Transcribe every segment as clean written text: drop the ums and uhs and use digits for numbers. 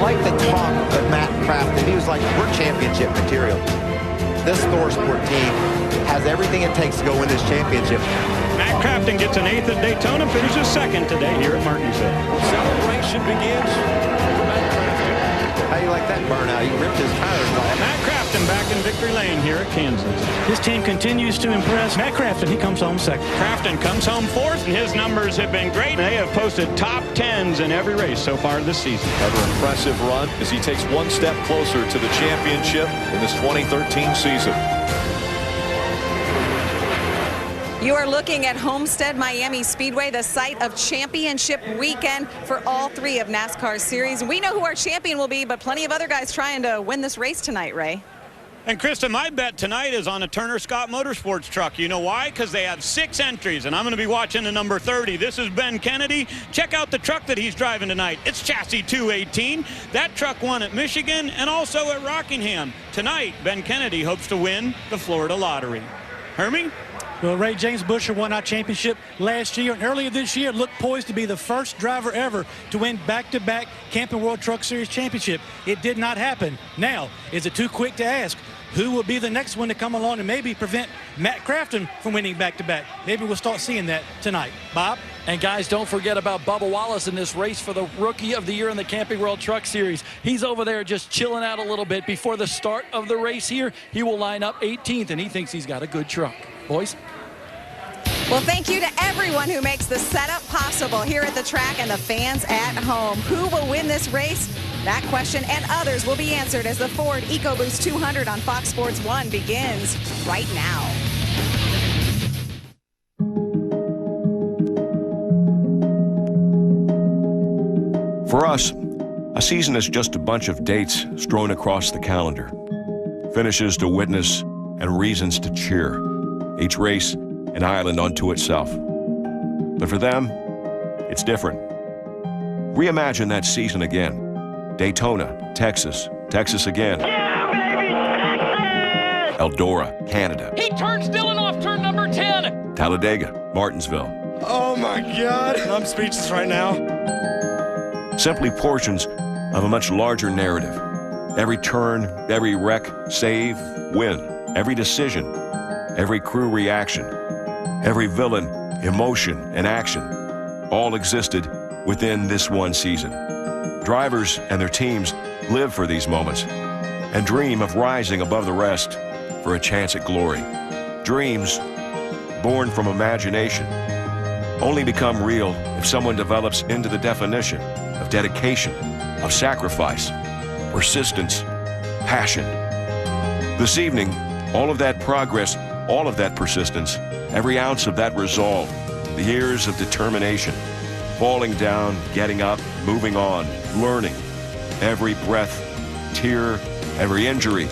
like the talk of Matt Crafton. He was like, we're championship material. This ThorSport team has everything it takes to go win this championship. Matt Crafton gets an 8th at Daytona, finishes 2nd today here at Martinsville. Celebration begins for Matt Crafton. How you like that burnout? He ripped his tires off. Matt Crafton back in victory lane here at Kansas. His team continues to impress. Matt Crafton, he comes home 2nd. Crafton comes home 4th, and his numbers have been great. They have posted top 10s in every race so far this season. Another impressive run as he takes one step closer to the championship in this 2013 season. You are looking at Homestead Miami Speedway, the site of championship weekend for all 3 of NASCAR's series. We know who our champion will be, but plenty of other guys trying to win this race tonight, Ray. And Krista, my bet tonight is on a Turner Scott Motorsports truck. You know why? Because they have 6 entries, and I'm going to be watching the number 30. This is Ben Kennedy. Check out the truck that he's driving tonight. It's chassis 218. That truck won at Michigan and also at Rockingham. Tonight, Ben Kennedy hopes to win the Florida Lottery. Hermie? Well, Ray, James Busher won our championship last year, and earlier this year looked poised to be the first driver ever to win back-to-back Camping World Truck Series championship. It did not happen. Now, is it too quick to ask who will be the next one to come along and maybe prevent Matt Crafton from winning back-to-back? Maybe we'll start seeing that tonight. Bob? And guys, don't forget about Bubba Wallace in this race for the Rookie of the Year in the Camping World Truck Series. He's over there just chilling out a little bit. Before the start of the race here, he will line up 18th, and he thinks he's got a good truck. Boys? Well, thank you to everyone who makes the setup possible here at the track and the fans at home. Who will win this race? That question and others will be answered as the Ford EcoBoost 200 on Fox Sports 1 begins right now. For us, a season is just a bunch of dates strewn across the calendar. Finishes to witness and reasons to cheer. Each race an island unto itself. But for them, it's different. Reimagine that season again. Daytona, Texas, Texas again. Yeah, baby, Texas! Eldora, Canada. He turns Dillon off turn number 10. Talladega, Martinsville. Oh my God, I'm speechless right now. Simply portions of a much larger narrative. Every turn, every wreck, save, win. Every decision, every crew reaction. Every villain, emotion, and action all existed within this one season. Drivers and their teams live for these moments and dream of rising above the rest for a chance at glory. Dreams born from imagination only become real if someone develops into the definition of dedication, of sacrifice, persistence, passion. This evening, all of that progress, all of that persistence, every ounce of that resolve, the years of determination, falling down, getting up, moving on, learning, every breath, tear, every injury,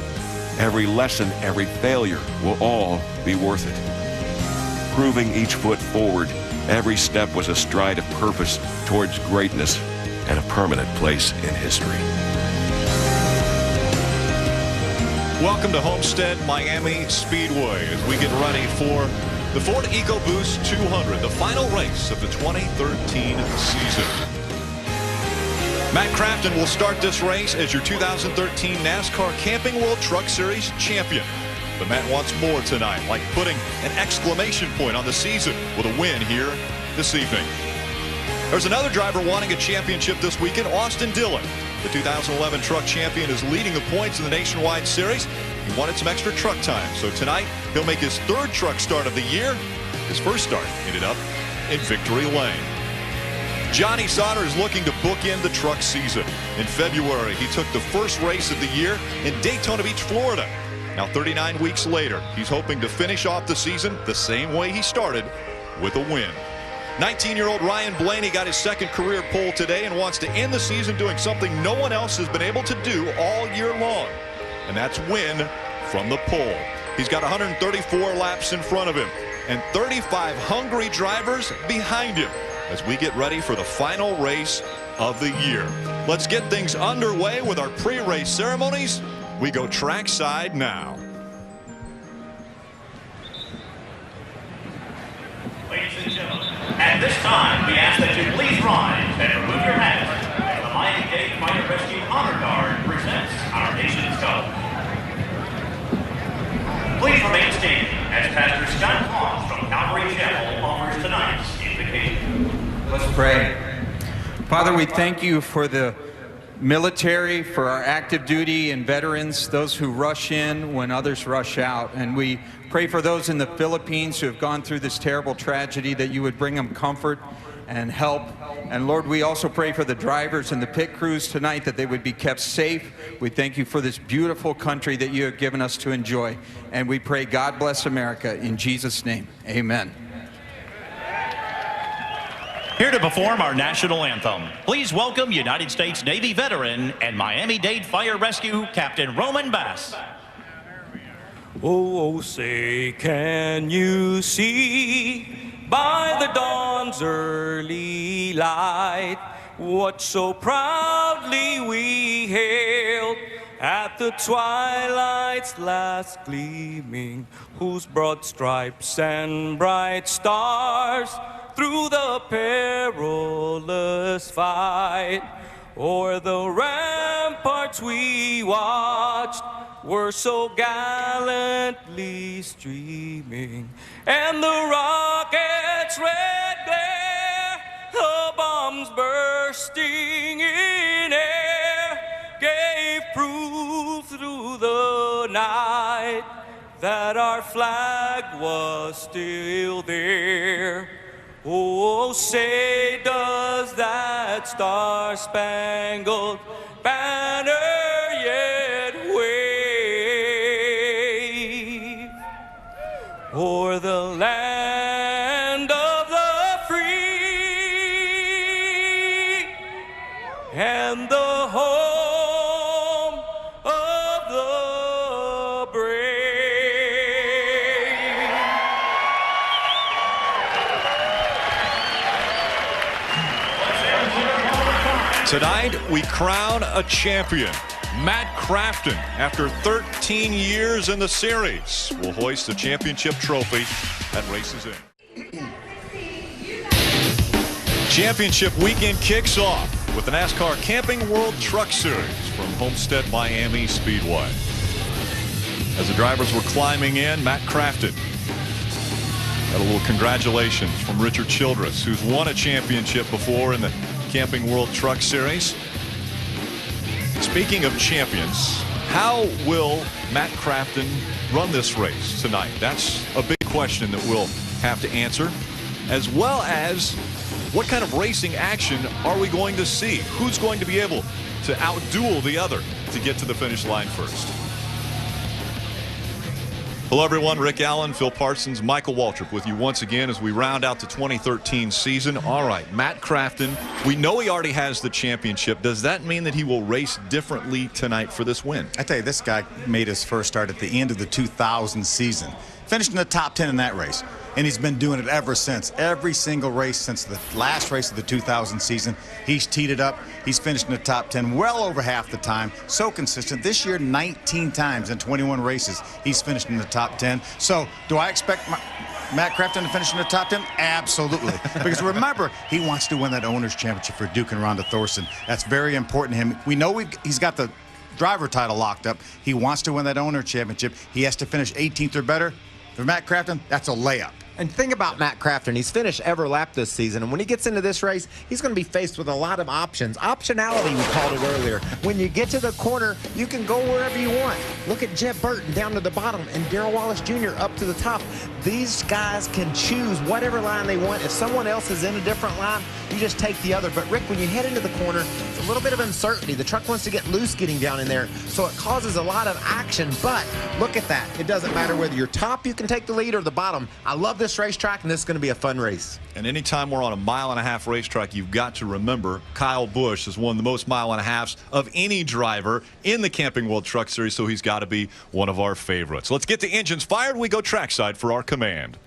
every lesson, every failure will all be worth it. Proving each foot forward, every step was a stride of purpose towards greatness and a permanent place in history. Welcome to Homestead Miami Speedway as we get ready for the Ford EcoBoost 200, the final race of the 2013 season. Matt Crafton will start this race as your 2013 NASCAR Camping World Truck Series champion. But Matt wants more tonight, like putting an exclamation point on the season with a win here this evening. There's another driver wanting a championship this weekend, Austin Dillon. The 2011 truck champion is leading the points in the Nationwide Series. He wanted some extra truck time, so tonight he'll make his 3rd truck start of the year. His first start ended up in victory lane. Johnny Sauter is looking to bookend the truck season. In February, he took the first race of the year in Daytona Beach, Florida. Now 39 weeks later, he's hoping to finish off the season the same way he started, with a win. 19-year-old Ryan Blaney got his 2nd career pole today and wants to end the season doing something no one else has been able to do all year long, and that's win from the pole. He's got 134 laps in front of him and 35 hungry drivers behind him as we get ready for the final race of the year. Let's get things underway with our pre-race ceremonies. We go trackside now. Ladies and gentlemen, at this time, we ask that you please rise and remove your hats as the Miami-Dade Fire Rescue Honor Father, we thank you for the military, for our active duty and veterans, those who rush in when others rush out. And we pray for those in the Philippines who have gone through this terrible tragedy, that you would bring them comfort and help. And Lord, we also pray for the drivers and the pit crews tonight, that they would be kept safe. We thank you for this beautiful country that you have given us to enjoy. And we pray, God bless America, in Jesus' name. Amen. Here to perform our national anthem, please welcome United States Navy veteran and Miami-Dade Fire Rescue Captain Roman Bass. Oh, say, can you see by the dawn's early light what so proudly we hailed at the twilight's last gleaming, whose broad stripes and bright stars through the perilous fight o'er the ramparts we watched were so gallantly streaming, and the rocket's red glare, the bombs bursting in air, gave proof through the night that our flag was still there. Oh, say, does that star-spangled banner yet wave o'er the land of the free and the home of the brave? Tonight, we crown a champion. Matt Crafton, after 13 years in the series, will hoist the championship trophy at Races In. Championship weekend kicks off with the NASCAR Camping World Truck Series from Homestead Miami Speedway. As the drivers were climbing in, Matt Crafton got a little congratulations from Richard Childress, who's won a championship before in the Camping World Truck Series. Speaking of champions, how will Matt Crafton run this race tonight? That's a big question that we'll have to answer, as well as what kind of racing action are we going to see? Who's going to be able to outduel the other to get to the finish line first? Hello, everyone. Rick Allen, Phil Parsons, Michael Waltrip with you once again as we round out the 2013 season. All right, Matt Crafton, we know he already has the championship. Does that mean that he will race differently tonight for this win? I tell you, this guy made his first start at the end of the 2000 season. Finished in the top 10 in that race. And he's been doing it ever since. Every single race since the last race of the 2000 season, he's teed it up. He's finished in the top 10 well over half the time. So consistent. This year, 19 times in 21 races, he's finished in the top 10. So do I expect Matt Crafton to finish in the top 10? Absolutely. Because remember, he wants to win that owner's championship for Duke and Rhonda Thorson. That's very important to him. We know he's got the driver title locked up. He wants to win that owner championship. He has to finish 18th or better. For Matt Crafton, that's a layup. And think about Matt Crafton. He's finished every lap this season, and when he gets into this race, he's going to be faced with a lot of options. Optionality, we called it earlier. When you get to the corner, you can go wherever you want. Look at Jeb Burton down to the bottom and Darrell Wallace Jr. up to the top. These guys can choose whatever line they want. If someone else is in a different line, you just take the other. But, Rick, when you head into the corner, it's a little bit of uncertainty. The truck wants to get loose getting down in there, so it causes a lot of action. But look at that. It doesn't matter whether you're top, you can take the lead, or the bottom. I love this racetrack, and this is going to be a fun race. And anytime we're on a mile-and-a-half racetrack, you've got to remember Kyle Busch has won the most mile-and-a-halves of any driver in the Camping World Truck Series, so he's got to be one of our favorites. Let's get the engines fired. We go trackside for our command.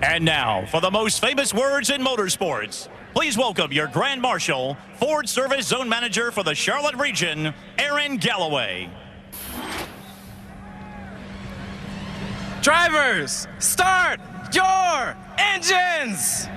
And now, for the most famous words in motorsports, please welcome your Grand Marshal, Ford Service Zone Manager for the Charlotte region, Aaron Galloway. Drivers, start your engines!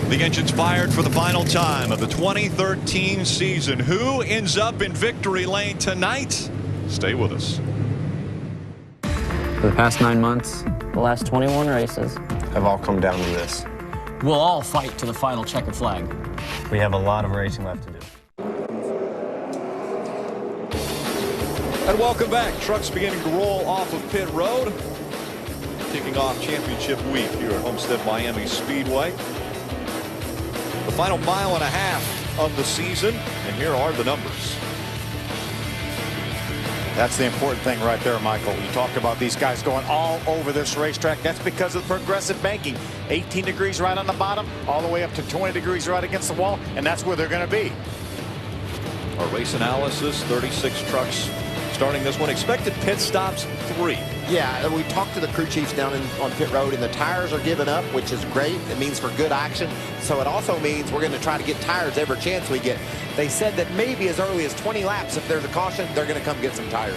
The engine's fired for the final time of the 2013 season. Who ends up in victory lane tonight? Stay with us. For the past 9 months, the last 21 races have all come down to this. We'll all fight to the final checkered flag. We have a lot of racing left to do. And welcome back. Trucks beginning to roll off of pit road. Kicking off championship week here at Homestead Miami Speedway. The final mile and a half of the season, and here are the numbers. That's the important thing right there, Michael. You talked about these guys going all over this racetrack. That's because of the progressive banking. 18 degrees right on the bottom, all the way up to 20 degrees right against the wall, and that's where they're going to be. Our race analysis, 36 trucks starting this one. Expected pit stops, 3. Yeah, we talked to the crew chiefs down on pit road, and the tires are giving up, which is great. It means for good action. So it also means we're going to try to get tires every chance we get. They said that maybe as early as 20 laps, if there's a caution, they're going to come get some tires.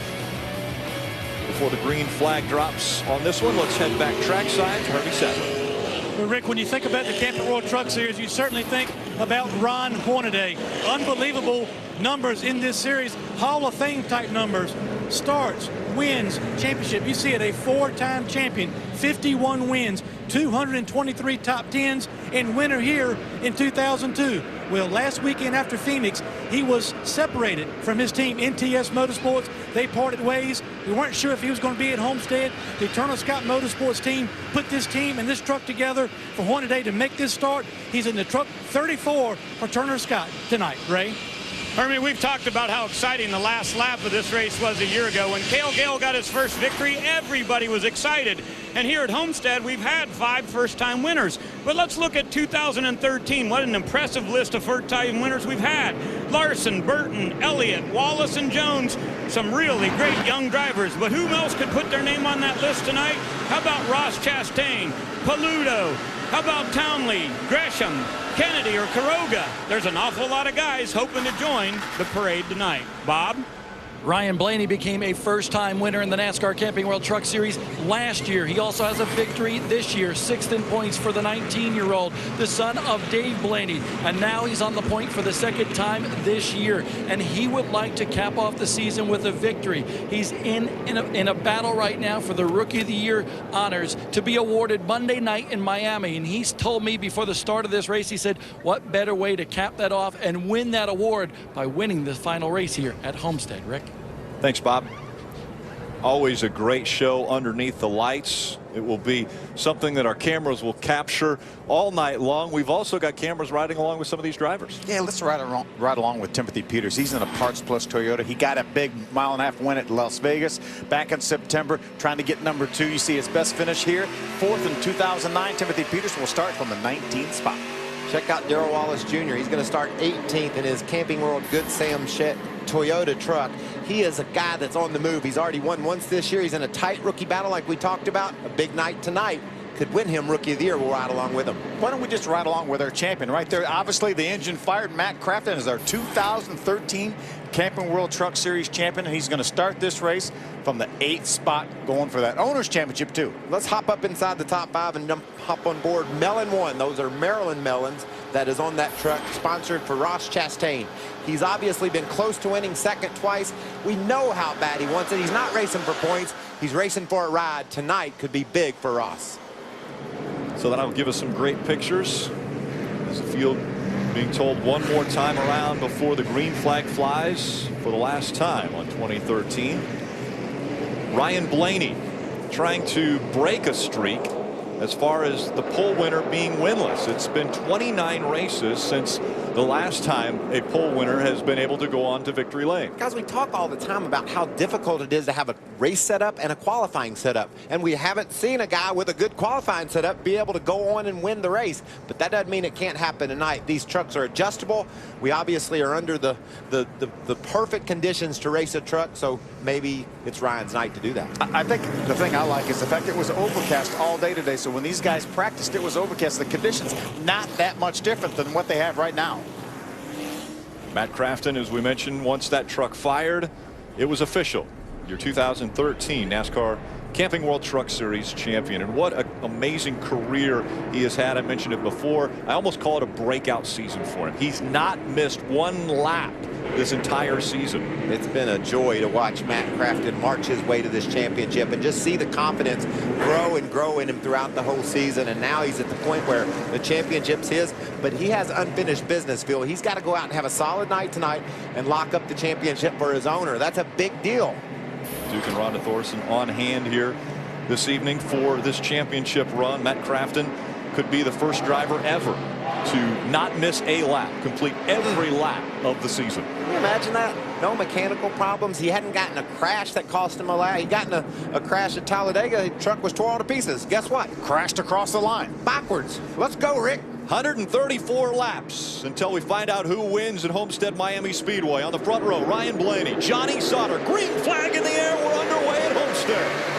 Before the green flag drops on this one, let's head back trackside to Herbie Sadler. Well, Rick, when you think about the Camping World Truck Series, you certainly think about Ron Hornaday. Unbelievable numbers in this series, Hall of Fame type numbers. Starts, wins, championship. You see it, a 4-time champion, 51 wins, 223 top 10s, and winner here in 2002. Well, last weekend after Phoenix, he was separated from his team, NTS Motorsports. They parted ways. We weren't sure if he was going to be at Homestead. The Turner Scott Motorsports team put this team and this truck together for Hornaday to make this start. He's in the truck 34 for Turner Scott tonight. Ray? Hermie, we've talked about how exciting the last lap of this race was a year ago. When Cale Gale got his first victory, everybody was excited. And here at Homestead, we've had 5 first-time winners. But let's look at 2013. What an impressive list of first-time winners we've had. Larson, Burton, Elliott, Wallace, and Jones. Some really great young drivers. But who else could put their name on that list tonight? How about Ross Chastain, Paludo? How about Townley, Gresham, Kennedy, or Quiroga? There's an awful lot of guys hoping to join the parade tonight. Bob? Ryan Blaney became a first-time winner in the NASCAR Camping World Truck Series last year. He also has a victory this year, 6th in points for the 19-year-old, the son of Dave Blaney. And now he's on the point for the 2nd time this year. And he would like to cap off the season with a victory. He's in a battle right now for the Rookie of the Year honors to be awarded Monday night in Miami. And he's told me before the start of this race, he said, what better way to cap that off and win that award by winning the final race here at Homestead. Rick? Thanks, Bob. Always a great show underneath the lights. It will be something that our cameras will capture all night long. We've also got cameras riding along with some of these drivers. Yeah, let's ride along with Timothy Peters. He's in a Parts Plus Toyota. He got a big 1.5 mile win at Las Vegas back in September, trying to get number 2. You see his best finish here, 4th in 2009. Timothy Peters will start from the 19th spot. Check out Darrell Wallace Jr. He's going to start 18th in his Camping World Good Sam Toyota truck. He is a guy that's on the move. He's already won once this year. He's in a tight rookie battle like we talked about. A big night tonight. Could win him Rookie of the Year. We'll ride along with him. Why don't we just ride along with our champion right there? Obviously, the engine fired. Matt Crafton is our 2013 Camping World Truck Series champion. And he's going to start this race from the 8th spot, going for that Owner's Championship, too. Let's hop up inside the top 5 and hop on board Melon 1. Those are Maryland melons that is on that truck, sponsored for Ross Chastain. He's obviously been close to winning 2nd twice. We know how bad he wants it. He's not racing for points. He's racing for a ride. Tonight could be big for Ross. So that'll give us some great pictures as the field being told one more time around before the green flag flies for the last time on 2013. Ryan Blaney trying to break a streak as far as the pole winner being winless. It's been 29 races since the last time a pole winner has been able to go on to victory lane. Guys, we talk all the time about how difficult it is to have a race setup and a qualifying setup. And we haven't seen a guy with a good qualifying setup be able to go on and win the race. But that doesn't mean it can't happen tonight. These trucks are adjustable. We obviously are under the perfect conditions to race a truck, so maybe it's Ryan's night to do that. I think the thing I like is the fact it was overcast all day today. So when these guys practiced, it was overcast. The conditions not that much different than what they have right now. Matt Crafton, as we mentioned, once that truck fired, it was official. Your 2013 NASCAR Camping World Truck Series champion. And what an amazing career he has had. I mentioned it before. I almost call it a breakout season for him. He's not missed one lap this entire season. It's been a joy to watch Matt Crafton march his way to this championship and just see the confidence grow and grow in him throughout the whole season. And now he's at the point where the championship's his, but he has unfinished business, Phil. He's got to go out and have a solid night tonight and lock up the championship for his owner. That's a big deal. Duke and Rhonda Thorson on hand here this evening for this championship run. Matt Crafton could be the first driver ever to not miss a lap, complete every lap of the season. Can you imagine that? No mechanical problems. He hadn't gotten a crash that cost him a lap. He got in a crash at Talladega. The truck was tore all to pieces. Guess what? Crashed across the line. Backwards. Let's go, Rick. 134 laps until we find out who wins at Homestead Miami Speedway. On the front row, Ryan Blaney, Johnny Sauter, green flag in the air. We're underway at Homestead.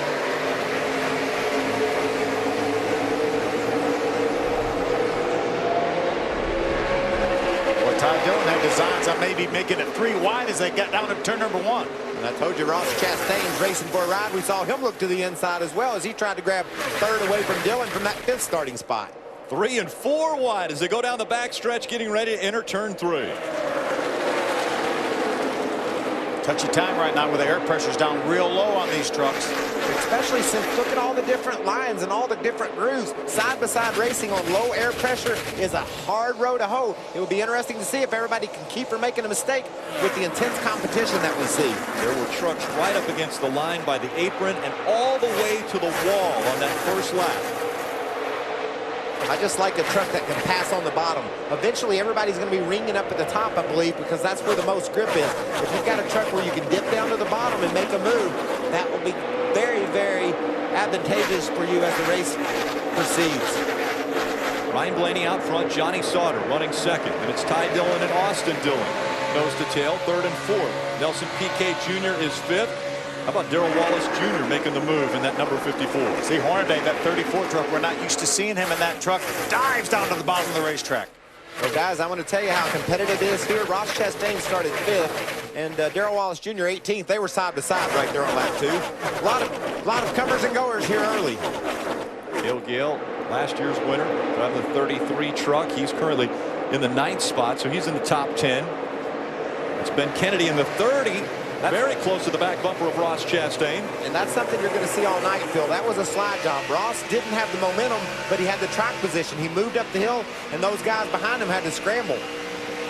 Ty Dillon had designs on maybe making it 3 wide as they got down to turn number 1. And I told you Ross Chastain's racing for a ride. We saw him look to the inside as well as he tried to grab third away from Dillon from that 5th starting spot. 3 and 4 wide as they go down the back stretch, getting ready to enter turn 3. Touchy time right now with the air pressure's down real low on these trucks. Especially since look at all the different lines and all the different grooves. Side-by-side racing on low air pressure is a hard road to hoe. It will be interesting to see if everybody can keep from making a mistake with the intense competition that we see. There were trucks right up against the line by the apron and all the way to the wall on that first lap. I just like a truck that can pass on the bottom. Eventually, everybody's going to be ringing up at the top, I believe, because that's where the most grip is. If you've got a truck where you can dip down to the bottom and make a move, that will be very, very advantageous for you as the race proceeds. Ryan Blaney out front, Johnny Sauter running second, and it's Ty Dillon and Austin Dillon. Nose to tail, third and fourth. Nelson Piquet Jr. is fifth. How about Darrell Wallace Jr. making the move in that number 54? See Hornaday, that 34 truck, we're not used to seeing him in that truck. Dives down to the bottom of the racetrack. Well, guys, I want to tell you how competitive it is here. Ross Chastain started 5th, and Darrell Wallace Jr. 18th. They were side by side right there on lap 2. A lot of comers and goers here early. Gil Gill, last year's winner, driving the 33 truck. He's currently in the 9th spot, so he's in the top 10. It's Ben Kennedy in the 30. Very close to the back bumper of Ross Chastain. And that's something you're going to see all night, Phil. That was a slide job. Ross didn't have the momentum, but he had the track position. He moved up the hill, and those guys behind him had to scramble.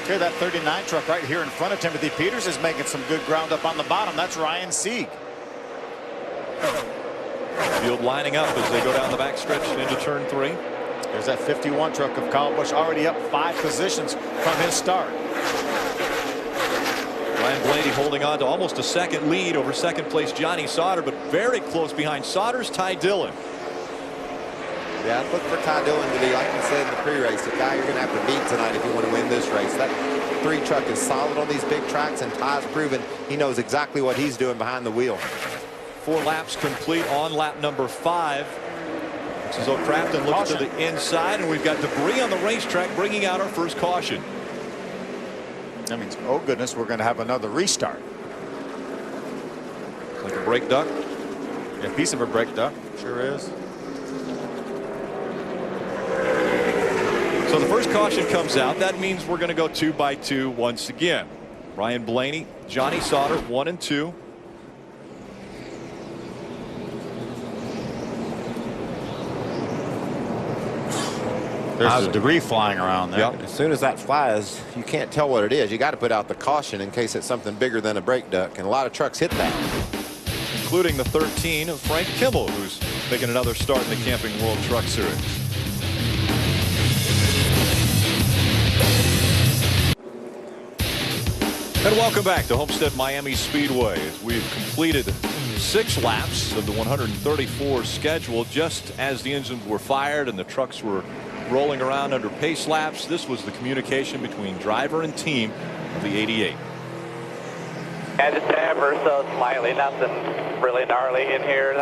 Here, that 39 truck right here in front of Timothy Peters is making some good ground up on the bottom. That's Ryan Sieg. Field lining up as they go down the back stretch into turn 3. There's that 51 truck of Kyle Busch already up 5 positions from his start. Ryan Blaney holding on to almost a second lead over second place Johnny Sauter, but very close behind Sauter's Ty Dillon. Yeah, look for Ty Dillon to be, like we said in the pre-race, the guy you're going to have to beat tonight if you want to win this race. That 3 truck is solid on these big tracks, and Ty's proven he knows exactly what he's doing behind the wheel. 4 laps complete on lap number 5. This is Crafton looks to the inside, and we've got debris on the racetrack bringing out our first caution. That means, oh goodness, we're going to have another restart. Like a brake duct? Yeah, a piece of a brake duct. Sure is. So the first caution comes out. That means we're going to go 2 by 2 once again. Ryan Blaney, Johnny Sauter, 1 and 2. There's the debris flying around there. Yep. As soon as that flies, you can't tell what it is. You got to put out the caution in case it's something bigger than a brake duct, and a lot of trucks hit that. Including the 13 of Frank Kimmel, who's making another start in the Camping World Truck Series. And welcome back to Homestead Miami Speedway. We've completed 6 laps of the 134 schedule just as the engines were fired and the trucks were rolling around under pace laps. This was the communication between driver and team of the 88. Yeah, just ever so slightly, nothing really gnarly in here.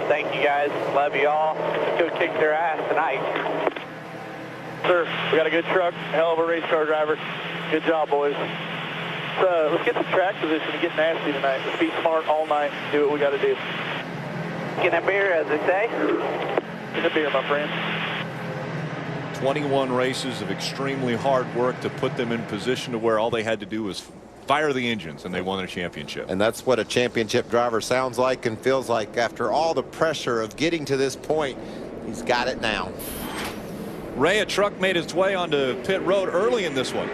Thank you guys, love you all. Go kick their ass tonight. Sir, we got a good truck, hell of a race car driver. Good job, boys. Let's get some track position and get nasty tonight. Let's be smart all night and do what we got to do. Get a beer, as they say. Get a beer, my friend. 21 races of extremely hard work to put them in position to where all they had to do was fire the engines, and they won a championship. And that's what a championship driver sounds like and feels like after all the pressure of getting to this point. He's got it now. Ray, a truck made its way onto pit road early in this one.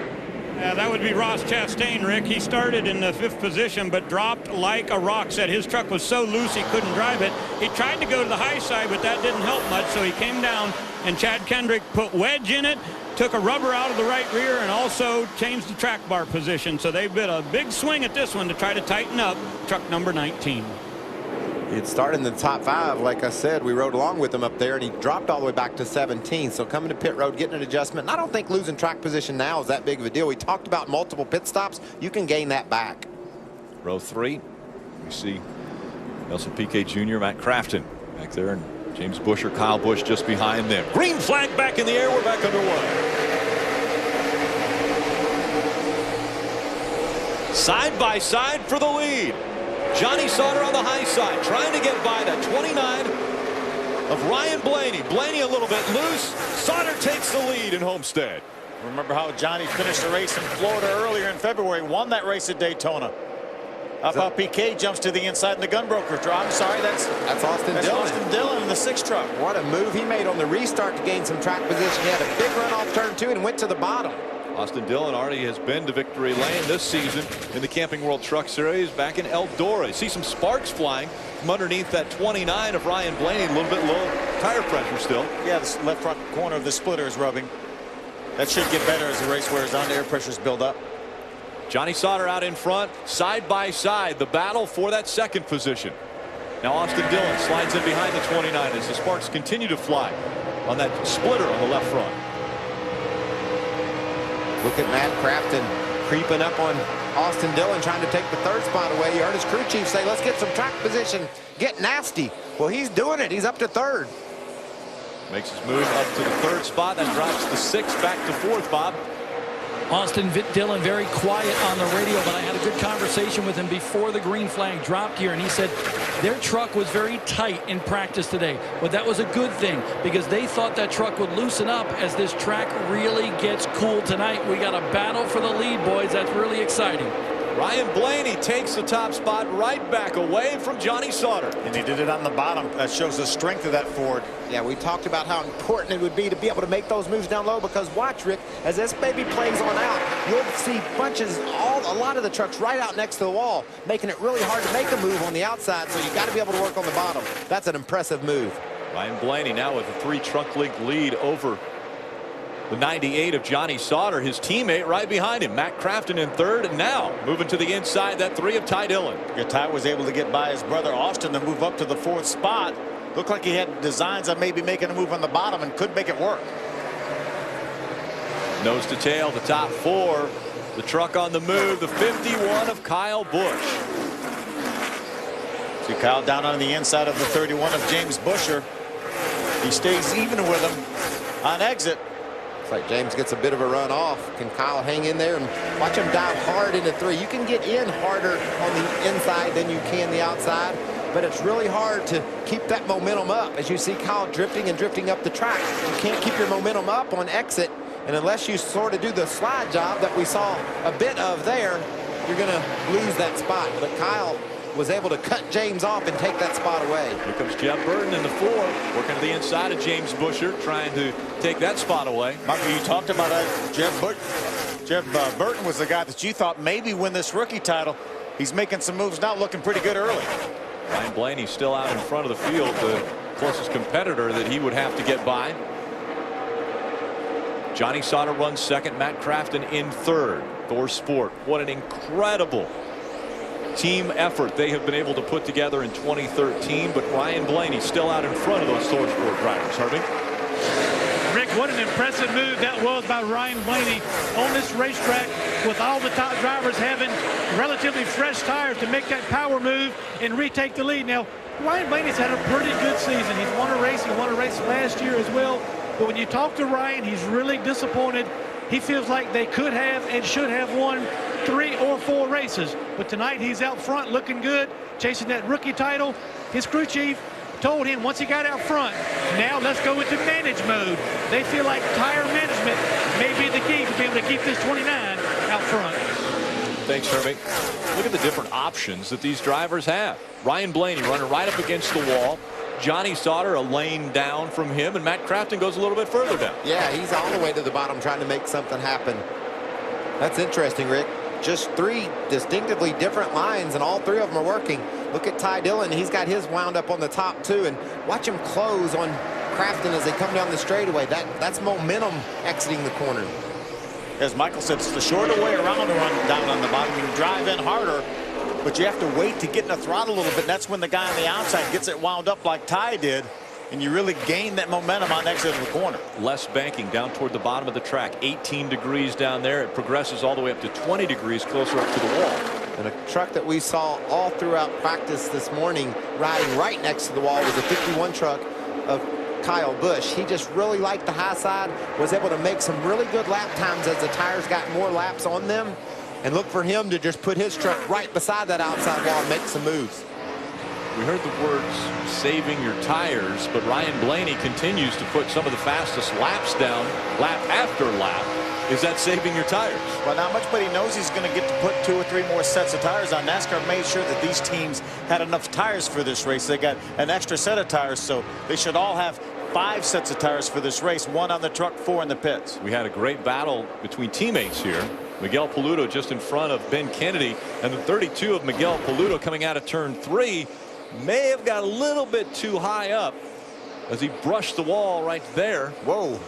That would be Ross Chastain, Rick. He started in the 5th position, but dropped like a rock. Said his truck was so loose he couldn't drive it. He tried to go to the high side, but that didn't help much, so he came down, and Chad Kendrick put wedge in it, took a rubber out of the right rear, and also changed the track bar position. So they bit a big swing at this one to try to tighten up truck number 19. It started in the top 5. Like I said, we rode along with him up there, and he dropped all the way back to 17. So coming to pit road, getting an adjustment. And I don't think losing track position now is that big of a deal. We talked about multiple pit stops. You can gain that back. Row 3, we see Nelson Piquet Jr., Matt Crafton back there, and James Busher, Kyle Busch just behind them. Green flag back in the air. We're back underway. Side by side for the lead. Johnny Sauter on the high side, trying to get by the 29 of Ryan Blaney. Blaney a little bit loose. Sauter takes the lead in Homestead. Remember how Johnny finished the race in Florida earlier in February, won that race at Daytona. Up how PK jumps to the inside in the gunbroker draw. I'm sorry, that's Austin Dillon. Austin Dillon in the 6 truck. What a move he made on the restart to gain some track position. He had a big run off turn 2 and went to the bottom. Austin Dillon already has been to victory lane this season in the Camping World Truck Series back in Eldora. See some sparks flying from underneath that 29 of Ryan Blaney. A little bit low tire pressure still. Yeah, the left front corner of the splitter is rubbing. That should get better as the race wears on. The air pressures build up. Johnny Sauter out in front, side by side, the battle for that 2nd position. Now Austin Dillon slides in behind the 29 as the sparks continue to fly on that splitter on the left front. Look at Matt Crafton creeping up on Austin Dillon, trying to take the 3rd spot away. You heard his crew chief say, let's get some track position, get nasty. Well, he's doing it. He's up to 3rd. Makes his move up to the 3rd spot. That drops the 6th back to 4th, Bob. Austin Dillon very quiet on the radio, but I had a good conversation with him before the green flag dropped here, and he said their truck was very tight in practice today, but that was a good thing because they thought that truck would loosen up as this track really gets cool tonight. We got a battle for the lead, boys. That's really exciting. Ryan Blaney takes the top spot right back away from Johnny Sauter. And he did it on the bottom. That shows the strength of that Ford. Yeah, we talked about how important it would be to be able to make those moves down low, because watch, Rick, as this baby plays on out, you'll see bunches, a lot of the trucks right out next to the wall, making it really hard to make a move on the outside, so you got to be able to work on the bottom. That's an impressive move. Ryan Blaney now with a 3 truck link lead over the 98 of Johnny Sauter, his teammate right behind him. Matt Crafton in 3rd, and now moving to the inside, that 3 of Ty Dillon. Yeah, Ty was able to get by his brother Austin to move up to the 4th spot. Looked like he had designs on maybe making a move on the bottom and could make it work. Nose to tail, the top 4. The truck on the move, the 51 of Kyle Busch. See Kyle down on the inside of the 31 of James Busher. He stays even with him on exit. Like James gets a bit of a run off. Can Kyle hang in there and watch him dive hard into 3? You can get in harder on the inside than you can the outside, but it's really hard to keep that momentum up. As you see Kyle drifting and drifting up the track, you can't keep your momentum up on exit, and unless you sort of do the slide job that we saw a bit of there, you're going to lose that spot. But Kyle was able to cut James off and take that spot away. Here comes Jeff Burton in the 4, working to the inside of James Busher, trying to take that spot away. Michael, you talked about Jeff Burton was the guy that you thought maybe win this rookie title. He's making some moves now, looking pretty good early. Ryan Blaney still out in front of the field, the closest competitor that he would have to get by. Johnny Sauter runs 2nd, Matt Crafton in 3rd. Thor Sport, what an incredible team effort they have been able to put together in 2013, but Ryan Blaney still out in front of those Thor Sport drivers. Herbie? Rick, what an impressive move that was by Ryan Blaney on this racetrack, with all the top drivers having relatively fresh tires to make that power move and retake the lead. Now, Ryan Blaney's had a pretty good season. He's won a race. He won a race last year as well. But when you talk to Ryan, he's really disappointed. He feels like they could have and should have won 3 or 4 races. But tonight he's out front looking good, chasing that rookie title. His crew chief told him once he got out front, now let's go into manage mode. They feel like tire management may be the key to be able to keep this 29 out front. Thanks, Hermie. Look at the different options that these drivers have. Ryan Blaney running right up against the wall. Johnny Sauter a lane down from him, and Matt Crafton goes a little bit further down. Yeah, he's all the way to the bottom trying to make something happen. That's interesting, Rick. Just 3 distinctively different lines, and all 3 of them are working. Look at Ty Dillon. He's got his wound up on the top, too, and watch him close on Crafton as they come down the straightaway. That's momentum exiting the corner. As Michael said, it's the shorter way around to run down on the bottom. You can drive in harder, but you have to wait to get in the throttle a little bit. That's when the guy on the outside gets it wound up like Ty did, and you really gain that momentum on the exit of the corner. Less banking down toward the bottom of the track. 18 degrees down there. It progresses all the way up to 20 degrees closer up to the wall. And a truck that we saw all throughout practice this morning riding right next to the wall was a 51 truck of Kyle Busch. He just really liked the high side, was able to make some really good lap times as the tires got more laps on them. And look for him to just put his truck right beside that outside wall and make some moves. We heard the words saving your tires, but Ryan Blaney continues to put some of the fastest laps down lap after lap. Is that saving your tires? Well, not much, but he knows he's going to get to put 2 or 3 more sets of tires on. NASCAR made sure that these teams had enough tires for this race. They got an extra set of tires, so they should all have 5 sets of tires for this race, 1 on the truck, 4 in the pits. We had a great battle between teammates here. Miguel Paludo just in front of Ben Kennedy, and the 32 of Miguel Paludo coming out of turn 3 may have got a little bit too high up as he brushed the wall right there. Whoa.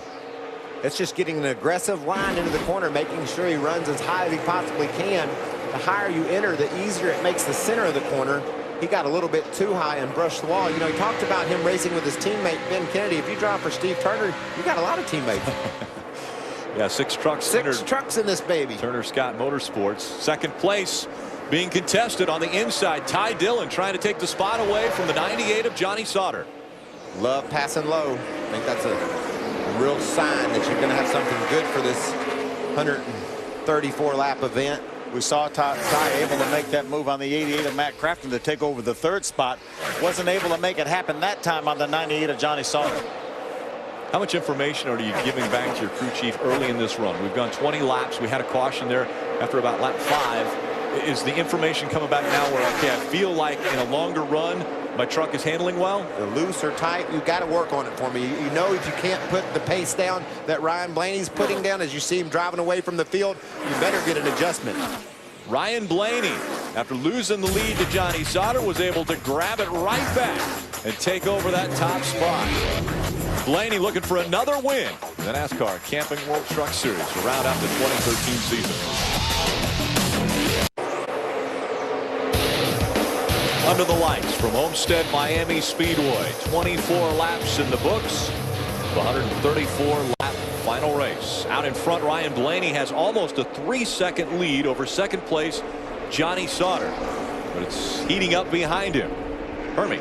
It's just getting an aggressive line into the corner, making sure he runs as high as he possibly can. The higher you enter, the easier it makes the center of the corner. He got a little bit too high and brushed the wall. You know, he talked about him racing with his teammate, Ben Kennedy. If you drive for Steve Turner, you got a lot of teammates. Yeah, 6 trucks. 6 trucks in this baby. Turner Scott Motorsports. Second place being contested on the inside. Ty Dillon trying to take the spot away from the 98 of Johnny Sauter. Love passing low. I think that's a real sign that you're going to have something good for this 134 lap event. We saw Ty able to make that move on the 88 of Matt Crafton to take over the 3rd spot. Wasn't able to make it happen that time on the 98 of Johnny Sauter. How much information are you giving back to your crew chief early in this run? We've gone 20 laps. We had a caution there after about lap 5. Is the information coming back now where, okay, I feel like in a longer run, my truck is handling well? Loose or tight, you got to work on it for me. You know, if you can't put the pace down that Ryan Blaney's putting down as you see him driving away from the field, you better get an adjustment. Ryan Blaney, after losing the lead to Johnny Sauter, was able to grab it right back and take over that top spot. Blaney looking for another win in the NASCAR Camping World Truck Series to round out the 2013 season. Under the lights from Homestead Miami Speedway, 24 laps in the books, the 134 lap final race. Out in front, Ryan Blaney has almost a 3-second lead over second place Johnny Sauter, but it's heating up behind him. Hermie.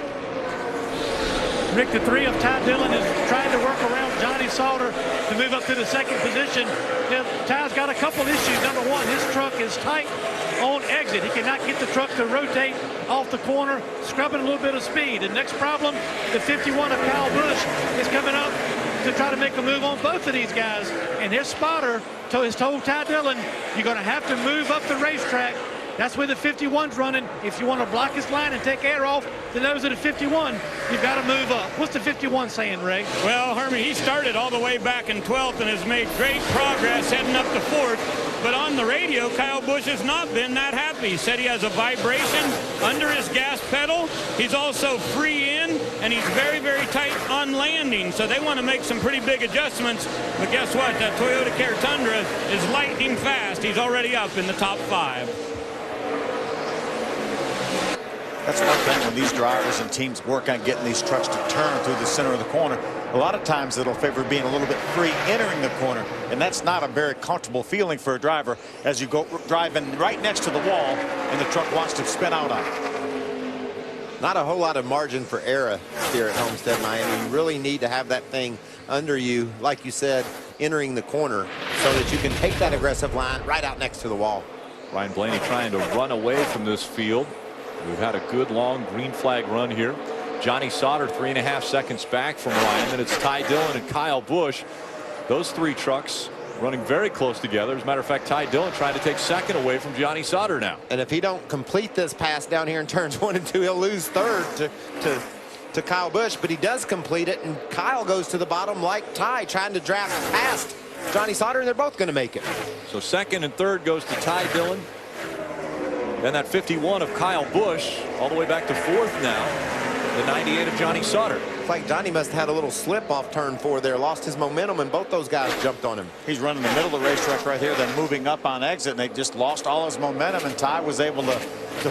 Rick, the 3 of Ty Dillon is trying to work around Johnny Sauter to move up to the 2nd position. Now, Ty's got a couple issues. Number 1, his truck is tight on exit. He cannot get the truck to rotate off the corner, scrubbing a little bit of speed. The next problem, the 51 of Kyle Busch is coming up to try to make a move on both of these guys. And his spotter has told Ty Dillon, you're going to have to move up the racetrack. That's where the 51's running. If you want to block his line and take air off the nose of the 51, you've got to move up. What's the 51 saying, Ray? Well, Hermie, he started all the way back in 12th and has made great progress heading up to 4th. But on the radio, Kyle Busch has not been that happy. He said he has a vibration under his gas pedal. He's also free in, and he's very, very tight on landing. So they want to make some pretty big adjustments. But guess what? That Toyota Care Tundra is lightning fast. He's already up in the top 5. That's one thing when these drivers and teams work on getting these trucks to turn through the center of the corner. A lot of times it'll favor being a little bit free entering the corner, and that's not a very comfortable feeling for a driver as you go driving right next to the wall and the truck wants to spin out on it. Not a whole lot of margin for error here at Homestead Miami. You really need to have that thing under you, like you said, entering the corner so that you can take that aggressive line right out next to the wall. Ryan Blaney trying to run away from this field. We've had a good long green flag run here. Johnny Sauter 3.5 seconds back from Ryan. Then it's Ty Dillon and Kyle Busch. Those three trucks running very close together. As a matter of fact, Ty Dillon trying to take second away from Johnny Sauter now. And if he don't complete this pass down here in turns 1 and 2, he'll lose third to Kyle Busch, but he does complete it, and Kyle goes to the bottom like Ty, trying to draft past Johnny Sauter, and they're both going to make it. So second and third goes to Ty Dillon. Then that 51 of Kyle Busch all the way back to fourth now. The 98 of Johnny Sauter. It's like Johnny must have had a little slip off turn 4 there, lost his momentum, and both those guys jumped on him. He's running the middle of the racetrack right here, then moving up on exit, and they just lost all his momentum, and Ty was able to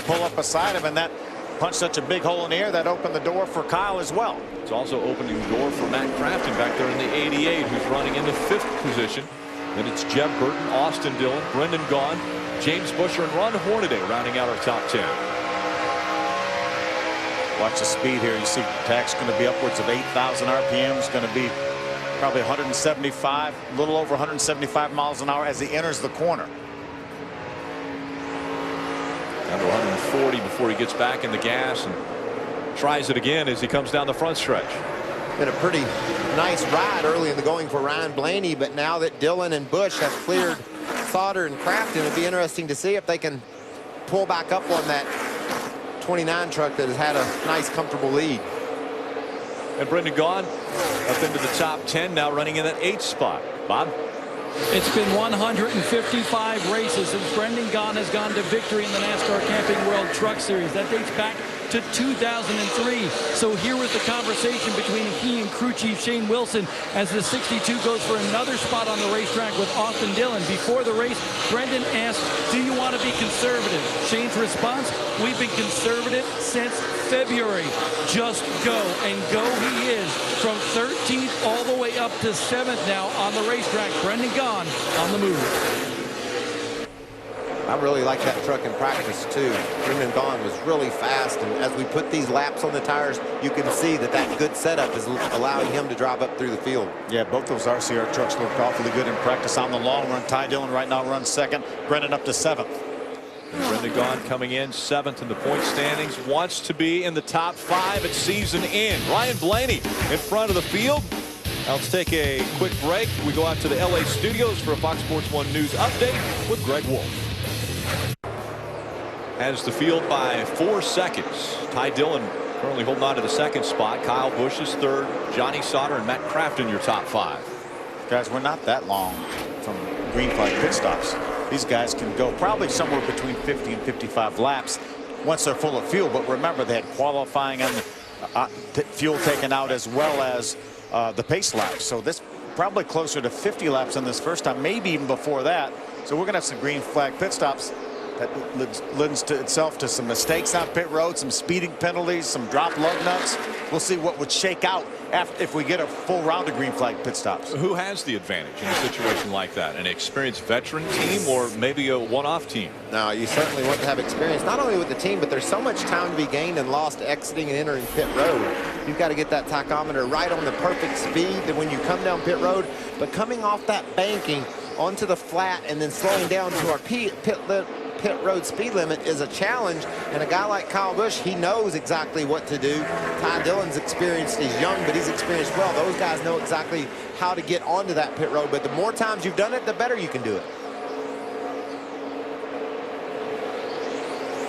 pull up beside him, and that punched such a big hole in the air that opened the door for Kyle as well. It's also opening the door for Matt Crafton back there in the 88, who's running in the 5th position. Then it's Jeb Burton, Austin Dillon, Brendan Gaughan, James Busher, and Ron Hornaday rounding out our top 10. Watch the speed here. You see Tack's going to be upwards of 8,000 RPMs, going to be probably 175, a little over 175 miles an hour as he enters the corner. Down to 140 before he gets back in the gas and tries it again as he comes down the front stretch. Been a pretty nice ride early in the going for Ryan Blaney, but now that Dillon and Busch have cleared Sauter and Crafton, it'll be interesting to see if they can pull back up on that 29 truck that has had a nice, comfortable lead. And Brendan Gaughan up into the top 10 now, running in that 8th spot. Bob? It's been 155 races since Brendan Gaughan has gone to victory in the NASCAR Camping World Truck Series. That dates back to 2003. So here was the conversation between he and crew chief Shane Wilson as the 62 goes for another spot on the racetrack with Austin Dillon. Before the race, Brendan asked, do you want to be conservative? Shane's response, we've been conservative since February. Just go. And go he is from 13th all the way up to 7th now on the racetrack. Brendan Gaughan on the move. I really like that truck in practice too. Brendan Gaughan was really fast, and as we put these laps on the tires, you can see that that good setup is allowing him to drive up through the field. Yeah, both those RCR trucks looked awfully good in practice on the long run. Ty Dillon right now runs 2nd, Brendan up to 7th. And Brendan Gaughan coming in 7th in the point standings, wants to be in the top 5 at season end. Ryan Blaney in front of the field. Now let's take a quick break. We go out to the LA studios for a Fox Sports 1 News update with Greg Wolf. Has the field by 4 seconds. Ty Dillon currently holding on to the 2nd spot. Kyle Busch is 3rd. Johnny Sauter and Matt Crafton your top 5. Guys, we're not that long from green flag pit stops. These guys can go probably somewhere between 50 and 55 laps once they're full of fuel. But remember, they had qualifying and fuel taken out as well as the pace laps. So this probably closer to 50 laps on this first time, maybe even before that. So we're going to have some green flag pit stops. That lends to itself to some mistakes on pit road, some speeding penalties, some drop lug nuts. We'll see what would shake out if we get a full round of green flag pit stops. Who has the advantage in a situation like that? An experienced veteran team or maybe a one-off team? No, you certainly want to have experience, not only with the team, but there's so much time to be gained and lost exiting and entering pit road. You've got to get that tachometer right on the perfect speed that when you come down pit road, but coming off that banking onto the flat and then slowing down to our pit road speed limit is a challenge, and a guy like Kyle Busch, he knows exactly what to do. Ty Dillon's experienced, he's young, but he's experienced well. Those guys know exactly how to get onto that pit road, but the more times you've done it, the better you can do it.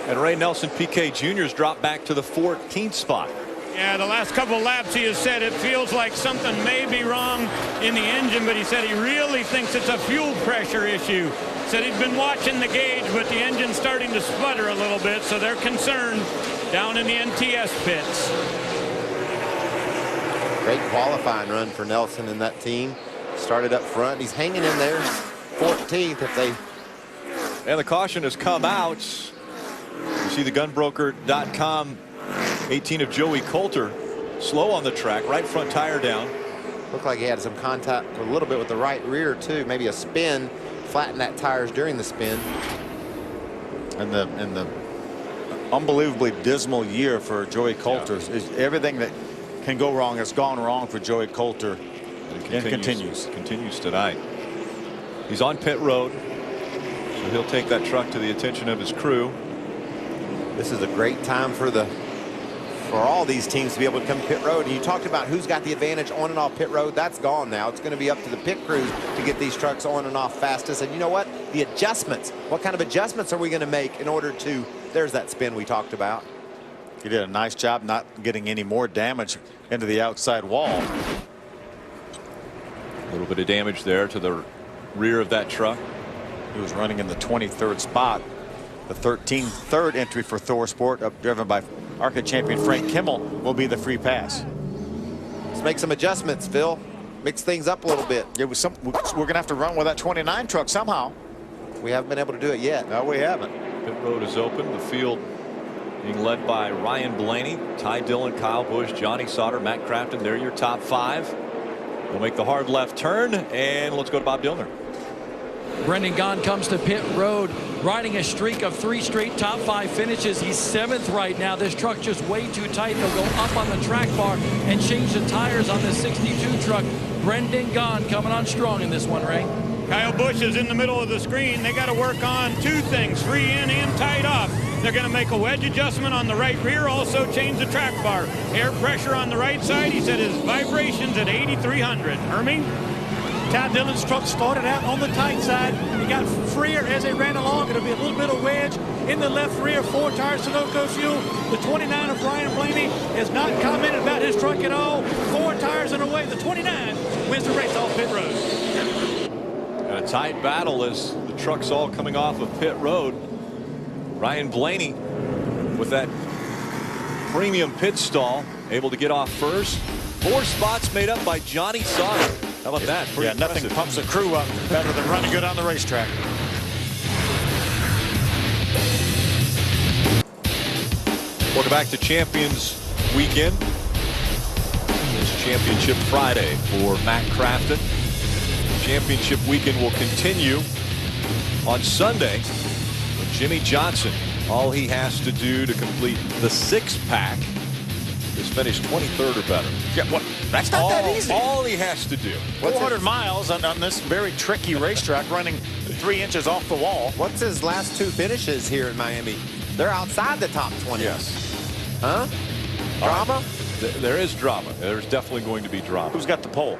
And Ray Nelson PK Jr.'s dropped back to the 14th spot. Yeah, the last couple of laps he has said it feels like something may be wrong in the engine, but he said he really thinks it's a fuel pressure issue. Said he'd been watching the gauge, but the engine's starting to sputter a little bit, so they're concerned down in the NTS pits. Great qualifying run for Nelson and that team. Started up front. He's hanging in there 14th if they... And the caution has come out. You see the gunbroker.com 18 of Joey Coulter slow on the track, right front tire down. Looked like he had some contact a little bit with the right rear too, maybe a spin, flatten that tires during the spin. And the unbelievably dismal year for Joey Coulter. Is everything that can go wrong has gone wrong for Joey Coulter, and continues tonight. He's on pit road, so he'll take that truck to the attention of his crew. This is a great time for the for all these teams to be able to come pit road. And you talked about who's got the advantage on and off pit road. That's gone now. It's going to be up to the pit crews to get these trucks on and off fastest. And you know what? The adjustments. What kind of adjustments are we going to make in order to, there's that spin we talked about. He did a nice job not getting any more damage into the outside wall. A little bit of damage there to the rear of that truck. He was running in the 23rd spot. The 13th entry for Thor Sport, driven by ARCA champion Frank Kimmel, will be the free pass. Let's make some adjustments, Phil. Mix things up a little bit. We're going to have to run with that 29 truck somehow. We haven't been able to do it yet. No, we haven't. Pit road is open. The field being led by Ryan Blaney, Ty Dillon, Kyle Busch, Johnny Sauter, Matt Crafton. They're your top 5. We'll make the hard left turn, and let's go to Bob Dillner. Brendan Gaughan comes to pit road, riding a streak of 3 straight top 5 finishes. He's 7th right now. This truck just way too tight. They'll go up on the track bar and change the tires on the 62 truck. Brendan Gaughan coming on strong in this one, Ray. Kyle Busch is in the middle of the screen. They got to work on 2 things, free in and tight off. They're going to make a wedge adjustment on the right rear, also change the track bar. Air pressure on the right side. He said his vibrations at 8,300. Hermie? Ty Dillon's truck started out on the tight side. He got freer as they ran along. It'll be a little bit of wedge in the left rear. 4 tires Sunoco fuel. The 29 of Ryan Blaney has not commented about his truck at all. 4 tires in a way. The 29 wins the race off pit road. And a tight battle as the trucks all coming off of pit road. Ryan Blaney with that premium pit stall, able to get off first. 4 spots made up by Johnny Sauter. How about that? Pretty nothing pumps a crew up better than running good on the racetrack. Welcome back to Champions Weekend. It's Championship Friday for Matt Crafton. Championship Weekend will continue on Sunday with Jimmy Johnson. All he has to do to complete the 6-pack is finish 23rd or better. Yeah, what? That's not that easy. All he has to do. 400 miles on this very tricky racetrack, running 3 inches off the wall. What's his last 2 finishes here in Miami? They're outside the top 20. Yes. Huh? Drama? There is drama. There's definitely going to be drama. Who's got the pole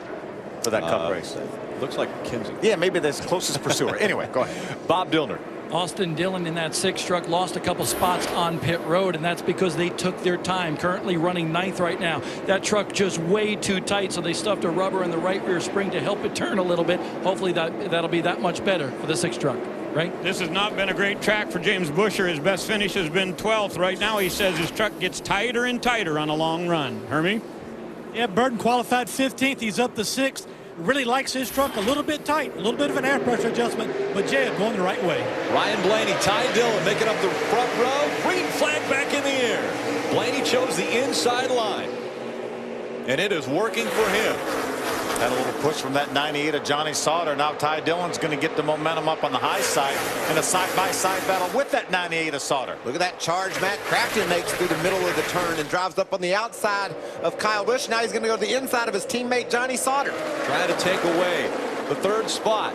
for that cup race? Looks like Kinsey. Yeah, maybe the closest pursuer. Anyway, go ahead. Bob Dillner. Austin Dillon in that 6 truck lost a couple spots on pit road, and that's because they took their time. Currently running 9th right now. That truck just way too tight, so they stuffed a rubber in the right rear spring to help it turn a little bit. Hopefully that'll be that much better for the 6 truck. Right? This has not been a great track for James Buscher. His best finish has been 12th. Right now he says his truck gets tighter and tighter on a long run. Hermie? Yeah, Burton qualified 15th. He's up to 6th. Really likes his truck a little bit tight, a little bit of an air pressure adjustment, but Jeb going the right way. Ryan Blaney, Ty Dillon making up the front row. Green flag back in the air. Blaney chose the inside line, and it is working for him. Had a little push from that 98 of Johnny Sauter. Now Ty Dillon's going to get the momentum up on the high side in a side-by-side battle with that 98 of Sauter. Look at that charge Matt Crafton makes through the middle of the turn and drives up on the outside of Kyle Busch. Now he's going to go to the inside of his teammate Johnny Sauter. Trying to take away the 3rd spot.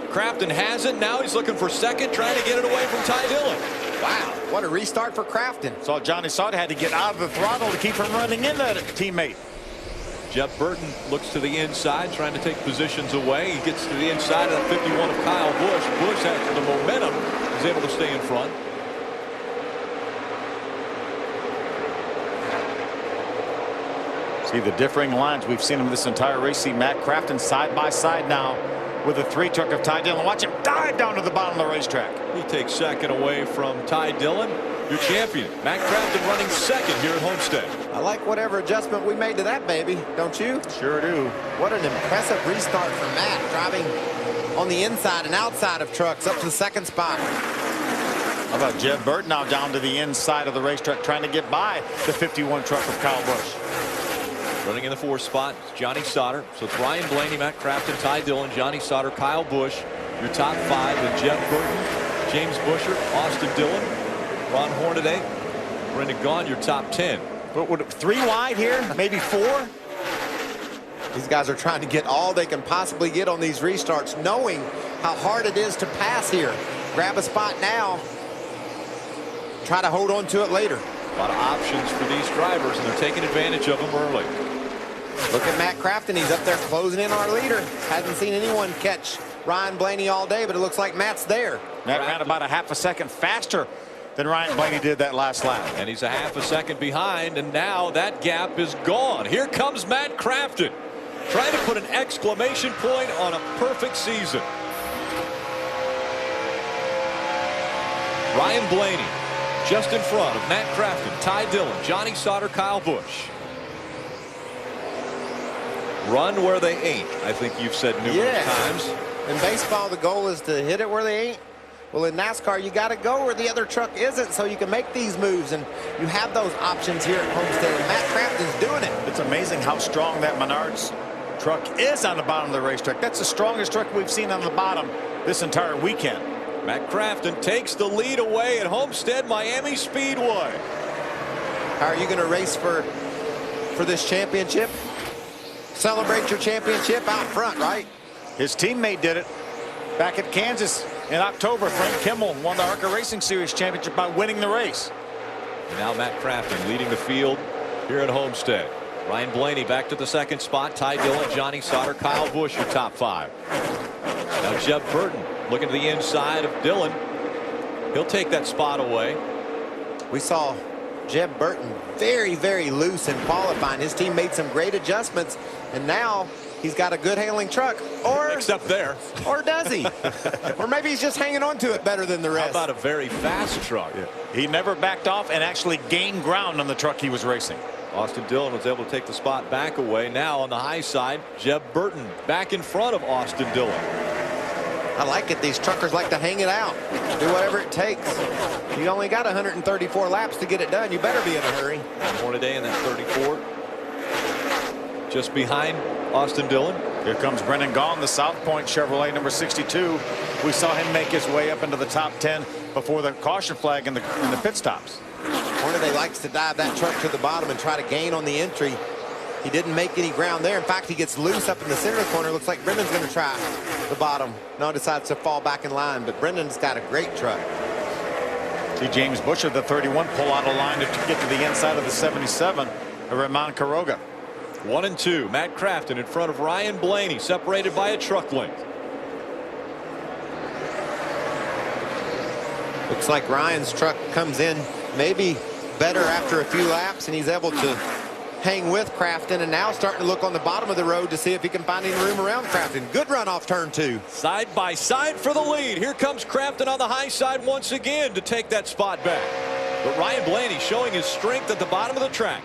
Crafton has it. Now he's looking for 2nd, trying to get it away from Ty Dillon. Wow, what a restart for Crafton. So Johnny Sauter had to get out of the throttle to keep from running into that teammate. Jeff Burton looks to the inside, trying to take positions away. He gets to the inside of the 51 of Kyle Busch. Busch has the momentum. He's able to stay in front. See the differing lines. We've seen him this entire race. See Matt Crafton side by side now with the 3 truck of Ty Dillon. Watch him dive down to the bottom of the racetrack. He takes 2nd away from Ty Dillon. Your champion, Matt Crafton, running 2nd here at Homestead. I like whatever adjustment we made to that baby, don't you? Sure do. What an impressive restart for Matt, driving on the inside and outside of trucks up to the 2nd spot. How about Jeb Burton now down to the inside of the racetrack, trying to get by the 51 truck of Kyle Busch. Running in the 4th spot, it's Johnny Sauter. So it's Ryan Blaney, Matt Crafton, Ty Dillon, Johnny Sauter, Kyle Busch. Your top 5 with Jeff Burton, James Buscher, Austin Dillon, Ron Hornaday, Brendan Gaughan, your top 10. What, 3 wide here? Maybe 4? These guys are trying to get all they can possibly get on these restarts, knowing how hard it is to pass here. Grab a spot now. Try to hold on to it later. A lot of options for these drivers, and they're taking advantage of them early. Look at Matt Crafton. He's up there closing in our leader. Hasn't seen anyone catch Ryan Blaney all day, but it looks like Matt's there. Matt ran about a half a second faster than Ryan Blaney did that last lap. And he's a half a second behind, and now that gap is gone. Here comes Matt Crafton, trying to put an exclamation point on a perfect season. Ryan Blaney just in front of Matt Crafton, Ty Dillon, Johnny Sauter, Kyle Busch. Run where they ain't, I think you've said numerous times. In baseball, the goal is to hit it where they ain't. Well, in NASCAR, you got to go where the other truck isn't so you can make these moves, and you have those options here at Homestead, and Matt Crafton's doing it. It's amazing how strong that Menards truck is on the bottom of the racetrack. That's the strongest truck we've seen on the bottom this entire weekend. Matt Crafton takes the lead away at Homestead Miami Speedway. How are you going to race for this championship? Celebrate your championship out front, right? His teammate did it back at Kansas in October. Frank Kimmel won the ARCA Racing Series championship by winning the race. And now Matt Crafton leading the field here at Homestead. Ryan Blaney back to the second spot. Ty Dillon, Johnny Sauter, Kyle Busch, your top five. Now Jeb Burton looking to the inside of Dillon. He'll take that spot away. We saw Jeb Burton very, very loose in qualifying. His team made some great adjustments, and now he's got a good handling truck. Or except there. Or does he? Or maybe he's just hanging on to it better than the rest. How about a very fast truck? Yeah. He never backed off and actually gained ground on the truck he was racing. Austin Dillon was able to take the spot back away. Now on the high side, Jeb Burton back in front of Austin Dillon. I like it. These truckers like to hang it out. Do whatever it takes. You only got 134 laps to get it done. You better be in a hurry. Hornaday in that 34. Just behind Austin Dillon. Here comes Brendan Gaughan, the South Point Chevrolet number 62. We saw him make his way up into the top 10 before the caution flag in the pit stops. Hornaday likes to dive that truck to the bottom and try to gain on the entry. He didn't make any ground there. In fact, he gets loose up in the center of the corner. Looks like Brendan's going to try the bottom. No, decides to fall back in line, but Brendan's got a great truck. See James Busher, the 31, pull out a line to get to the inside of the 77 of Ramon Quiroga. 1 and 2. Matt Crafton in front of Ryan Blaney, separated by a truck length. Looks like Ryan's truck comes in maybe better after a few laps, and he's able to hang with Crafton, and now starting to look on the bottom of the road to see if he can find any room around Crafton. Good run off turn 2. Side by side for the lead. Here comes Crafton on the high side once again to take that spot back. But Ryan Blaney showing his strength at the bottom of the track.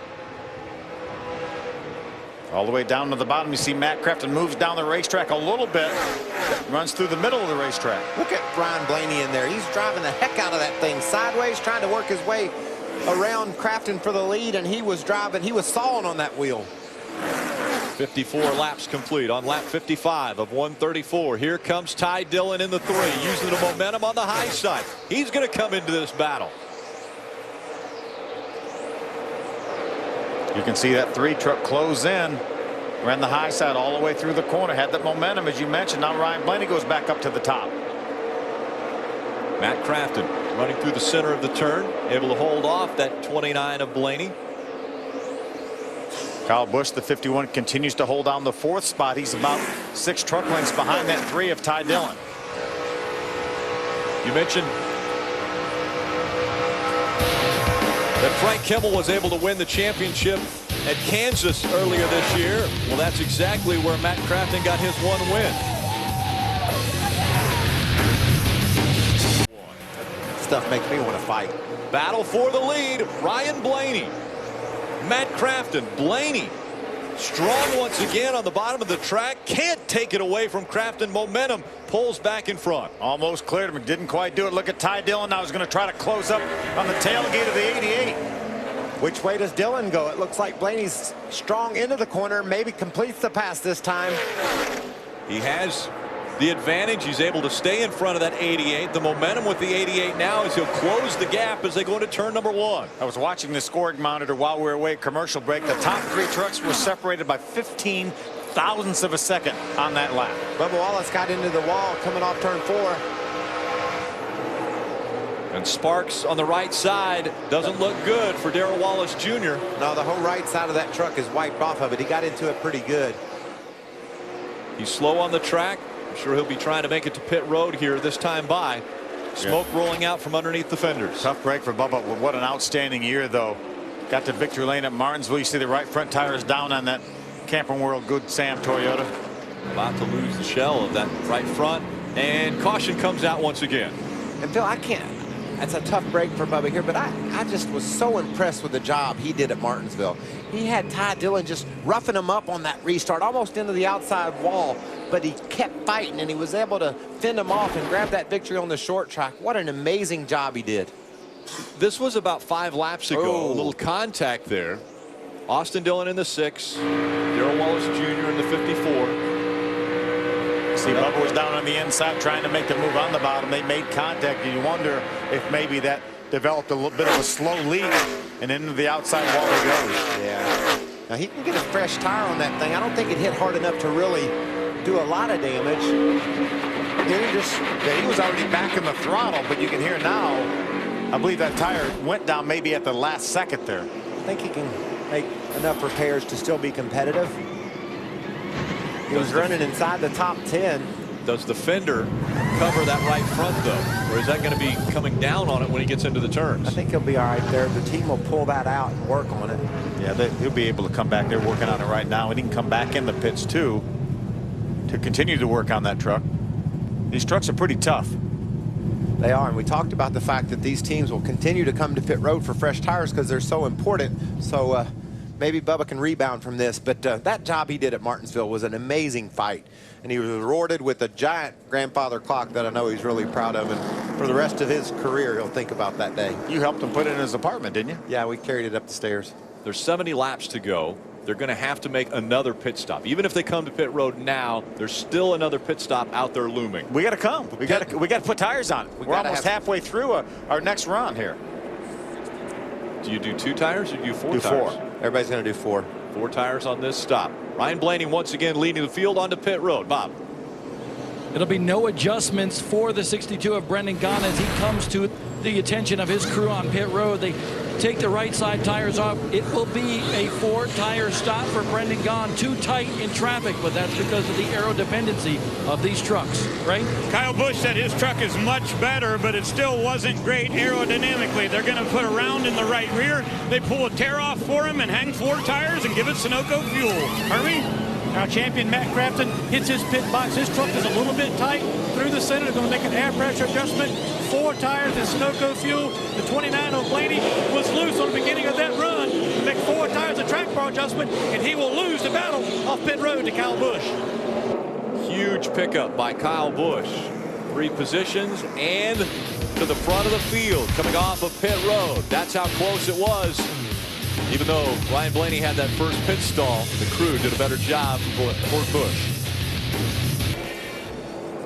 All the way down to the bottom, you see Matt Crafton moves down the racetrack a little bit, runs through the middle of the racetrack. Look at Ryan Blaney in there. He's driving the heck out of that thing sideways, trying to work his way around Crafton for the lead, and he was sawing on that wheel. 54 laps complete on lap 55 of 134. Here comes Ty Dillon in the 3, using the momentum on the high side. He's going to come into this battle. You can see that 3 truck close in, ran the high side all the way through the corner, had that momentum as you mentioned. Now Ryan Blaney goes back up to the top. Matt Crafton running through the center of the turn, able to hold off that 29 of Blaney. Kyle Busch, the 51, continues to hold down the 4th spot. He's about 6 truck lengths behind that 3 of Ty Dillon. You mentioned that Frank Kimmel was able to win the championship at Kansas earlier this year. Well, that's exactly where Matt Crafton got his 1 win. Stuff makes me want to fight. Battle for the lead. Ryan Blaney, Matt Crafton. Blaney strong once again on the bottom of the track. Can't take it away from Crafton. Momentum pulls back in front. Almost cleared him. Didn't quite do it. Look at Ty Dillon now. He's going to try to close up on the tailgate of the 88. Which way does Dillon go? It looks like Blaney's strong into the corner. Maybe completes the pass this time. He has the advantage. He's able to stay in front of that 88. The momentum with the 88 now is he'll close the gap as they go into turn number 1. I was watching the scoring monitor while we were away at commercial break. The top 3 trucks were separated by 15 thousandths of a second on that lap. Bubba Wallace got into the wall coming off turn 4. And Sparks on the right side doesn't look good for Darrell Wallace Jr. No, the whole right side of that truck is wiped off of it. He got into it pretty good. He's slow on the track. I'm sure he'll be trying to make it to pit road here this time by. Smoke rolling out from underneath the fenders. Tough break for Bubba. What an outstanding year, though. Got to victory lane at Martinsville. You see the right front tires down on that Camping World Good Sam Toyota. About to lose the shell of that right front. And caution comes out once again. And Phil, I can't. That's a tough break for Bubba here, but I just was so impressed with the job he did at Martinsville. He had Ty Dillon just roughing him up on that restart, almost into the outside wall, but he kept fighting, and he was able to fend him off and grab that victory on the short track. What an amazing job he did. This was about 5 laps ago. A little contact there. Austin Dillon in the 6, Darrell Wallace Jr. in the 54. See, Bubba was down on the inside trying to make the move on the bottom. They made contact, and you wonder if maybe that developed a little bit of a slow leak, and into the outside wall he goes. Yeah. Now he can get a fresh tire on that thing. I don't think it hit hard enough to really do a lot of damage. He was already back in the throttle, but you can hear now, I believe that tire went down maybe at the last second there. I think he can make enough repairs to still be competitive. He was running inside the top 10. Does the fender cover that right front, though? Or is that going to be coming down on it when he gets into the turns? I think he'll be all right there. The team will pull that out and work on it. Yeah, he'll be able to come back. They're working on it right now, and he can come back in the pits, too, to continue to work on that truck. These trucks are pretty tough. They are, and we talked about the fact that these teams will continue to come to pit road for fresh tires because they're so important. So maybe Bubba can rebound from this, but that job he did at Martinsville was an amazing fight, and he was rewarded with a giant grandfather clock that I know he's really proud of, and for the rest of his career he'll think about that day. You helped him put it in his apartment, didn't you? Yeah, we carried it up the stairs. There's 70 laps to go. They're going to have to make another pit stop. Even if they come to pit road now, there's still another pit stop out there looming. We got to come. We got to put tires on it. We're almost halfway through our next run here. Do you do 2 tires or do you 4 tires? 4. Everybody's going to do 4. 4 tires on this stop. Ryan Blaney once again leading the field onto pit road. Bob. It'll be no adjustments for the 62 of Brendan Gaughan as he comes to the attention of his crew on pit road. They take the right side tires off. It will be a 4-tire stop for Brendan Gaughan. Too tight in traffic, but that's because of the aero dependency of these trucks, right? Kyle Busch said his truck is much better, but it still wasn't great aerodynamically. They're going to put a round in the right rear. They pull a tear off for him and hang 4 tires and give it Sunoco fuel. Hermie? Our champion Matt Crafton hits his pit box. His truck is a little bit tight through the center. They're going to make an air pressure adjustment. 4 tires and Sunoco fuel. The 29 of Blaney was loose on the beginning of that run. Make 4 tires a track bar adjustment, and he will lose the battle off pit road to Kyle Busch. Huge pickup by Kyle Busch. 3 positions and to the front of the field coming off of pit road. That's how close it was. Even though Ryan Blaney had that first pit stall, the crew did a better job for Busch.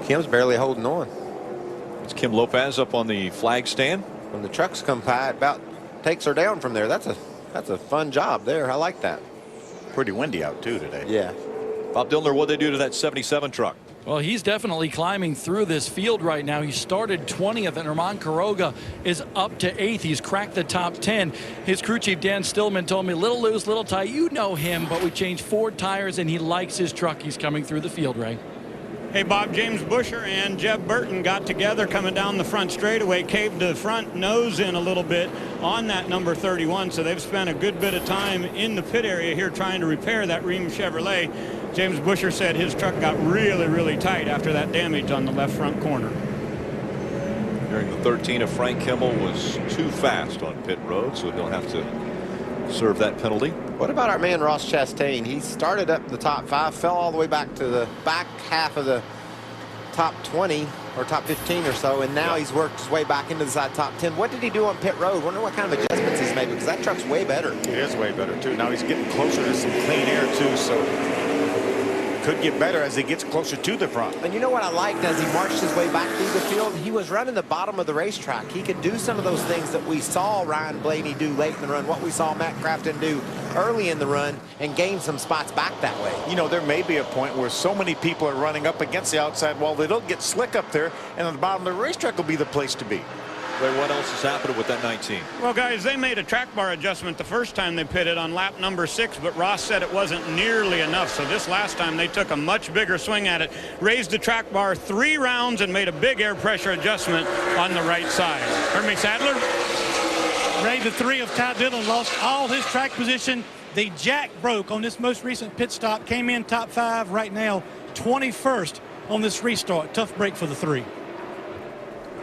Kim's barely holding on. It's Kim Lopez up on the flag stand. When the trucks come by, it about takes her down from there. That's a fun job there. I like that. Pretty windy out too today. Yeah. Bob Dillner, what'd they do to that 77 truck? Well, he's definitely climbing through this field right now. He started 20th, and Herman Quiroga is up to 8th. He's cracked the top 10. His crew chief, Dan Stillman, told me, little loose, little tight. You know him, but we changed 4 tires, and he likes his truck. He's coming through the field, Ray. Hey, Bob, James Busher and Jeb Burton got together coming down the front straightaway, caved the front nose in a little bit on that number 31, so they've spent a good bit of time in the pit area here trying to repair that Rheem Chevrolet. James Busher said his truck got really, really tight after that damage on the left front corner. During the 13 of Frank Kimmel was too fast on pit road, so he'll have to serve that penalty. What about our man Ross Chastain? He started up the top 5, fell all the way back to the back half of the top 20 or top 15 or so, and now he's worked his way back into the side top 10. What did he do on pit road? Wonder what kind of adjustments he's made, because that truck's way better. It is way better too. Now he's getting closer to some clean air too, so could get better as he gets closer to the front. And you know what I liked as he marched his way back through the field? He was running the bottom of the racetrack. He could do some of those things that we saw Ryan Blaney do late in the run, what we saw Matt Crafton do early in the run, and gain some spots back that way. You know, there may be a point where so many people are running up against the outside wall, they don't get slick up there, and at the bottom of the racetrack will be the place to be. Ray, what else is happening with that 19? Well, guys, they made a track bar adjustment the first time they pitted on lap number 6, but Ross said it wasn't nearly enough. So this last time they took a much bigger swing at it, raised the track bar 3 rounds, and made a big air pressure adjustment on the right side. Hermie Sadler? Ray, the 3 of Ty Dillon lost all his track position. The jack broke on this most recent pit stop, came in top 5 right now, 21st on this restart. Tough break for the 3.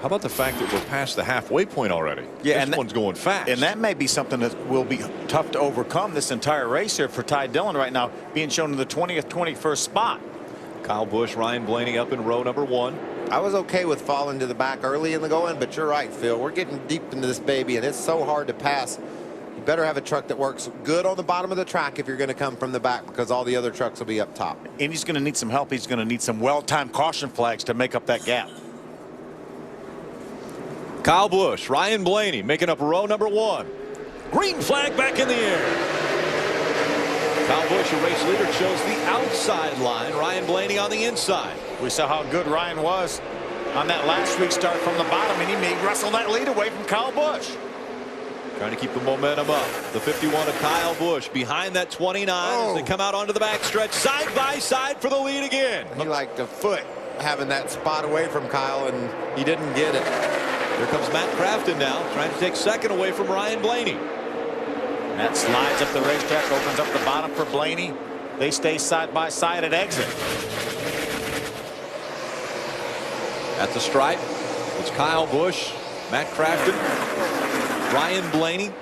How about the fact that we're past the halfway point already? Yeah, this one's going fast. And that may be something that will be tough to overcome this entire race here for Ty Dillon right now, being shown in the 20th, 21st spot. Kyle Busch, Ryan Blaney up in row number 1. I was okay with falling to the back early in the going, but you're right, Phil. We're getting deep into this baby, and it's so hard to pass. You better have a truck that works good on the bottom of the track if you're going to come from the back, because all the other trucks will be up top. And he's going to need some help. He's going to need some well-timed caution flags to make up that gap. Kyle Busch, Ryan Blaney making up row number 1. Green flag back in the air. Kyle Busch, a race leader, chose the outside line. Ryan Blaney on the inside. We saw how good Ryan was on that last restart from the bottom, and he may wrestle that lead away from Kyle Busch. Trying to keep the momentum up. The 51 of Kyle Busch behind that 29 as they come out onto the backstretch, side by side for the lead again. He liked a foot having that spot away from Kyle, and he didn't get it. Here comes Matt Crafton now, trying to take second away from Ryan Blaney. That slides up the racetrack, opens up the bottom for Blaney. They stay side by side at exit. At the stripe, it's Kyle Busch, Matt Crafton, Ryan Blaney,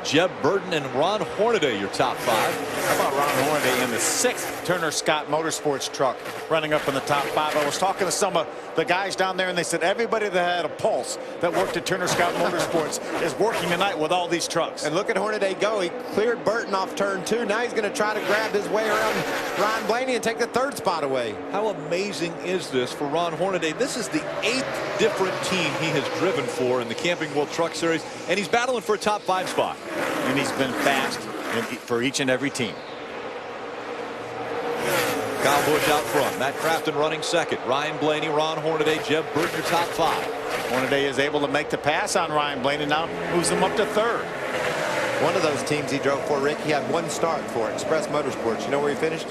Jeb Burton, and Ron Hornaday, your top 5. How about Ron Hornaday in the 6th Turner Scott Motorsports truck running up in the top 5? I was talking to some of the guys down there, and they said everybody that had a pulse that worked at Turner Scott Motorsports is working tonight with all these trucks. And look at Hornaday go. He cleared Burton off turn 2. Now he's going to try to grab his way around Ryan Blaney and take the 3rd spot away. How amazing is this for Ron Hornaday? This is the 8th different team he has driven for in the Camping World Truck Series, and he's battling for a top 5 spot. And he's been fast for each and every team. Kyle Busch out front. Matt Crafton running second. Ryan Blaney, Ron Hornaday, Jeb Burton, your top 5. Hornaday is able to make the pass on Ryan Blaney, now moves him up to 3rd. One of those teams he drove for, Rick, he had 1 start for Express Motorsports. You know where he finished?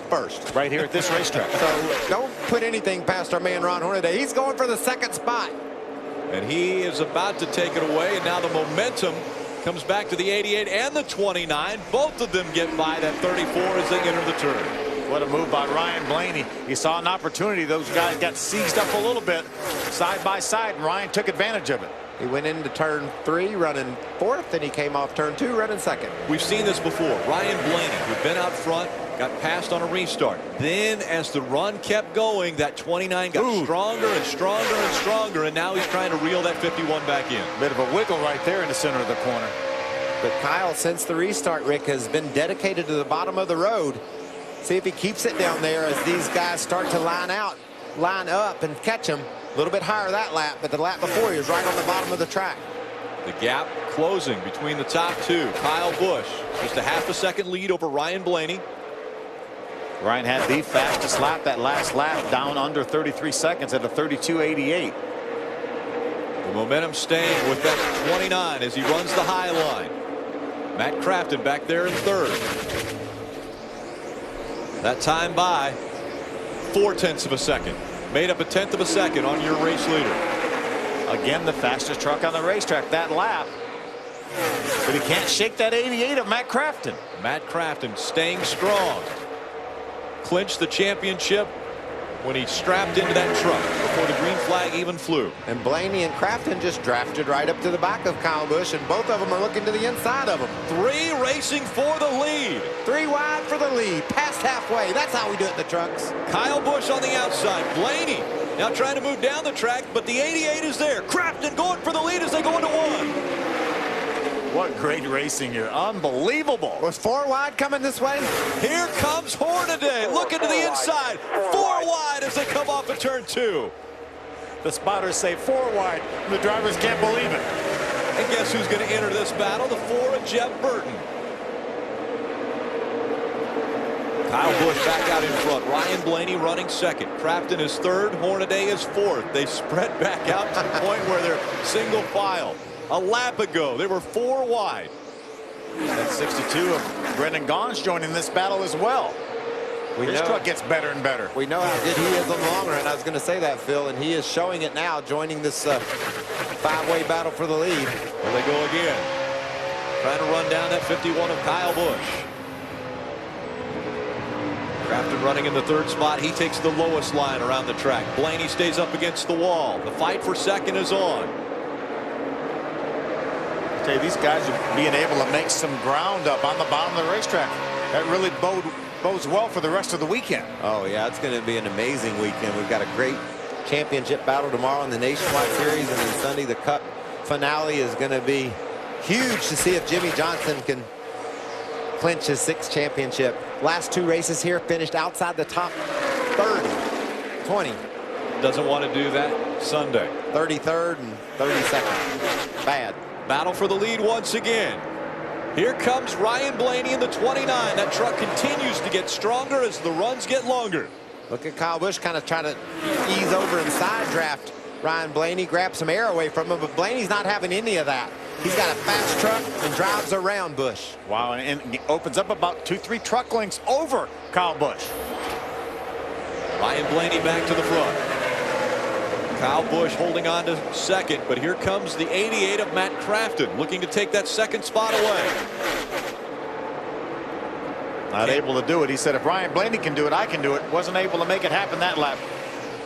First. Right here at this racetrack. So don't put anything past our man Ron Hornaday. He's going for the 2nd spot. And he is about to take it away, and now the momentum comes back to the 88 and the 29. Both of them get by that 34 as they enter the turn. What a move by Ryan Blaney. He saw an opportunity. Those guys got seized up a little bit side by side, and Ryan took advantage of it. He went into turn 3 running 4th, and he came off turn 2 running 2nd. We've seen this before. Ryan Blaney, who'd been out front, got passed on a restart. Then as the run kept going, that 29 got stronger and stronger and stronger, and now he's trying to reel that 51 back in. Bit of a wiggle right there in the center of the corner. But Kyle, since the restart, Rick, has been dedicated to the bottom of the road. See if he keeps it down there as these guys start to line up and catch him. A little bit higher that lap, but the lap before he was right on the bottom of the track. The gap closing between the top 2. Kyle Busch just a half a second lead over Ryan Blaney. Ryan had the fastest lap that last lap, down under 33 seconds at a 32.88. The momentum staying with that 29 as he runs the high line. Matt Crafton back there in 3rd. That time by 0.4 of a second. Made up a 1/10 of a second on your race leader. Again, the fastest truck on the racetrack that lap. But he can't shake that 88 of Matt Crafton. Matt Crafton staying strong. Clinched the championship when he strapped into that truck before the green flag even flew. And Blaney and Crafton just drafted right up to the back of Kyle Busch, and both of them are looking to the inside of him. 3 racing for the lead. 3 wide for the lead. Past halfway. That's how we do it in the trucks. Kyle Busch on the outside. Blaney now trying to move down the track, but the 88 is there. Crafton going for the lead as they go into 1. What great racing here. Unbelievable. Was 4 wide coming this way? Here comes Hornaday. Looking to the inside. 4 wide as they come off of turn 2. The spotters say 4 wide. The drivers can't believe it. And guess who's going to enter this battle? The 4 of Jeb Burton. Kyle Busch back out in front. Ryan Blaney running second. Crafton is third. Hornaday is fourth. They spread back out to the point where they're single file. A lap ago, they were 4 wide. And 62 of Brendan Gaughan's joining this battle as well. His truck gets better and better. We know how good he is on the long run. I was going to say that, Phil, and he is showing it now, joining this 5-way battle for the lead. There they go again. Trying to run down that 51 of Kyle Busch. Crafton running in the third spot. He takes the lowest line around the track. Blaney stays up against the wall. The fight for second is on. I tell you, these guys are being able to make some ground up on the bottom of the racetrack. That really bodes well for the rest of the weekend. Oh, yeah, it's going to be an amazing weekend. We've got a great championship battle tomorrow in the Nationwide Series, and then Sunday the Cup finale is going to be huge to see if Jimmy Johnson can clinch his 6th championship. Last 2 races here finished outside the top 30, 20. Doesn't want to do that Sunday. 33rd and 32nd. Bad. Battle for the lead once again. Here comes Ryan Blaney in the 29. That truck continues to get stronger as the runs get longer. Look at Kyle Busch kind of trying to ease over and side draft Ryan Blaney, grab some air away from him, but Blaney's not having any of that. He's got a fast truck and drives around Busch. Wow, and opens up about 2-3 truck lengths over Kyle Busch. Ryan Blaney back to the front. Kyle Busch holding on to second, but here comes the 88 of Matt Crafton, looking to take that second spot away. Not able to do it. He said, if Ryan Blaney can do it, I can do it. Wasn't able to make it happen that lap.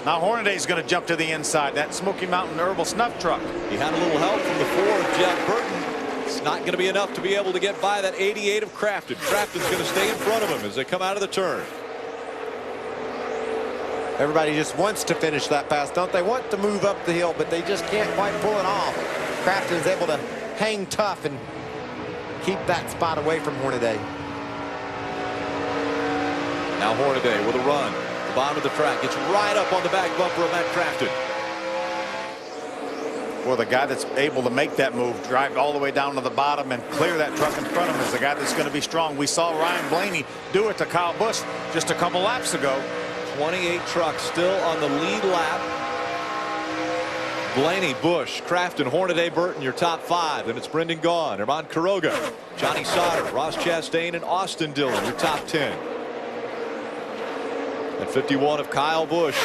Now Hornaday's going to jump to the inside. That Smoky Mountain Herbal Snuff truck. He had a little help from the 4 of Jeff Burton. It's not going to be enough to be able to get by that 88 of Crafton. Crafton's going to stay in front of him as they come out of the turn. Everybody just wants to finish that pass, don't they? Want to move up the hill, but they just can't quite pull it off. Crafton's able to hang tough and keep that spot away from Hornaday. Now Hornaday with a run. The bottom of the track gets right up on the back bumper of Matt Crafton. Well, the guy that's able to make that move, drive all the way down to the bottom and clear that truck in front of him is the guy that's going to be strong. We saw Ryan Blaney do it to Kyle Busch just a couple laps ago. 28 trucks still on the lead lap. Blaney, Busch, Crafton, Hornaday, Burton, your top 5. Then it's Brendan Gaughan, Herman Quiroga, Johnny Sauter, Ross Chastain, and Austin Dillon, your top 10. And 51 of Kyle Busch,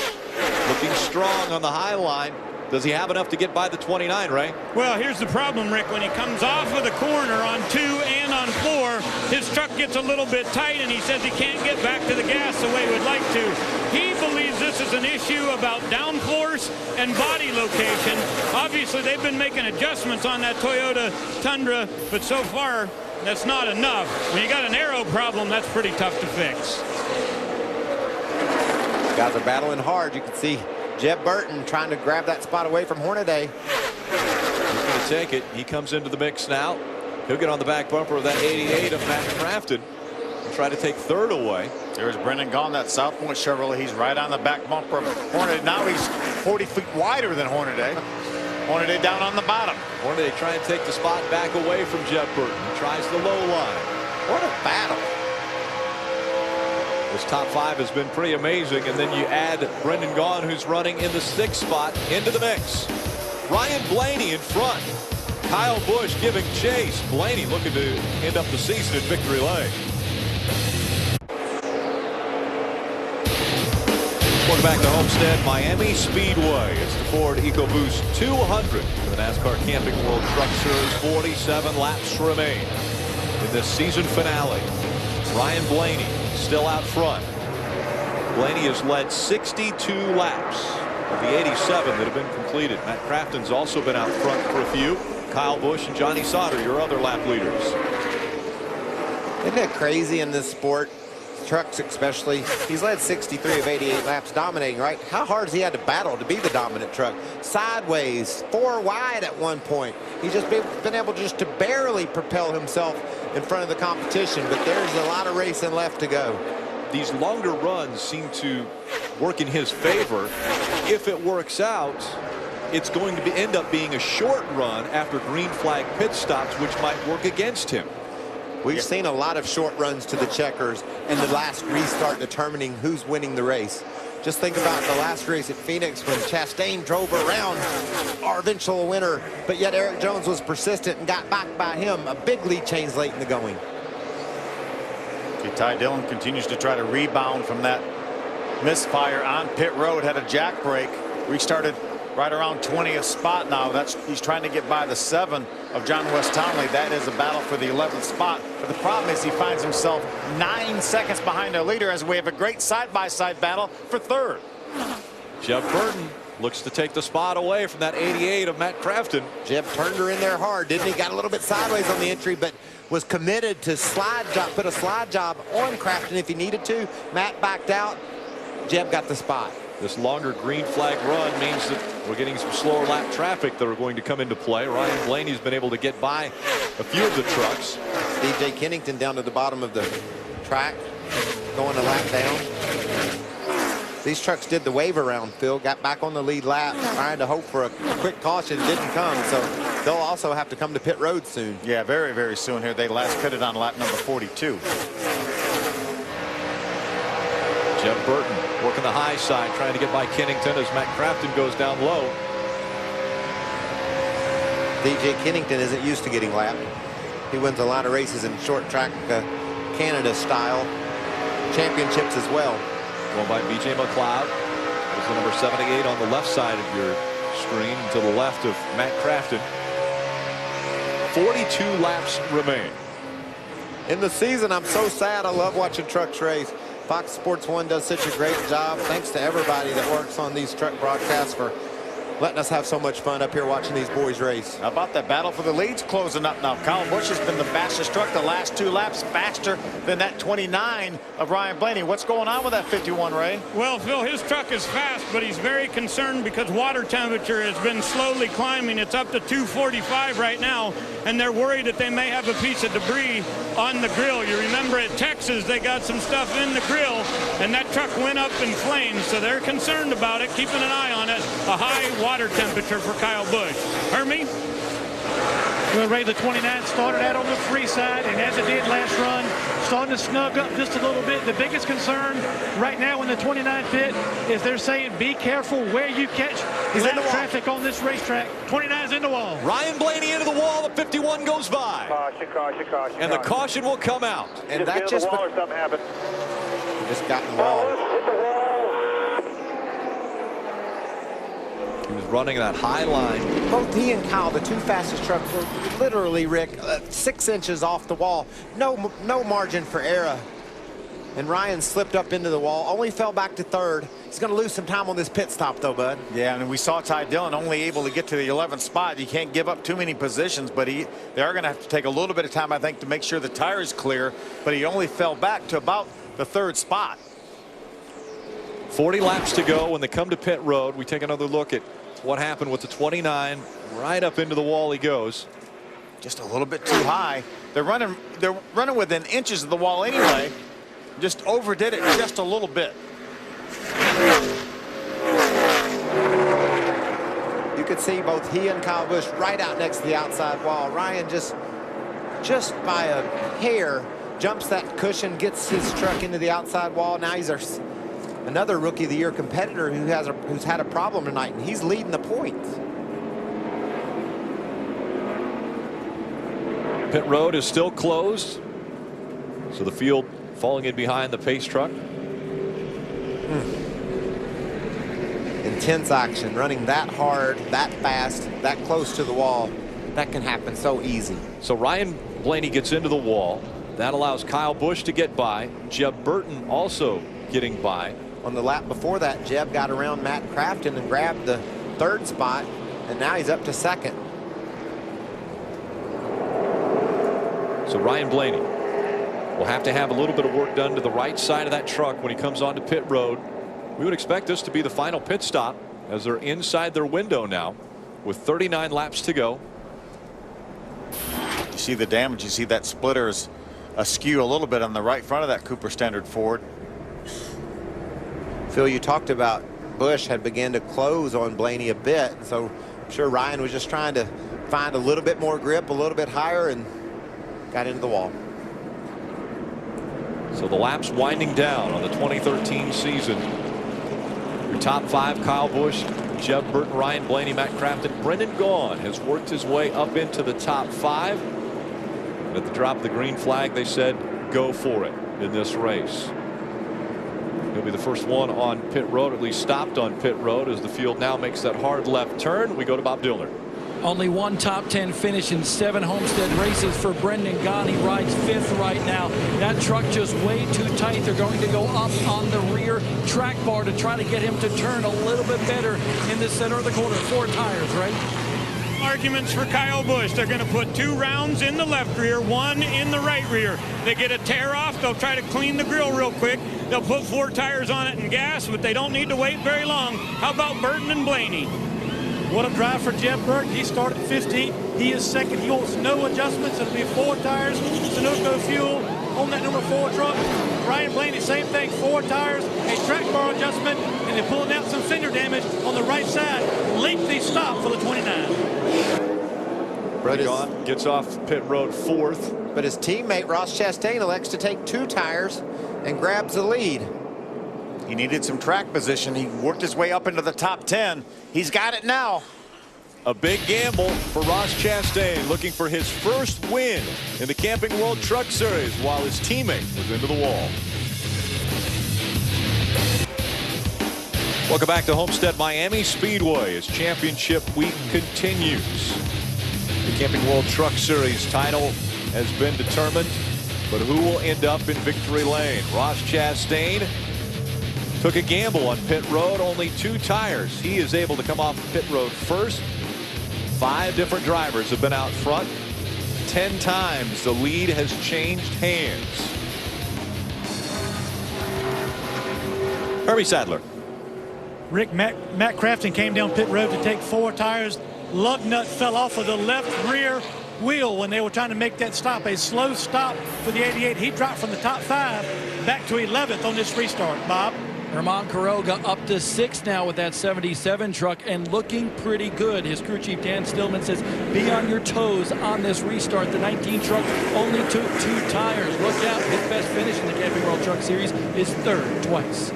looking strong on the high line. Does he have enough to get by the 29, Ray? Well, here's the problem, Rick. When he comes off of the corner on 2 and on 4, his truck gets a little bit tight, and he says he can't get back to the gas the way he would like to. He believes this is an issue about downforce and body location. Obviously, they've been making adjustments on that Toyota Tundra, but so far, that's not enough. When you got an aero problem, that's pretty tough to fix. Guys are battling hard. You can see Jeb Burton trying to grab that spot away from Hornaday. He's going to take it. He comes into the mix now. He'll get on the back bumper of that 88 of Matt Crafton and try to take third away. There's Brendan Gaughan, that South Point Chevrolet. He's right on the back bumper of Hornaday. Now he's 40 feet wider than Hornaday. Hornaday down on the bottom. Hornaday trying to take the spot back away from Jeff Burton. He tries the low line. What a battle. This top 5 has been pretty amazing, and then you add Brendan Gaughan, who's running in the 6th spot, into the mix. Ryan Blaney in front. Kyle Busch giving chase. Blaney looking to end up the season in victory lane. Welcome back to Homestead Miami Speedway. It's the Ford EcoBoost 200 for the NASCAR Camping World Truck Series. 47 laps remain in this season finale. Ryan Blaney still out front. Blaney has led 62 laps of the 87 that have been completed. Matt Crafton's also been out front for a few. Kyle Busch and Johnny Sauter, your other lap leaders. Isn't it crazy in this sport? Trucks especially. He's led 63 of 88 laps, dominating, right? How hard has he had to battle to be the dominant truck? Sideways, 4 wide at one point. He's just been able just to barely propel himself in front of the competition, but there's a lot of racing left to go. These longer runs seem to work in his favor. If it works out, it's going to end up being a short run after green flag pit stops, which might work against him. We've seen a lot of short runs to the checkers and the last restart determining who's winning the race. Just think about the last race at Phoenix when Chastain drove around our eventual winner, but yet Eric Jones was persistent and got back by him. A big lead change late in the going. Ty Dillon continues to try to rebound from that misfire on pit road. Had a jack brake, restarted right around 20th spot now. He's trying to get by the 7 of John West Townley. That is a battle for the 11th spot. But the problem is he finds himself 9 seconds behind our leader as we have a great side-by-side battle for 3rd. Jeb Burton looks to take the spot away from that 88 of Matt Crafton. Jeb turned her in there hard, didn't he? Got a little bit sideways on the entry, but was committed to put a slide job on Crafton if he needed to. Matt backed out. Jeb got the spot. This longer green flag run means that we're getting some slower lap traffic that are going to come into play. Ryan Blaney's been able to get by a few of the trucks. DJ Kennington down to the bottom of the track, going a lap down. These trucks did the wave around, Phil, got back on the lead lap, trying to hope for a quick caution. Didn't come, so they'll also have to come to pit road soon. Yeah, very, very soon here. They last pitted on lap number 42. Jeb Burton working the high side, trying to get by Kennington as Matt Crafton goes down low. DJ Kennington isn't used to getting lapped. He wins a lot of races in short track Canada style championships as well. Going by BJ McLeod. There's the number 78 on the left side of your screen to the left of Matt Crafton. 42 laps remain. In the season, I'm so sad. I love watching trucks race. Fox Sports 1 does such a great job. Thanks to everybody that works on these truck broadcasts for letting us have so much fun up here watching these boys race. How about that battle for the leads closing up now? Kyle Busch has been the fastest truck the last 2 laps, faster than that 29 of Ryan Blaney. What's going on with that 51, Ray? Well, Phil, his truck is fast, but he's very concerned because water temperature has been slowly climbing. It's up to 245 right now, and they're worried that they may have a piece of debris on the grill. You remember at Texas, they got some stuff in the grill, and that truck went up in flames, so they're concerned about it, keeping an eye on it. A high water temperature for Kyle Busch. Hermie? Well, Ray, the 29 started out on the free side, and as it did last run, starting to snug up just a little bit. The biggest concern right now in the 29 pit is they're saying be careful where you catch lap traffic on this racetrack. 29's in the wall. Ryan Blaney into the wall. The 51 goes by. Caution, caution, caution. And the caution will come out. And that just the wall or something happened. Just got in the wall. He was running that high line. Both he and Kyle, the 2 fastest trucks, were literally, Rick, 6 inches off the wall. No margin for error. And Ryan slipped up into the wall, only fell back to 3rd. He's going to lose some time on this pit stop, though, bud. Yeah, and we saw Ty Dillon only able to get to the 11th spot. You can't give up too many positions, but they are going to have to take a little bit of time, I think, to make sure the tire is clear. But he only fell back to about the 3rd spot. 40 laps to go when they come to pit road. We take another look at what happened with the 29. Right up into the wall he goes. Just a little bit too high. They're running within inches of the wall anyway. Just overdid it just a little bit. You could see both he and Kyle Busch right out next to the outside wall. Ryan just by a hair jumps that cushion, gets his truck into the outside wall. Now he's another Rookie of the Year competitor who's had a problem tonight, and he's leading the points. Pit road is still closed, so the field falling in behind the pace truck. Intense action, running that hard, that fast, that close to the wall. That can happen so easy. So Ryan Blaney gets into the wall. That allows Kyle Busch to get by. Jeb Burton also getting by. On the lap before that, Jeb got around Matt Crafton and grabbed the 3rd spot, and now he's up to 2nd. So Ryan Blaney will have to have a little bit of work done to the right side of that truck when he comes onto pit road. We would expect this to be the final pit stop as they're inside their window now with 39 laps to go. You see the damage. You see that splitter is askew a little bit on the right front of that Cooper Standard Ford. Phil, you talked about Busch had begun to close on Blaney a bit, so I'm sure Ryan was just trying to find a little bit more grip, a little bit higher, and got into the wall. So the laps winding down on the 2013 season. Your top 5: Kyle Busch, Jeb Burton, Ryan Blaney, Matt Crafton. Brendan Gaughan has worked his way up into the top 5. And at the drop of the green flag, they said, go for it in this race. He'll be the first one on pit road, at least stopped on pit road, as the field now makes that hard left turn. We go to Bob Dillner. Only one top 10 finish in 7 Homestead races for Brendan Gaughan. He rides 5th right now. That truck just way too tight. They're going to go up on the rear track bar to try to get him to turn a little bit better in the center of the corner. 4 tires, right? Arguments for Kyle Busch. They're going to put 2 rounds in the left rear, 1 in the right rear. They get a tear off, they'll try to clean the grill real quick. They'll put 4 tires on it and gas, but they don't need to wait very long. How about Burton and Blaney? What a drive for Jeb Burton. He started 15th. He is second. He wants no adjustments. It'll be 4 tires, Sunoco fuel on that number 4 truck. Ryan Blaney, same thing, 4 tires, a track bar adjustment, and they're pulling out some fender damage on the right side. Lengthy stop for the 29. Brendan Gaughan gets off pit road 4th. But his teammate Ross Chastain elects to take 2 tires and grabs the lead. He needed some track position. He worked his way up into the top 10. He's got it now. A big gamble for Ross Chastain, looking for his first win in the Camping World Truck Series while his teammate was into the wall. Welcome back to Homestead Miami Speedway as championship week continues. The Camping World Truck Series title has been determined, but who will end up in victory lane? Ross Chastain took a gamble on pit road, only 2 tires. He is able to come off pit road first. 5 different drivers have been out front. 10 times the lead has changed hands. Herbie Sadler. Rick, Matt Crafton came down pit road to take 4 tires. Lug nut fell off of the left rear wheel when they were trying to make that stop. A slow stop for the 88. He dropped from the top 5 back to 11th on this restart. Bob? Herman Quiroga up to 6th now with that 77 truck and looking pretty good. His crew chief Dan Stillman says be on your toes on this restart. The 19 truck only took 2 tires. Look out. His best finish in the Camping World Truck Series is 3rd twice.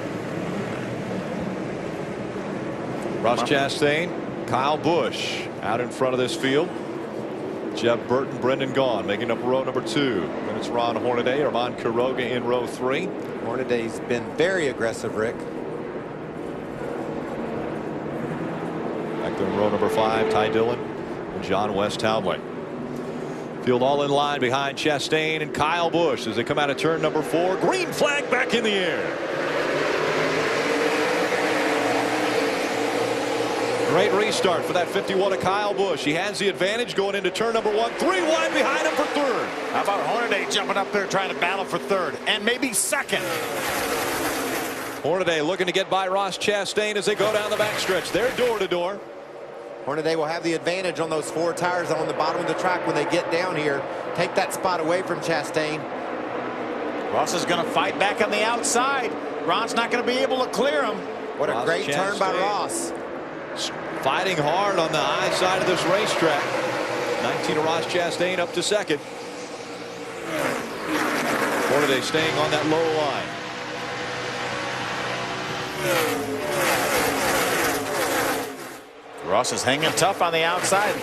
Ross Chastain, Kyle Busch out in front of this field. Jeb Burton, Brendan Gaughan making up row number 2. Then it's Ron Hornaday, Herman Quiroga in row 3. Hornaday's been very aggressive, Rick. Back there in row number 5, Ty Dillon and John West Townley. Field all in line behind Chastain and Kyle Busch as they come out of turn number 4. Green flag back in the air. Great restart for that 51 of Kyle Busch. He has the advantage going into turn number 1. 3 wide behind him for 3rd. How about Hornaday jumping up there trying to battle for 3rd and maybe 2nd? Hornaday looking to get by Ross Chastain as they go down the backstretch. They're door to door. Hornaday will have the advantage on those 4 tires on the bottom of the track when they get down here. Take that spot away from Chastain. Ross is going to fight back on the outside. Ron's not going to be able to clear him. What a great turn by Ross. Fighting hard on the high side of this racetrack. 19 of Ross Chastain up to 2nd. Hornaday staying on that low line. Ross is hanging tough on the outside.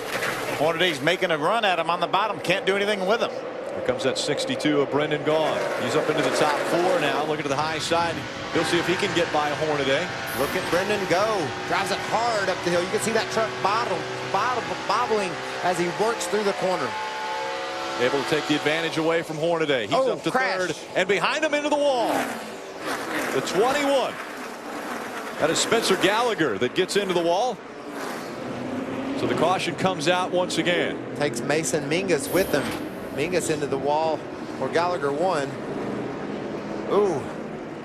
Hornaday's making a run at him on the bottom. Can't do anything with him. Here comes that 62 of Brendan Gaughan. He's up into the top 4 now. Looking to the high side. He'll see if he can get by Hornaday. Look at Brendan go. Drives it hard up the hill. You can see that truck bobbling as he works through the corner. Able to take the advantage away from Hornaday. He's up to 3rd. And behind him into the wall. The 21. That is Spencer Gallagher that gets into the wall. So the caution comes out once again. Takes Mason Mingus with him. Mingus into the wall where Gallagher won. Ooh.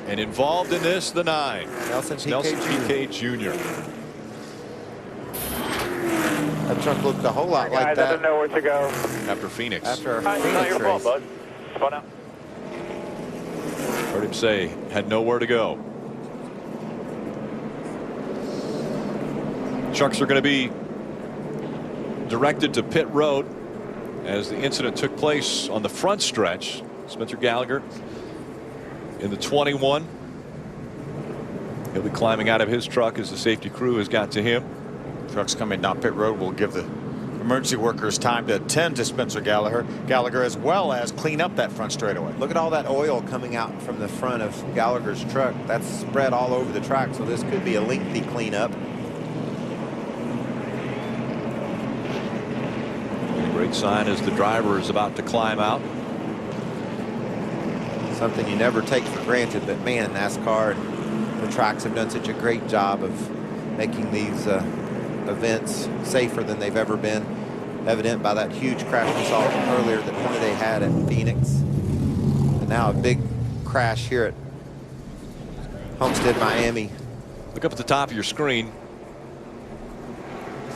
And involved in this, the 9. Nelson Piquet Jr. That truck looked a whole lot like that. that. I don't know where to go. After Phoenix. After Phoenix Phoenix not your race. fault, bud. Spot out. Heard him say had nowhere to go. Trucks are going to be directed to pit road as the incident took place on the front stretch. Spencer Gallagher in the 21. He'll be climbing out of his truck as the safety crew has got to him. Trucks coming down pit road will give the emergency workers time to attend to Spencer Gallagher as well as clean up that front straightaway. Look at all that oil coming out from the front of Gallagher's truck. That's spread all over the track, so this could be a lengthy cleanup. Great sign as the driver is about to climb out. Something you never take for granted, but man, NASCAR and the tracks have done such a great job of making these events safer than they've ever been. Evident by that huge crash we saw earlier that Hornaday had at Phoenix. And now a big crash here at Homestead, Miami. Look up at the top of your screen.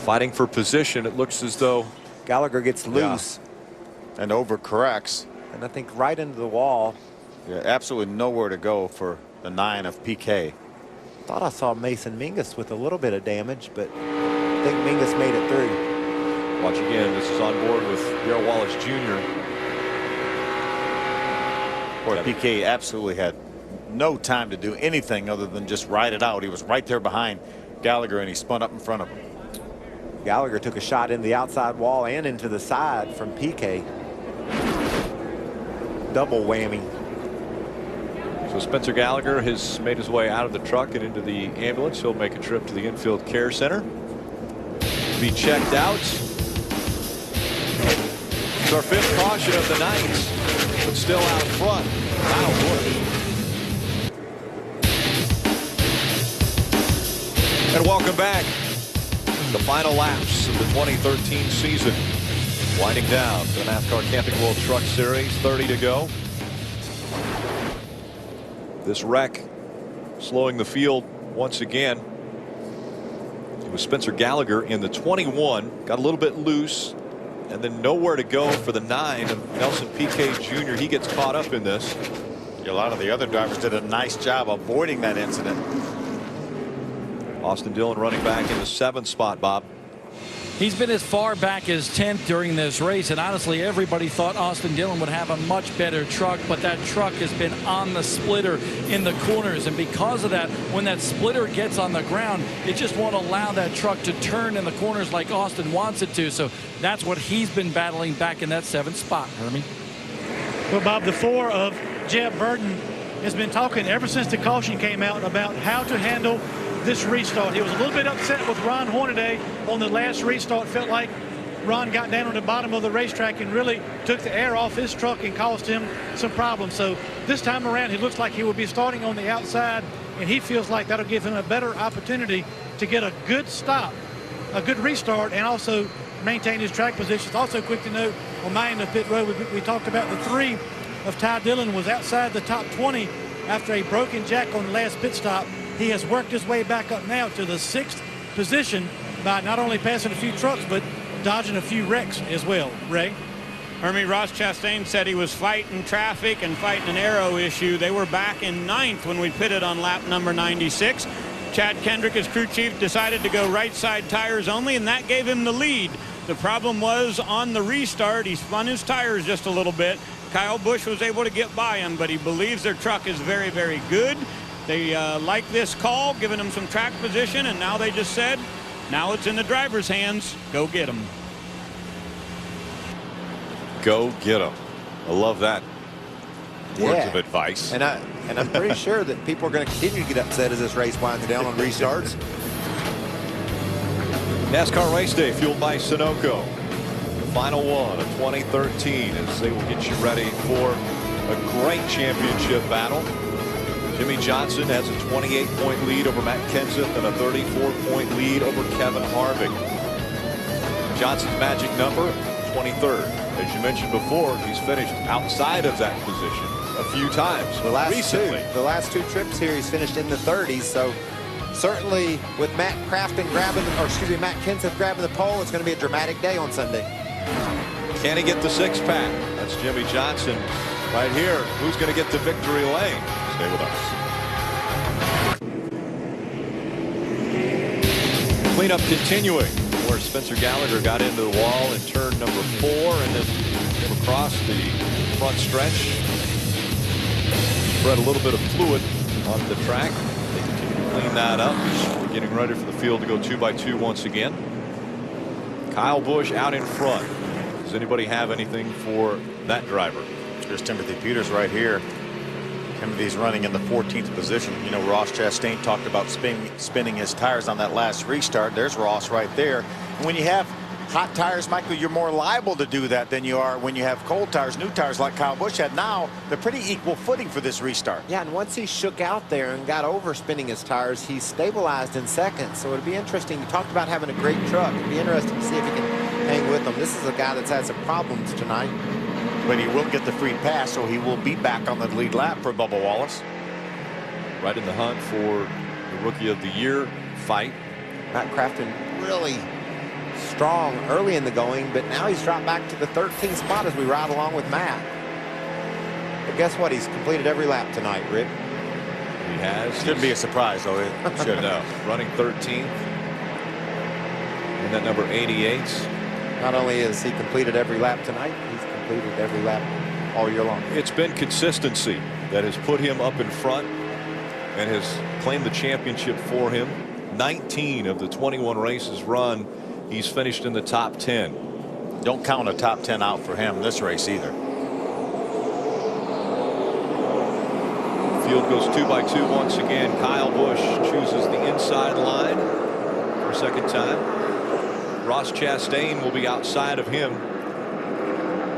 Fighting for position. It looks as though Gallagher gets loose and overcorrects. And I think right into the wall. Yeah, absolutely nowhere to go for the 9 of PK. Thought I saw Mason Mingus with a little bit of damage, but I think Mingus made it through. Watch again. This is on board with Darrell Wallace Jr. Boy, PK absolutely had no time to do anything other than just ride it out. He was right there behind Gallagher, and he spun up in front of him. Gallagher took a shot in the outside wall and into the side from PK. Double whammy. So Spencer Gallagher has made his way out of the truck and into the ambulance. He'll make a trip to the infield care center. Be checked out. It's our 5th caution of the night, but still out front. Wow, Busch. And welcome back. The final laps of the 2013 season. Winding down the NASCAR Camping World Truck Series. 30 to go. This wreck slowing the field once again. It was Spencer Gallagher in the 21. Got a little bit loose. And then nowhere to go for the 9 of Nelson Piquet Jr. He gets caught up in this. A lot of the other drivers did a nice job avoiding that incident. Austin Dillon running back in the 7th spot, Bob. He's been as far back as 10th during this race, and honestly everybody thought Austin Dillon would have a much better truck, but that truck has been on the splitter in the corners, and because of that, when that splitter gets on the ground, it just won't allow that truck to turn in the corners like Austin wants it to. So that's what he's been battling back in that 7th spot, Hermie. Well, Bob, the 4 of Jeb Burton has been talking ever since the caution came out about how to handle this restart. He was a little bit upset with Ron Hornaday on the last restart. Felt like Ron got down on the bottom of the racetrack and really took the air off his truck and caused him some problems. So this time around, he looks like he will be starting on the outside, and he feels like that'll give him a better opportunity to get a good stop, a good restart, and also maintain his track positions. Also quick to note, on my end of pit road, we talked about the 3 of Ty Dillon was outside the top 20 after a broken jack on the last pit stop. He has worked his way back up now to the 6th position by not only passing a few trucks, but dodging a few wrecks as well. Ray? Hermie, Ross Chastain said he was fighting traffic and fighting an aero issue. They were back in 9th when we pitted on lap number 96. Chad Kendrick, as crew chief, decided to go right side tires only, and that gave him the lead. The problem was on the restart, he spun his tires just a little bit. Kyle Busch was able to get by him, but he believes their truck is very, very good. They like this call, giving them some track position, and now they just said, now it's in the driver's hands. Go get them. Go get them. I love that. Words of advice. And I'm pretty sure that people are going to continue to get upset as this race winds down on restarts. NASCAR race day fueled by Sunoco. The final one of 2013 as they will get you ready for a great championship battle. Jimmy Johnson has a 28-point lead over Matt Kenseth and a 34-point lead over Kevin Harvick. Johnson's magic number, 23rd. As you mentioned before, he's finished outside of that position a few times recently. The last two trips here, he's finished in the 30s. So certainly with Matt Kenseth grabbing the pole, it's going to be a dramatic day on Sunday. Can he get the 6-pack? That's Jimmy Johnson right here. Who's going to get to victory lane? Stay with us. Cleanup continuing, where Spencer Gallagher got into the wall in turn number 4 and then came across the front stretch. spread a little bit of fluid on the track. They continue to clean that up. We're getting ready for the field to go 2x2 once again. Kyle Busch out in front. Does anybody have anything for that driver? There's Timothy Peters right here. Timothy's running in the 14th position. You know, Ross Chastain talked about spinning his tires on that last restart. There's Ross right there. And when you have hot tires, Michael, you're more liable to do that than you are when you have cold tires, new tires like Kyle Busch had. Now they're pretty equal footing for this restart. Yeah, and once he shook out there and got over spinning his tires, he stabilized in second. So it'd be interesting. You talked about having a great truck. It'd be interesting to see if he can hang with them. This is a guy that's had some problems tonight. But he will get the free pass, so he will be back on the lead lap for Bubba Wallace. Right in the hunt for the Rookie of the Year fight. Matt Crafton really strong early in the going, but now he's dropped back to the 13th spot as we ride along with Matt. But guess what? He's completed every lap tonight, Rick. He has. Should be a surprise, though. It should. No. Running 13th. And that number 88. Not only has he completed every lap tonight, he's completed every lap all year long. It's been consistency that has put him up in front and has claimed the championship for him. 19 of the 21 races run, he's finished in the top 10. Don't count a top 10 out for him this race either. Field goes 2x2 once again. Kyle Busch chooses the inside line for a second time. Ross Chastain will be outside of him.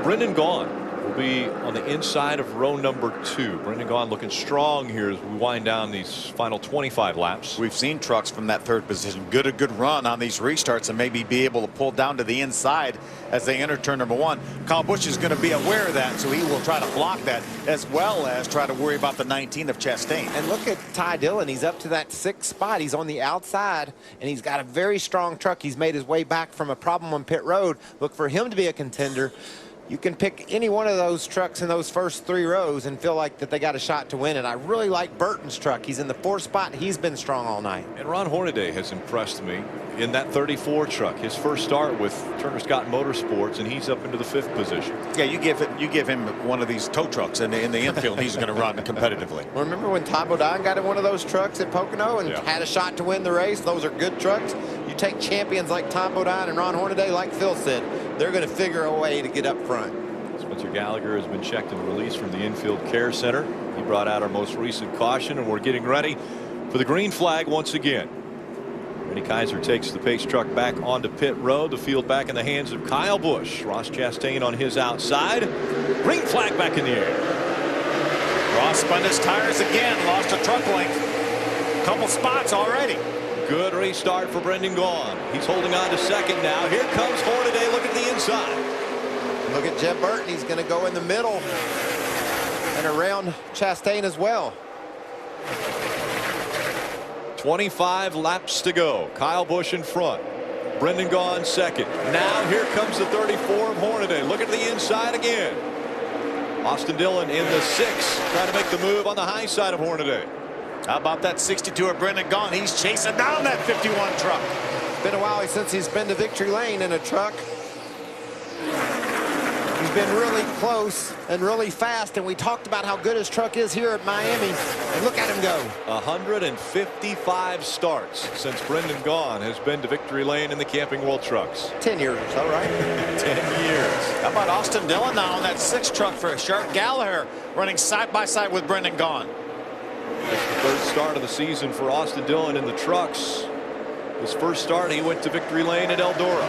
Brendan Gaughan will be on the inside of row number 2. Brendan Gaughan looking strong here as we wind down these final 25 laps. We've seen trucks from that third position get a good run on these restarts and maybe be able to pull down to the inside as they enter turn number 1. Kyle Busch is going to be aware of that, so he will try to block that as well as try to worry about the 19 of Chastain. And look at Ty Dillon. He's up to that 6th spot. He's on the outside, and he's got a very strong truck. He's made his way back from a problem on pit road. Look for him to be a contender. You can pick any one of those trucks in those first 3 rows and feel like that they got a shot to win it. I really like Burton's truck. He's in the 4th spot. He's been strong all night. And Ron Hornaday has impressed me in that 34 truck. His first start with Turner Scott Motorsports, and he's up into the 5th position. Yeah, you give him one of these tow trucks in the infield, and he's going to run competitively. Well, remember when Ty Bodine got in one of those trucks at Pocono and had a shot to win the race? Those are good trucks. You take champions like Tom Bodine and Ron Hornaday, like Phil said, they're going to figure a way to get up front. Spencer Gallagher has been checked and released from the infield care center. He brought out our most recent caution, and we're getting ready for the green flag once again. Randy Kaiser takes the pace truck back onto pit road. The field back in the hands of Kyle Busch. Ross Chastain on his outside. Green flag back in the air. Ross spun his tires again, lost a truck length. Couple spots already. Good restart for Brendan Gaughan. He's holding on to second now. Here comes Hornaday. Look at the inside. Look at Jeb Burton. He's going to go in the middle and around Chastain as well. 25 laps to go. Kyle Busch in front. Brendan Gaughan second. Now here comes the 34 of Hornaday. Look at the inside again. Austin Dillon in the 6, trying to make the move on the high side of Hornaday. How about that 62 of Brendan Gaughan? He's chasing down that 51 truck. It's been a while since he's been to victory lane in a truck. He's been really close and really fast, and we talked about how good his truck is here at Miami, and look at him go. 155 starts since Brendan Gaughan has been to victory lane in the Camping World Trucks. 10 years or so, right? 10 years. How about Austin Dillon now on that 6 truck for Sharp Gallagher, running side by side with Brendan Gaughan. It's the 3rd start of the season for Austin Dillon in the trucks. His first start, he went to victory lane at Eldora.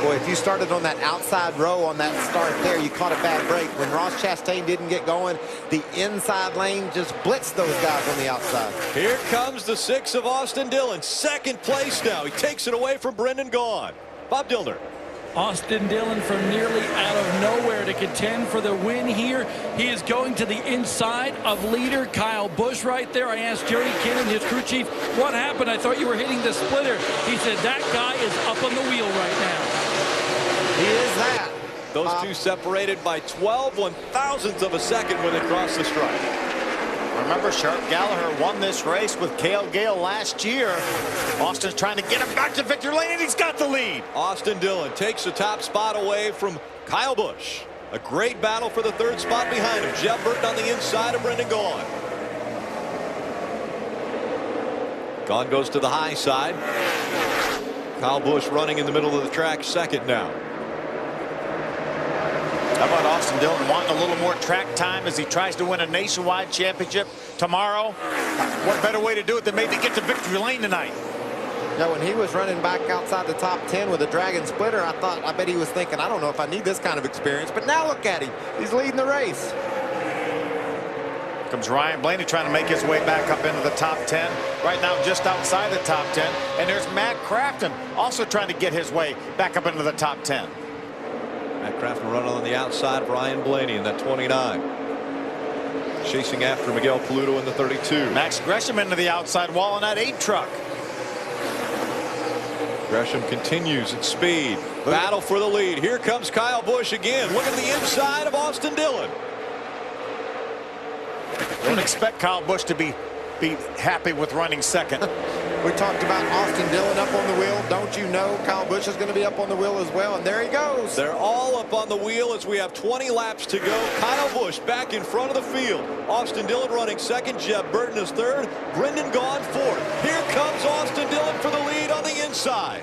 Boy, if you started on that outside row on that start there, you caught a bad break. When Ross Chastain didn't get going, the inside lane just blitzed those guys on the outside. Here comes the 6 of Austin Dillon. 2nd place now. He takes it away from Brendan Gaughan. Bob Dillner. Austin Dillon from nearly out of nowhere to contend for the win here. He is going to the inside of leader Kyle Busch right there. I asked Jerry Kinnan, his crew chief, what happened? I thought you were hitting the splitter. He said that guy is up on the wheel right now. He is that. Those two separated by 12 1/1000ths of a second when they crossed the stripe. Remember, Sharp Gallagher won this race with Cale Gale last year. Austin's trying to get him back to victory lane, and he's got the lead. Austin Dillon takes the top spot away from Kyle Busch. A great battle for the third spot behind him. Jeb Burton on the inside of Brendan Gaughan. Gaughan goes to the high side. Kyle Busch running in the middle of the track, second now. How about Austin Dillon wanting a little more track time as he tries to win a nationwide championship tomorrow? What better way to do it than maybe get to victory lane tonight? Yeah, when he was running back outside the top 10 with a Dragon Splitter, I bet he was thinking, I don't know if I need this kind of experience. But now look at him. He's leading the race. Comes Ryan Blaney trying to make his way back up into the top 10. Right now just outside the top 10. And there's Matt Crafton also trying to get his way back up into the top 10. Matt Crafton running on the outside of Ryan Blaney in that 29. Chasing after Miguel Paludo in the 32. Max Gresham into the outside wall in that 8 truck. Gresham continues at speed. Battle for the lead. Here comes Kyle Busch again. Look at the inside of Austin Dillon. Don't expect Kyle Busch to be happy with running second. We talked about Austin Dillon up on the wheel. Don't you know Kyle Busch is going to be up on the wheel as well? And there he goes. They're all up on the wheel as we have 20 laps to go. Kyle Busch back in front of the field. Austin Dillon running second. Jeb Burton is third. Brendan Gaughan fourth. Here comes Austin Dillon for the lead on the inside.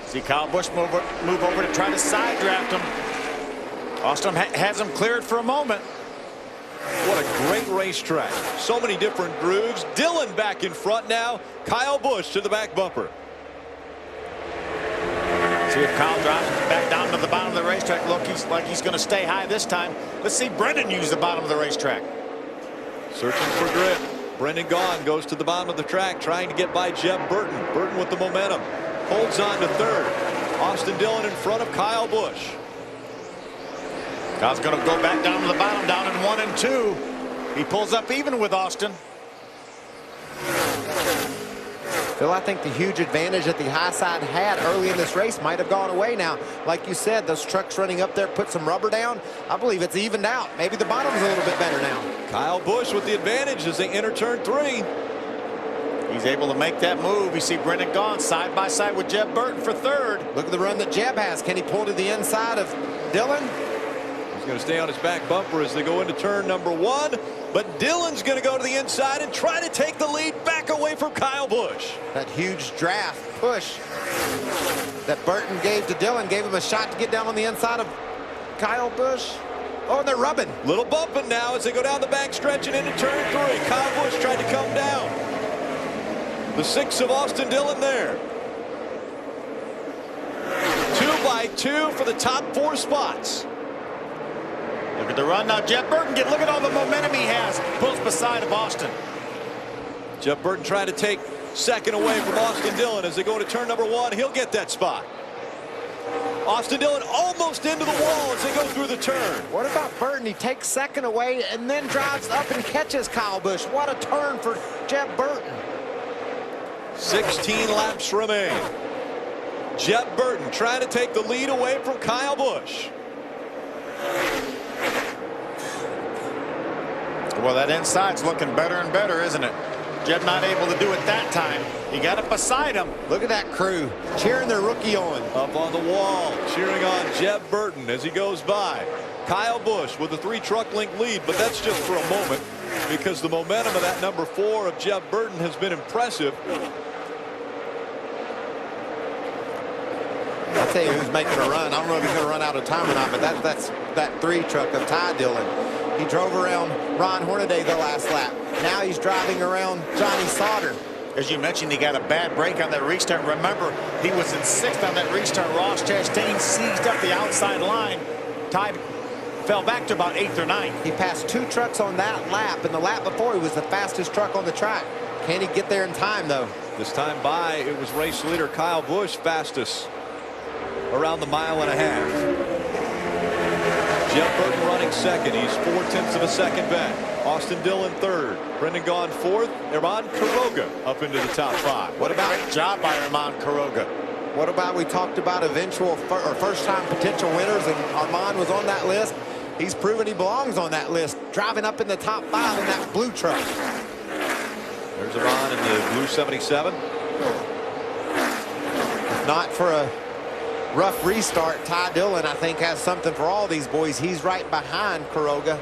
See Kyle Busch move over to try to side draft him. Austin has him cleared for a moment. What a great racetrack. So many different grooves. Dillon back in front now. Kyle Busch to the back bumper. See if Kyle drops back down to the bottom of the racetrack. Look, he's going to stay high this time. Let's see Brendan use the bottom of the racetrack. Searching for grip. Brendan Gaughan goes to the bottom of the track, trying to get by Jeb Burton. Burton with the momentum. Holds on to third. Austin Dillon in front of Kyle Busch. Kyle's going to go back down to the bottom, down in 1 and 2. He pulls up even with Austin. Phil, I think the huge advantage that the high side had early in this race might have gone away now. Like you said, those trucks running up there put some rubber down. I believe it's evened out. Maybe the bottom's a little bit better now. Kyle Busch with the advantage as they enter turn 3. He's able to make that move. You see Brendan Gaughan side by side with Jeb Burton for third. Look at the run that Jeb has. Can he pull to the inside of Dillon? Going to stay on his back bumper as they go into turn number 1. But Dillon's going to go to the inside and try to take the lead back away from Kyle Busch. That huge draft push that Burton gave to Dillon gave him a shot to get down on the inside of Kyle Busch. Oh, and they're rubbing. Little bumping now as they go down the back stretch and into turn 3. Kyle Busch tried to come down. The 6 of Austin Dillon there. 2 by 2 for the top 4 spots. Look at the run now. Jeb Burton, look at all the momentum he has. Pulls beside of Austin. Jeb Burton trying to take second away from Austin Dillon as they go to turn number 1. He'll get that spot. Austin Dillon almost into the wall as they go through the turn. What about Burton? He takes second away and then drives up and catches Kyle Busch. What a turn for Jeb Burton. 16 laps remain. Jeb Burton trying to take the lead away from Kyle Busch. Well, that inside's looking better and better, isn't it? Jeb not able to do it that time. He got it beside him. Look at that crew cheering their rookie on. Up on the wall, cheering on Jeb Burton as he goes by. Kyle Busch with a 3-truck length lead, but that's just for a moment because the momentum of that number 4 of Jeb Burton has been impressive. I'll tell you who's making a run. I don't know if he's going to run out of time or not, but that's that 3-truck of Ty Dillon. He drove around Ron Hornaday the last lap. Now he's driving around Johnny Sauter. As you mentioned, he got a bad break on that restart. Remember, he was in 6th on that restart. Ross Chastain seized up the outside line. Ty fell back to about 8th or 9th. He passed 2 trucks on that lap, and the lap before he was the fastest truck on the track. Can he get there in time, though? This time by, it was race leader Kyle Busch fastest around the 1.5 miles. Jeb Burton running second. He's 0.4 of a second back. Austin Dillon third. Brendan Gaughan fourth. Herman Quiroga up into the top 5. What about a job by Herman Quiroga? What about we talked about eventual or first-time potential winners, and Armand was on that list. He's proven he belongs on that list, driving up in the top 5 in that blue truck. There's Armand in the blue 77. If not for a rough restart. Ty Dillon, I think, has something for all these boys. He's right behind Quiroga.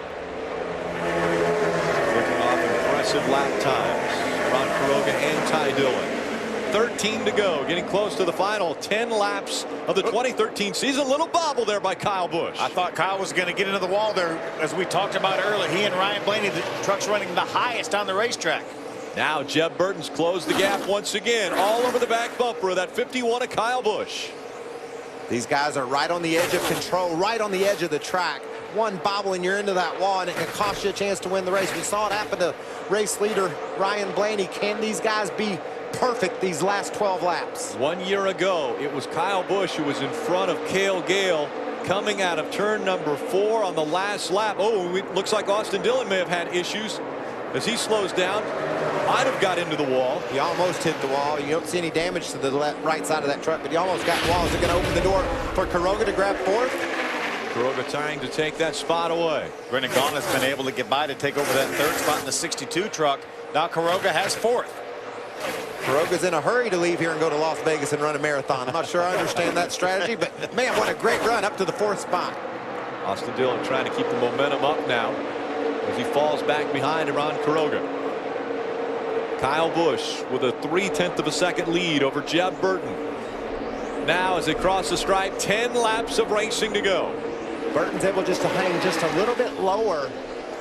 Looking off impressive lap times. Ron Quiroga and Ty Dillon. 13 to go, getting close to the final 10 laps of the 2013 season. A little bobble there by Kyle Busch. I thought Kyle was going to get into the wall there, as we talked about earlier. He and Ryan Blaney, the truck's running the highest on the racetrack. Now Jeb Burton's closed the gap once again, all over the back bumper of that 51 of Kyle Busch. These guys are right on the edge of control, right on the edge of the track. One bobble and you're into that wall, and it can cost you a chance to win the race. We saw it happen to race leader Ryan Blaney. Can these guys be perfect these last 12 laps? 1 year ago, it was Kyle Busch who was in front of Cale Gale coming out of turn number 4 on the last lap. Oh, it looks like Austin Dillon may have had issues as he slows down. Might have got into the wall. He almost hit the wall. You don't see any damage to the right side of that truck, but he almost got the wall. Is it going to open the door for Quiroga to grab 4th? Quiroga trying to take that spot away. Brendan Gaughan has been able to get by to take over that 3rd spot in the 62 truck. Now Quiroga has 4th. Quiroga's in a hurry to leave here and go to Las Vegas and run a marathon. I'm not sure I understand that strategy, but man, what a great run up to the 4th spot. Austin Dillon trying to keep the momentum up now as he falls back behind Ron Quiroga. Kyle Busch with a 0.3 of a second lead over Jeb Burton. Now as they cross the stripe, 10 laps of racing to go. Burton's able just to hang just a little bit lower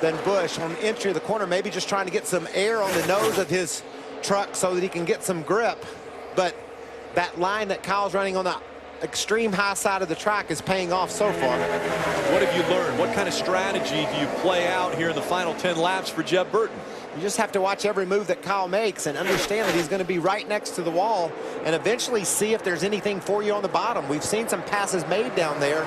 than Busch on the entry of the corner, maybe just trying to get some air on the nose of his truck so that he can get some grip. But that line that Kyle's running on the extreme high side of the track is paying off so far. What have you learned? What kind of strategy do you play out here in the final 10 laps for Jeb Burton? You just have to watch every move that Kyle makes and understand that he's going to be right next to the wall and eventually see if there's anything for you on the bottom. We've seen some passes made down there.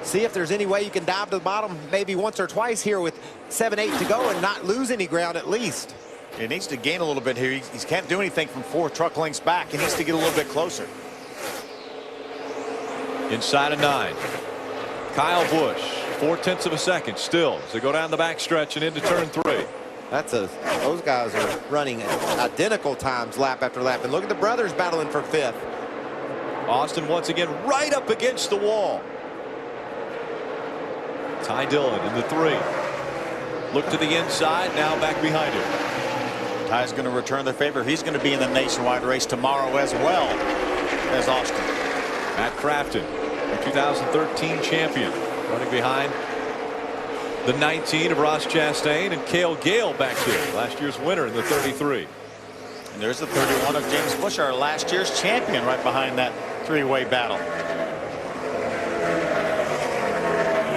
See if there's any way you can dive to the bottom maybe once or twice here with 7-8 to go and not lose any ground at least. He needs to gain a little bit here. He can't do anything from 4 truck lengths back. He needs to get a little bit closer. Inside of 9. Kyle Busch, 0.4 of a second still as they go down the back stretch and into turn 3. Those guys are running identical times lap after lap. And look at the brothers battling for 5th. Austin once again right up against the wall. Ty Dillon in the 3. Look to the inside, now back behind him. Ty's going to return the favor. He's going to be in the nationwide race tomorrow as well as Austin. Matt Crafton, the 2013 champion, running behind the 19 of Ross Chastain, and Cale Gale back here, last year's winner in the 33. And there's the 31 of James Busch, our last year's champion, right behind that 3-way battle.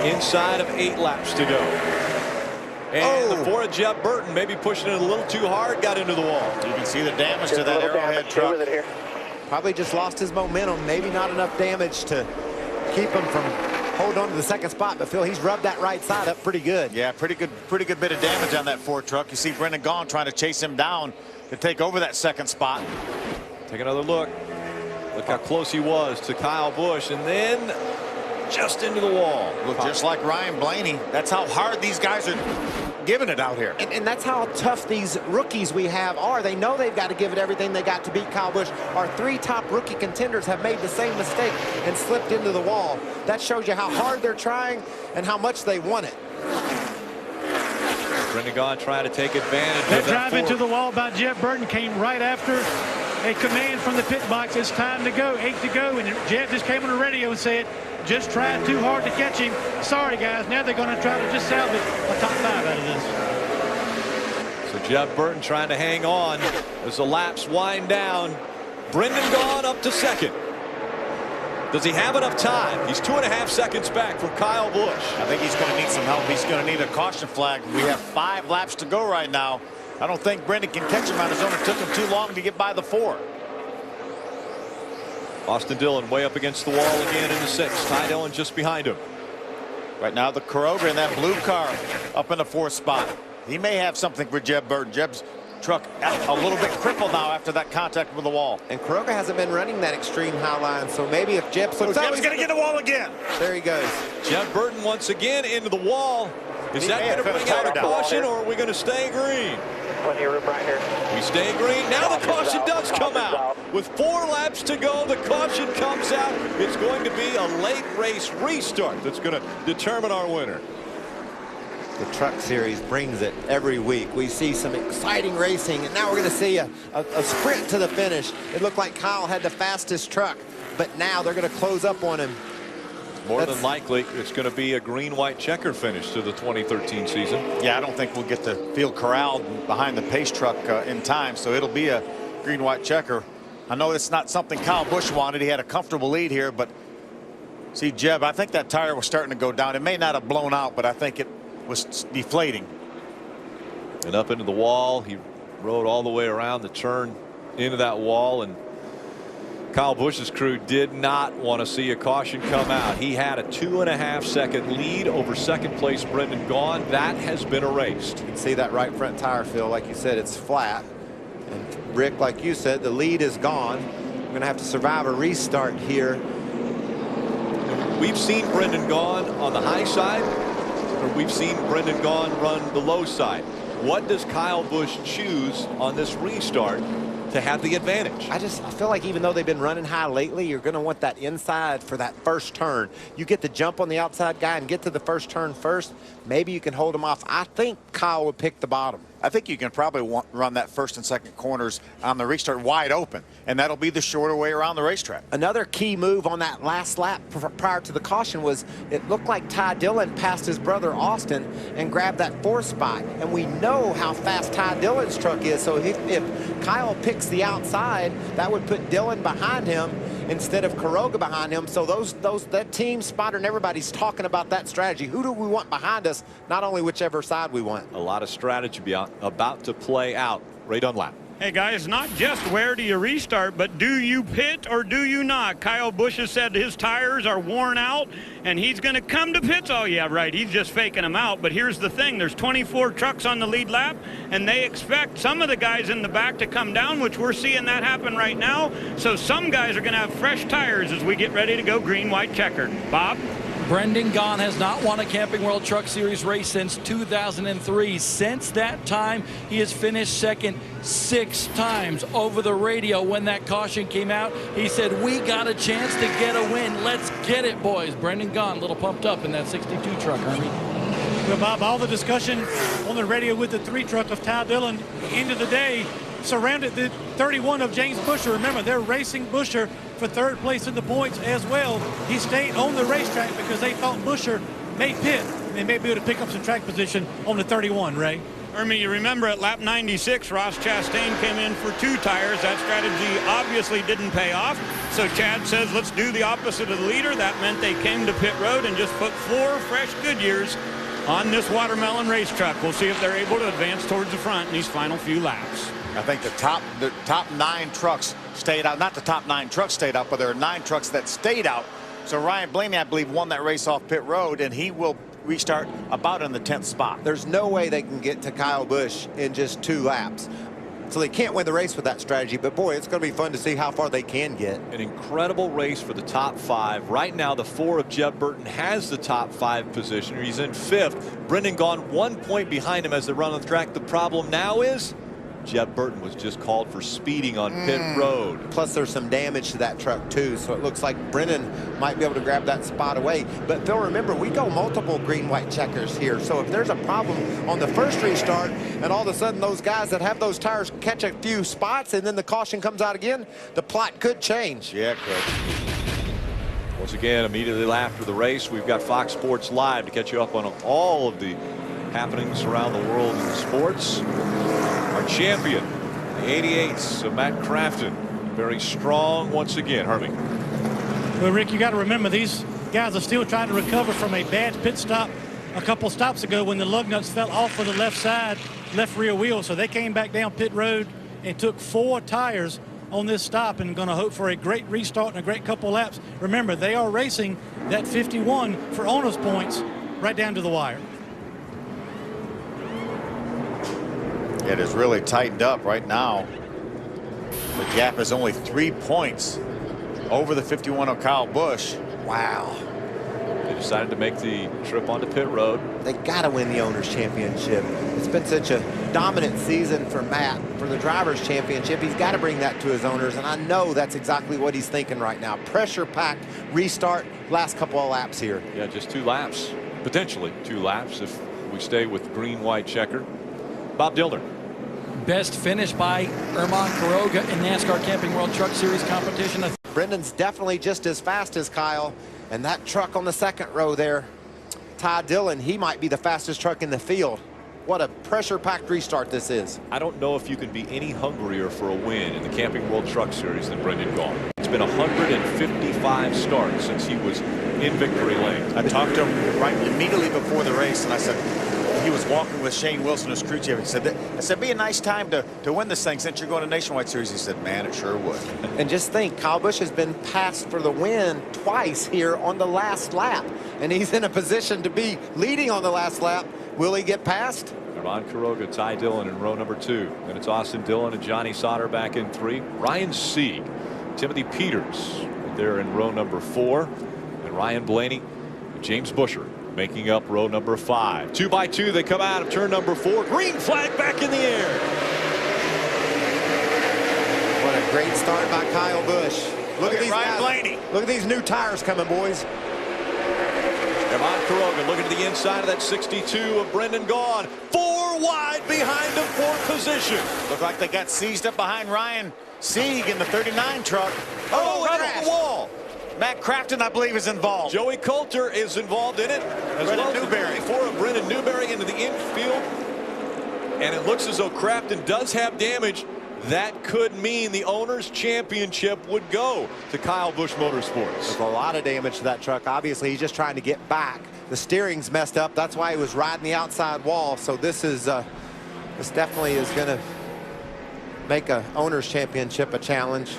Inside of 8 laps to go. And the 4 of Jeb Burton maybe pushing it a little too hard, got into the wall. You can see the damage to that Arrowhead truck. Probably just lost his momentum. Maybe not enough damage to keep him from holding on to the 2nd spot. But Phil, he's rubbed that right side up pretty good. Yeah, pretty good bit of damage on that Ford truck. You see Brendan Gaughan trying to chase him down to take over that 2nd spot. Take another look. Look how close he was to Kyle Busch, and then just into the wall. Look, just like Ryan Blaney, that's how hard these guys are giving it out here. And that's how tough these rookies we have are. They know they've got to give it everything they got to beat Kyle Busch. Our 3 top rookie contenders have made the same mistake and slipped into the wall. That shows you how hard they're trying and how much they want it. Brendan Gaughan trying to take advantage That of that drive into the wall by Jeb Burton came right after a command from the pit box. It's time to go, 8 to go, and Jeb just came on the radio and said, just tried too hard to catch him. Sorry, guys. Now they're going to try to just salvage a top 5 out of this. So Jeb Burton trying to hang on as the laps wind down. Brendan Gaughan up to 2nd. Does he have enough time? He's 2.5 seconds back from Kyle Busch. I think he's going to need some help. He's going to need a caution flag. We have 5 laps to go right now. I don't think Brendan can catch him on his own. It took him too long to get by the 4. Austin Dillon way up against the wall again in the 6th. Ty Dillon just behind him. Right now the Quiroga in that blue car up in the 4th spot. He may have something for Jeb Burton. Jeb's truck a little bit crippled now after that contact with the wall. And Quiroga hasn't been running that extreme high line, so maybe if Jeb slips out, Jeb's going to get the wall again. There he goes. Jeb Burton once again into the wall. Is that going to bring out a caution, or are we going to stay green? plenty of room right here. We stay green. Now the caution does come out. With 4 laps to go, the caution comes out. It's going to be a late race restart that's going to determine our winner. The Truck Series brings it every week. We see some exciting racing, and now we're going to see a sprint to the finish. It looked like Kyle had the fastest truck, but now they're going to close up on him. More than likely, it's going to be a green-white checker finish to the 2013 season. Yeah, I don't think we'll get the field corralled behind the pace truck in time, so it'll be a green-white checker. I know it's not something Kyle Busch wanted. He had a comfortable lead here, but see, Jeb, I think that tire was starting to go down. It may not have blown out, but I think it was deflating. And up into the wall, he rode all the way around the turn into that wall, and Kyle Busch's crew did not want to see a caution come out. He had a 2.5-second lead over second place Brendan Gaughan. That has been erased. You can see that right front tire, Phil. Like you said, it's flat. And Rick, like you said, the lead is gone. We're going to have to survive a restart here. We've seen Brendan Gaughan on the high side, or we've seen Brendan Gaughan run the low side. What does Kyle Busch choose on this restart to have the advantage? I feel like even though they've been running high lately, you're going to want that inside for that first turn. You get the jump on the outside guy and get to the first turn first. Maybe you can hold him off. I think Kyle would pick the bottom. I think you can probably run that first and second corners on the restart wide open, and that'll be the shorter way around the racetrack. Another key move on that last lap prior to the caution was it looked like Ty Dillon passed his brother Austin and grabbed that 4th spot. And we know how fast Ty Dillon's truck is. So if Kyle picks the outside, that would put Dillon behind him instead of Quiroga behind him. So that team spotter and everybody's talking about that strategy. Who do we want behind us? Not only whichever side we want. A lot of strategy about to play out. Ray Dunlap. Hey guys, not just where do you restart, but do you pit or do you not? Kyle Busch has said his tires are worn out and he's going to come to pits. Oh yeah, right, he's just faking them out. But here's the thing, there's 24 trucks on the lead lap and they expect some of the guys in the back to come down, which we're seeing that happen right now. So some guys are going to have fresh tires as we get ready to go green, white, checkered. Bob? Brendan Gaughan has not won a Camping World Truck Series race since 2003. Since that time, he has finished second 6 times. Over the radio when that caution came out, he said, we got a chance to get a win. Let's get it, boys. Brendan Gaughan, a little pumped up in that 62 truck, Hermie. Well, Bob, all the discussion on the radio with the 3 truck of Ty Dillon, end of the day, surrounded the 31 of James Buescher. Remember, they're racing Buescher for 3rd place in the points as well. He stayed on the racetrack because they thought Buescher may pit. And they may be able to pick up some track position on the 31, Ray. Hermie, you remember at lap 96, Ross Chastain came in for 2 tires. That strategy obviously didn't pay off. So Chad says, let's do the opposite of the leader. That meant they came to pit road and just put 4 fresh Goodyears on this watermelon race truck. We'll see if they're able to advance towards the front in these final few laps. I think the top 9 trucks stayed out. Not the top 9 trucks stayed out, but there are 9 trucks that stayed out. So Ryan Blaney, I believe, won that race off pit road, and he will restart about in the 10th spot. There's no way they can get to Kyle Busch in just 2 laps. So they can't win the race with that strategy, but boy, it's going to be fun to see how far they can get. An incredible race for the top 5. Right now, the 4 of Jeb Burton has the top 5 position. He's in 5th. Brendan Gaughan 1 point behind him as they run on the track. The problem now is Jeb Burton was just called for speeding on pit road. Plus, there's some damage to that truck, too. So it looks like Brennan might be able to grab that spot away. But, Phil, remember, we go multiple green-white checkers here. So if there's a problem on the first restart and all of a sudden those guys that have those tires catch a few spots and then the caution comes out again, the plot could change. Yeah, it could. Once again, immediately after the race, we've got Fox Sports Live to catch you up on all of the happenings around the world in sports. Our champion, the 88s of Matt Crafton, very strong once again. Hermie. Well, Rick, you got to remember these guys are still trying to recover from a bad pit stop a couple stops ago when the lug nuts fell off of the left side, left rear wheel. So they came back down pit road and took 4 tires on this stop and going to hope for a great restart and a great couple laps. Remember, they are racing that 51 for honors points right down to the wire. It is really tightened up right now. The gap is only 3 points over the 51 of Kyle Busch. Wow. They decided to make the trip onto pit road. They got to win the Owners' Championship. It's been such a dominant season for Matt for the Drivers' Championship. He's got to bring that to his owners, and I know that's exactly what he's thinking right now. Pressure-packed restart, last couple of laps here. Yeah, just 2 laps, potentially 2 laps if we stay with green-white checker. Bob Dillner. Best finish by Erman Quiroga in NASCAR Camping World Truck Series competition. Brendan's definitely just as fast as Kyle, and that truck on the second row there, Ty Dillon, he might be the fastest truck in the field. What a pressure-packed restart this is. I don't know if you can be any hungrier for a win in the Camping World Truck Series than Brendan Gaughan. It's been 155 starts since he was in victory lane. I talked to him right immediately before the race, and I said, he was walking with Shane Wilson as crew chief. He said, I said, be a nice time to win this thing since you're going to Nationwide Series. He said, man, it sure would. And just think, Kyle Busch has been passed for the win twice here on the last lap, and he's in a position to be leading on the last lap. Will he get past? Erman Quiroga, Ty Dillon in row number 2. Then it's Austin Dillon and Johnny Sauter back in 3. Ryan Sieg, Timothy Peters there in row number 4. And Ryan Blaney and James Buescher making up row number 5. 2 by 2, they come out of turn number 4. Green flag back in the air. What a great start by Kyle Busch. Look at these Ryan guys. Blaney. Look at these new tires coming, boys. Erman Quiroga looking to the inside of that 62 of Brendan Gaughan. 4 wide behind him for position. Looked like they got seized up behind Ryan Sieg in the 39 truck. Oh, right off the wall. Matt Crafton, I believe, is involved. Joey Coulter is involved in it, as well as Newberry. 4 of Brendan Newberry into the infield. And it looks as though Crafton does have damage. That could mean the Owners' Championship would go to Kyle Busch Motorsports. There's a lot of damage to that truck. Obviously, he's just trying to get back. The steering's messed up. That's why he was riding the outside wall. So this is this definitely is going to make a Owners' Championship a challenge.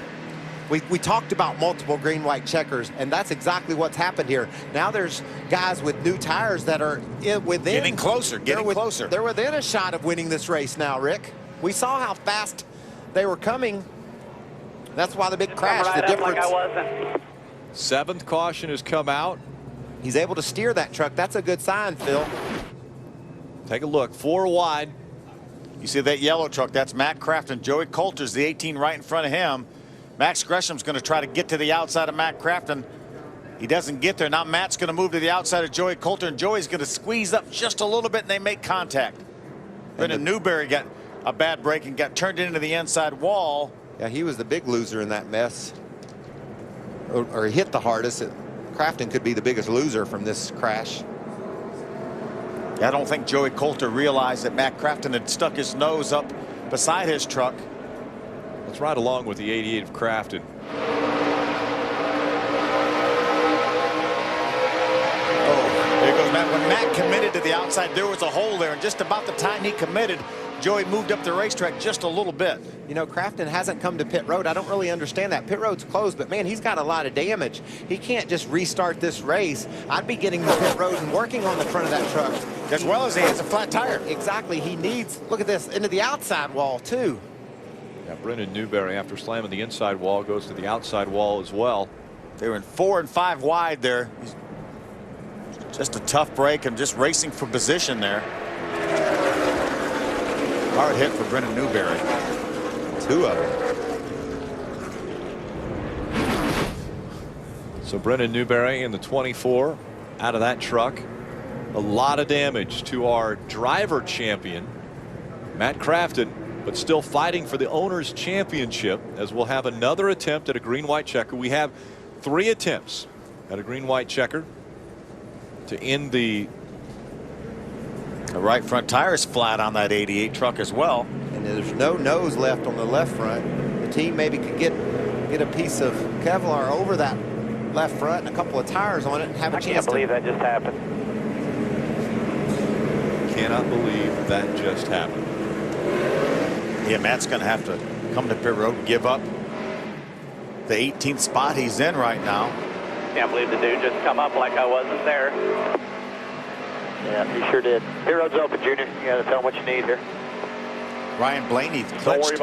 We talked about multiple green-white checkers, and that's exactly what's happened here. Now there's guys with new tires that are within. Getting closer, closer. They're within a shot of winning this race now, Rick. We saw how fast they were coming. That's why the big crash, the difference. Like I wasn't. 7th caution has come out. He's able to steer that truck. That's a good sign, Phil. Take a look, 4 wide. You see that yellow truck, that's Matt Crafton. Joey Coulter's the 18 right in front of him. Max Gresham's going to try to get to the outside of Matt Crafton. He doesn't get there. Now Matt's going to move to the outside of Joey Coulter, and Joey's going to squeeze up just a little bit, and they make contact. Brendan Newberry got a bad break and got turned into the inside wall. Yeah, he was the big loser in that mess. Or he hit the hardest. Crafton could be the biggest loser from this crash. I don't think Joey Coulter realized that Matt Crafton had stuck his nose up beside his truck. Let's ride along with the 88 of Crafton. Oh, there goes Matt. When Matt committed to the outside, there was a hole there, and just about the time he committed, Joey moved up the racetrack just a little bit. You know, Crafton hasn't come to pit road. I don't really understand that. Pit road's closed, but man, he's got a lot of damage. He can't just restart this race. I'd be getting to pit road and working on the front of that truck. As well as he has a flat tire. Exactly. He needs, look at this, into the outside wall, too. Yeah, Brendan Newberry, after slamming the inside wall, goes to the outside wall as well. They were in 4 and 5 wide there. Just a tough break and just racing for position there. Hard hit for Brendan Newberry. 2 of them. So Brendan Newberry in the 24 out of that truck. A lot of damage to our driver champion, Matt Crafton, but still fighting for the Owners' Championship, as we'll have another attempt at a green-white checker. We have 3 attempts at a green-white checker to end the right front tire is flat on that 88 truck as well. And there's no nose left on the left front. The team maybe could get a piece of Kevlar over that left front and a couple of tires on it and have a chance. I can't believe that just happened. Cannot believe that just happened. Yeah, Matt's going to have to come to pit road and give up the 18th spot he's in right now. Can't believe the dude just come up like I wasn't there. Yeah, he sure did. Pit road's open, Junior. You got to tell him what you need here. Ryan Blaney clinched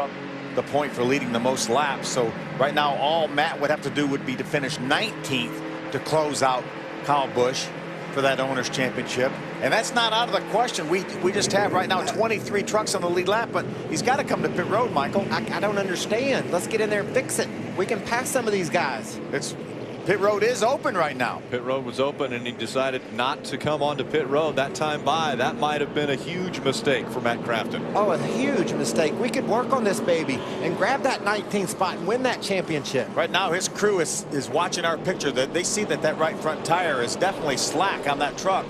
the point for leading the most laps. So right now, all Matt would have to do would be to finish 19th to close out Kyle Busch. for that Owners Championship. And that's not out of the question. We just have right now 23 trucks on the lead lap, but he's got to come to pit road, Michael. I don't understand. Let's get in there and fix it. We can pass some of these guys. Pit road is open right now. Pit road was open, and he decided not to come onto pit road that time by. That might have been a huge mistake for Matt Crafton. Oh, a huge mistake. We could work on this baby and grab that 19th spot and win that championship. Right now, his crew is watching our picture. That they see that right front tire is definitely slack on that truck.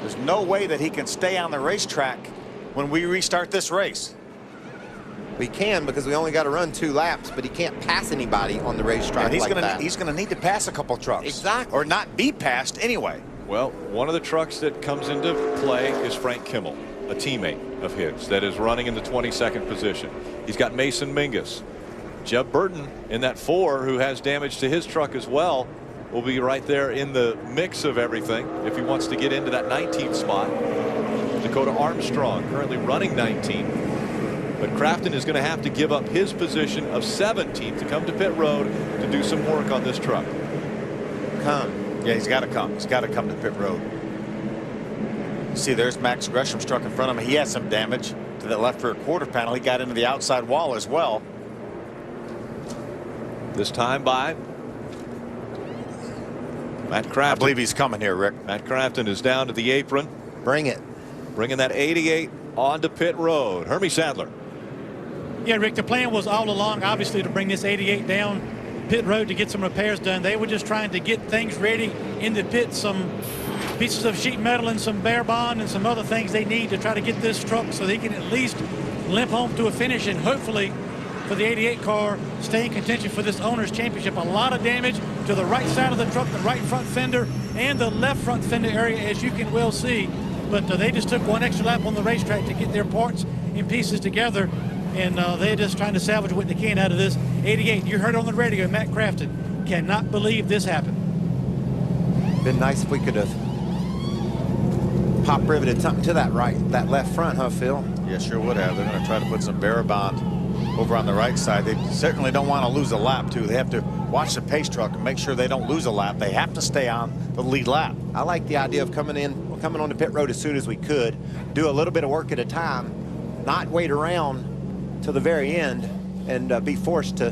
There's no way that he can stay on the racetrack when we restart this race. We can, because we only got to run 2 laps, but he can't pass anybody on the racetrack he's like gonna, that. He's going to need to pass a couple trucks. Exactly. Or not be passed anyway. Well, one of the trucks that comes into play is Frank Kimmel, a teammate of his that is running in the 22nd position. He's got Mason Mingus. Jeb Burton in that 4, who has damage to his truck as well, will be right there in the mix of everything if he wants to get into that 19th spot. Dakota Armstrong currently running 19. But Crafton is going to have to give up his position of 17th to come to pit road to do some work on this truck. Yeah, he's got to come. He's got to come to pit road. See, there's Max Gresham's truck in front of him. He had some damage to the left rear quarter panel. He got into the outside wall as well. This time by Matt Crafton. I believe he's coming here, Rick. Matt Crafton is down to the apron. Bring it. Bringing that 88 onto pit road. Hermie Sadler. Yeah, Rick, the plan was all along, obviously, to bring this 88 down pit road to get some repairs done. They were just trying to get things ready in the pit, some pieces of sheet metal and some bare bond and some other things they need to try to get this truck so they can at least limp home to a finish and hopefully for the 88 car stay in contention for this Owners Championship. A lot of damage to the right side of the truck, the right front fender and the left front fender area, as you can well see. But they just took 1 extra lap on the racetrack to get their parts and pieces together. And they're just trying to salvage what they can out of this 88. You heard on the radio, Matt Crafton cannot believe this happened. Been nice if we could have pop riveted something to that left front, huh, Phil? Yeah, sure would have. They're going to try to put some Barabond over on the right side. They certainly don't want to lose a lap, too. They have to watch the pace truck and make sure they don't lose a lap. They have to stay on the lead lap. I like the idea of coming on the pit road as soon as we could, do a little bit of work at a time, not wait around to the very end and be forced to.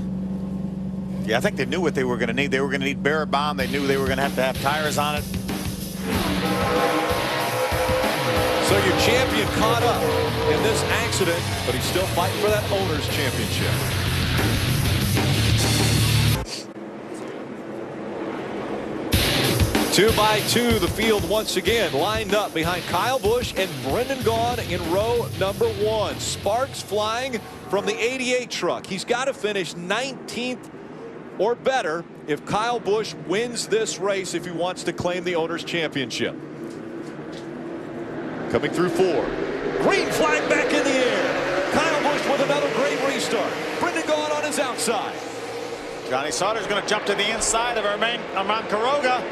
Yeah, I think they knew what they were going to need. They were going to need Barabond. They knew they were going to have tires on it. So your champion caught up in this accident, but he's still fighting for that Owners Championship. Two by two, the field once again lined up behind Kyle Busch and Brendan Gaughan in row number 1. Sparks flying from the 88 truck. He's got to finish 19th or better if Kyle Busch wins this race if he wants to claim the Owners Championship. Coming through 4. Green flag back in the air. Kyle Busch with another great restart. Brendan Gaughan on his outside. Johnny Sauter's going to jump to the inside of Armand Quiroga.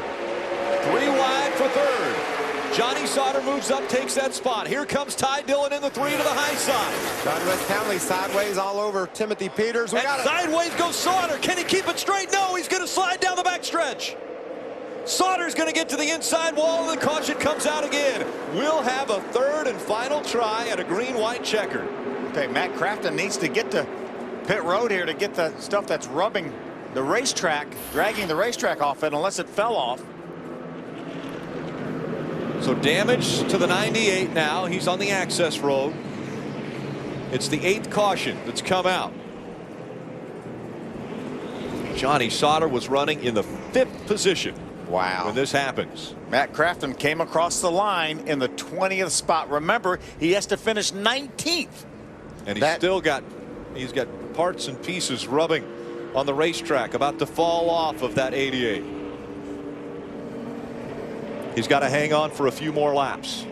3 wide for 3rd. Johnny Sauter moves up, takes that spot. Here comes Ty Dillon in the 3 to the high side. John West Townley sideways all over Timothy Peters. And sideways goes Sauter. Can he keep it straight? No, he's going to slide down the backstretch. Sauter's going to get to the inside wall, and the caution comes out again. We'll have a 3rd and final try at a green-white checker. Okay, Matt Crafton needs to get to pit road here to get the stuff that's rubbing the racetrack, dragging the racetrack off it, unless it fell off. So damage to the 98 now. He's on the access road. It's the 8th caution that's come out. Johnny Sauter was running in the 5th position. Wow. When this happens. Matt Crafton came across the line in the 20th spot. Remember, he has to finish 19th. And he's got parts and pieces rubbing on the racetrack, about to fall off of that 88. He's got to hang on for a few more laps.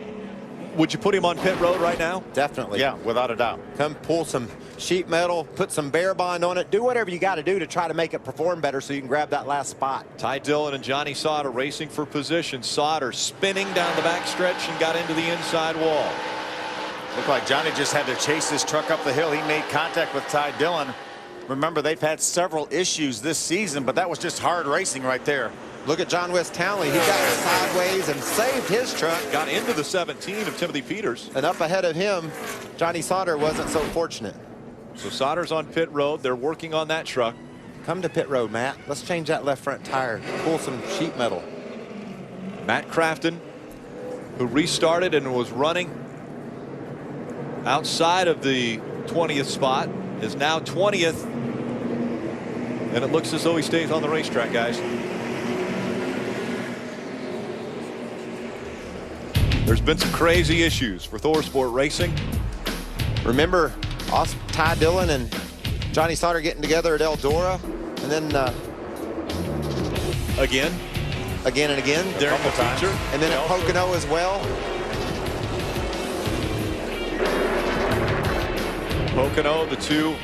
Would you put him on pit road right now? Definitely. Yeah, without a doubt. Come pull some sheet metal, put some Barabond on it, do whatever you got to do to try to make it perform better so you can grab that last spot. Ty Dillon and Johnny Sauter racing for position. Sauter spinning down the backstretch and got into the inside wall. Looked like Johnny just had to chase this truck up the hill. He made contact with Ty Dillon Remember, they've had several issues this season, but that was just hard racing right there. Look at John West Townley. He got sideways and saved his truck. Got into the 17 of Timothy Peters. And up ahead of him, Johnny Sauter wasn't so fortunate. So Sauter's on pit road. They're working on that truck. Come to pit road, Matt. Let's change that left front tire. Pull some sheet metal. Matt Crafton, who restarted and was running outside of the 20th spot, is now 20th. And it looks as though he stays on the racetrack, guys. There's been some crazy issues for ThorSport Racing. Remember Ty Dillon and Johnny Sauter getting together at Eldora, and then again and again during the future, and then at Pocono as well. Pocono, the two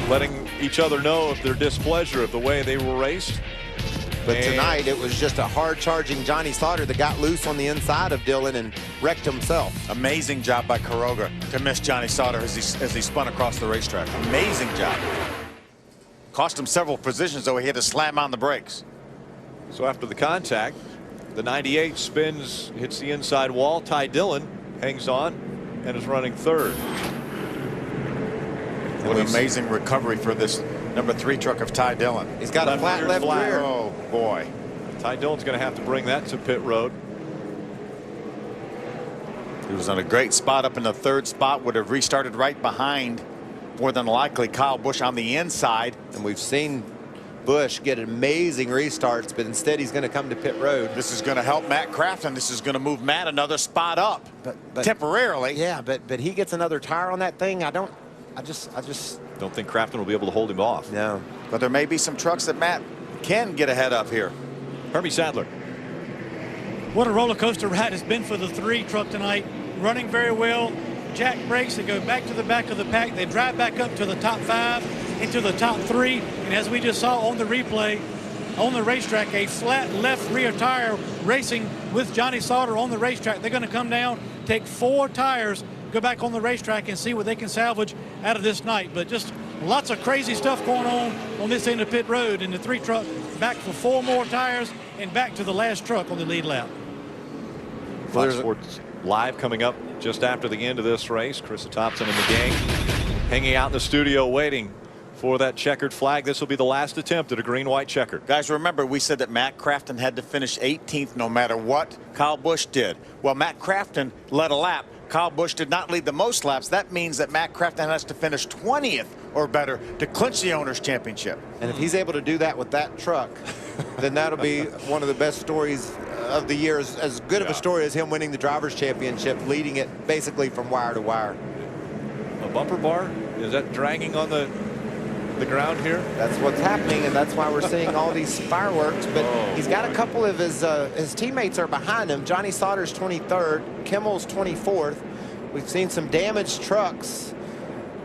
letting each other know of their displeasure of the way they were raced. But tonight it was just a hard-charging Johnny Sauter that got loose on the inside of Dillon and wrecked himself. Amazing job by Quiroga to miss Johnny Sauter as he spun across the racetrack. Amazing job. Cost him several positions, though. He had to slam on the brakes. So after the contact, the 98 spins, hits the inside wall. Ty Dillon hangs on and is running third. What an amazing recovery for this number 3 truck of Ty Dillon. He's got a flat left rear. Oh, boy. Ty Dillon's going to have to bring that to pit road. He was on a great spot up in the 3rd spot. Would have restarted right behind, more than likely, Kyle Busch on the inside. And we've seen Busch get amazing restarts, but instead he's going to come to pit road. This is going to help Matt Crafton. This is going to move Matt another spot up, but temporarily. Yeah, but he gets another tire on that thing. I just don't think Crafton will be able to hold him off. No. But there may be some trucks that Matt can get ahead of here. Herbie Sadler. What a roller coaster ride it's been for the 3 truck tonight. Running very well. Jack brakes. They go back to the back of the pack. They drive back up to the top 5, into the top 3. And as we just saw on the replay, on the racetrack, a flat left rear tire racing with Johnny Sauter on the racetrack. They're going to come down, take 4 tires, go back on the racetrack and see what they can salvage out of this night. But just lots of crazy stuff going on this end of pit road, and the 3 truck back for 4 more tires and back to the last truck on the lead lap. Fox Sports Live coming up just after the end of this race. Chris Thompson and the gang hanging out in the studio waiting for that checkered flag. This will be the last attempt at a green-white checker. Guys, remember we said that Matt Crafton had to finish 18th no matter what Kyle Busch did. Well, Matt Crafton led a lap. Kyle Busch did not lead the most laps. That means that Matt Crafton has to finish 20th or better to clinch the Owners' Championship. And if he's able to do that with that truck, then that'll be one of the best stories of the year. As good of a story as him winning the Drivers' Championship, leading it basically from wire to wire. A bumper bar? Is that dragging on the ground here? That's what's happening, and that's why we're seeing all these fireworks. But he's got a couple of his teammates are behind him. Johnny Sauter's 23rd, Kimmel's 24th. We've seen some damaged trucks,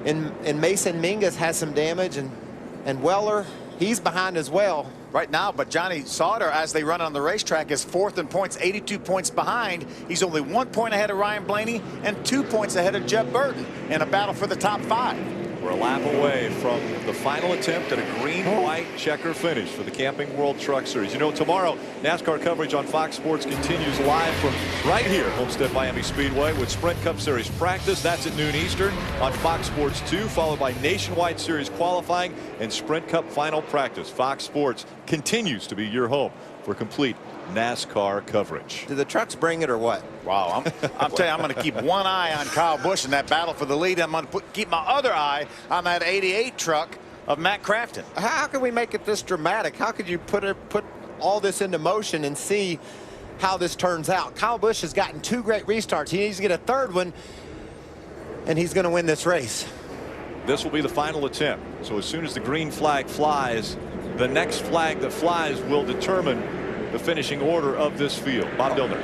and Mason Mingus has some damage, and Weller, he's behind as well. Right now, but Johnny Sauter, as they run on the racetrack, is 4th in points, 82 points behind. He's only 1 point ahead of Ryan Blaney and 2 points ahead of Jeb Burton in a battle for the top 5. We're a lap away from the final attempt at a green-white checker finish for the Camping World Truck Series. You know, tomorrow, NASCAR coverage on Fox Sports continues live from right here, Homestead Miami Speedway, with Sprint Cup Series practice. That's at noon Eastern on Fox Sports 2, followed by Nationwide Series qualifying and Sprint Cup final practice. Fox Sports continues to be your home for complete NASCAR coverage. Do the trucks bring it or what? Wow, I'm telling you, I'm going to keep one eye on Kyle Busch in that battle for the lead. I'm going to keep my other eye on that 88 truck of Matt Crafton. How can we make it this dramatic? How could you put all this into motion and see how this turns out? Kyle Busch has gotten 2 great restarts. He needs to get a 3rd one, and he's going to win this race. This will be the final attempt. So as soon as the green flag flies, the next flag that flies will determine the finishing order of this field. Bob Dillner.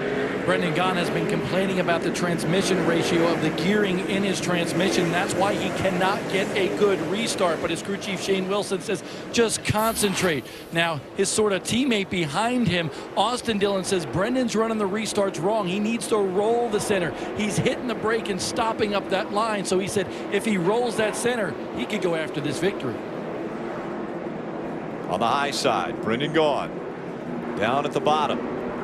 Brendan Gaughan has been complaining about the transmission ratio of the gearing in his transmission. That's why he cannot get a good restart. But his crew chief Shane Wilson says, just concentrate. Now, his sort of teammate behind him, Austin Dillon, says Brendan's running the restarts wrong. He needs to roll the center. He's hitting the brake and stopping up that line. So he said if he rolls that center, he could go after this victory. On the high side, Brendan Gaughan. Down at the bottom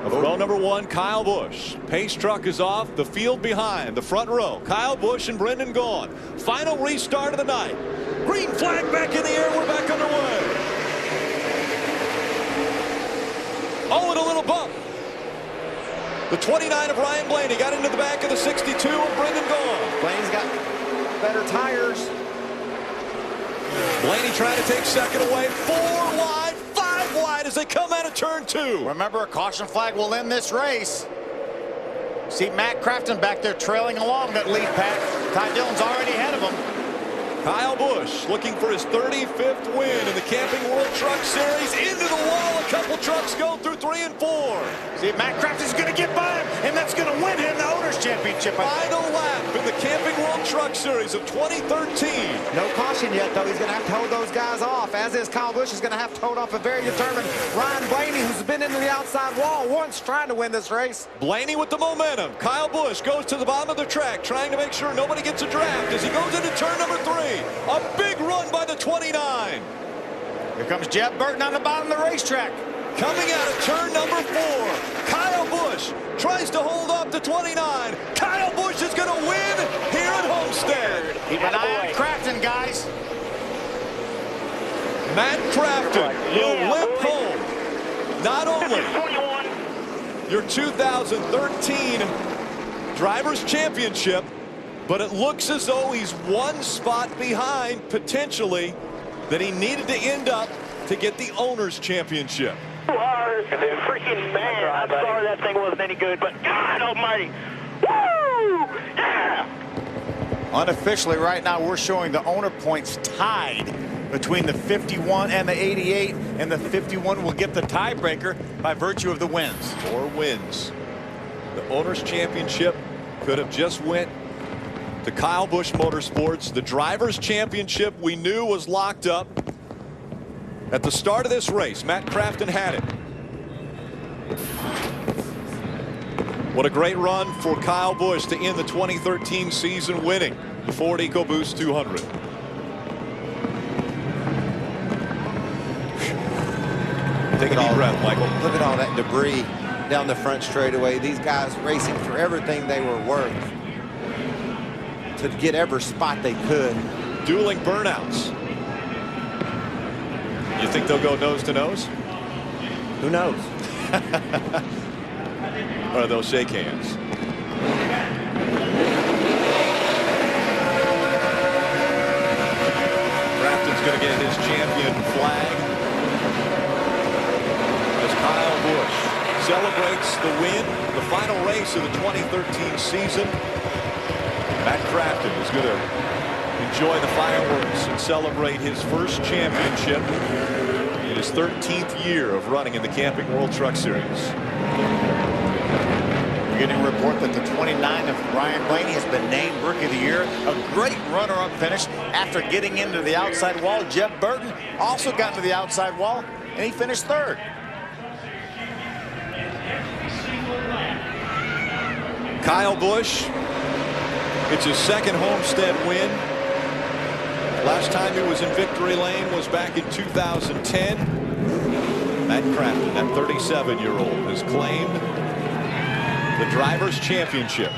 of row number 1, Kyle Busch. Pace truck is off. The field behind. The front row. Kyle Busch and Brendan Gaughan. Final restart of the night. Green flag back in the air. We're back underway. Oh, and a little bump. The 29 of Ryan Blaney got into the back of the 62 of Brendan Gaughan. Blaney's got better tires. Blaney trying to take second away. 4 wide, 5 wide as they come out of turn 2. Remember, a caution flag will end this race. See Matt Crafton back there trailing along that lead pack. Ty Dillon's already ahead of him. Kyle Busch looking for his 35th win in the Camping World Truck Series. Into the wall. A couple trucks go through 3 and 4. See, Matt Crafton's going to get by him, and that's going to win him the Owners' Championship. Final lap in the Camping World Truck Series of 2013. No caution yet, though. He's going to have to hold those guys off, as is Kyle Busch. Is going to have to hold off a very determined Ryan Blaney, who's been into the outside wall once trying to win this race. Blaney with the momentum. Kyle Busch goes to the bottom of the track, trying to make sure nobody gets a draft as he goes into turn number 3. A big run by the 29. Here comes Jeb Burton on the bottom of the racetrack. Coming out of turn number 4, Kyle Busch tries to hold up the 29. Kyle Busch is going to win here at Homestead. Keep an eye on Crafton, guys. Matt Crafton will limp home not only your 2013 Drivers' Championship, but it looks as though he's one spot behind, potentially, that he needed to end up to get the Owners' Championship. You are freaking man. I'm sorry that thing wasn't any good, but God almighty. Woo! Yeah! Unofficially, right now, we're showing the owner points tied between the 51 and the 88, and the 51 will get the tiebreaker by virtue of the wins. 4 wins. The Owners' Championship could have just went to Kyle Busch Motorsports. The Drivers' Championship we knew was locked up. At the start of this race, Matt Crafton had it. What a great run for Kyle Busch to end the 2013 season winning the Ford EcoBoost 200. Take a deep breath, Michael. Look at all that debris down the front straightaway. These guys racing for everything they were worth to get every spot they could. Dueling burnouts. You think they'll go nose to nose? Who knows? Or they'll shake hands. Crafton's going to get his champion flag as Kyle Busch celebrates the win, the final race of the 2013 season. Matt Crafton is going to enjoy the fireworks and celebrate his first championship in his 13th year of running in the Camping World Truck Series. We're getting a report that the 29 of Ryan Blaney has been named Rookie of the Year. A great runner-up finish after getting into the outside wall. Jeb Burton also got to the outside wall, and he finished 3rd. Kyle Busch, it's his 2nd Homestead win. Last time he was in victory lane was back in 2010. Matt Crafton, that 37-year-old, has claimed the Drivers' Championship.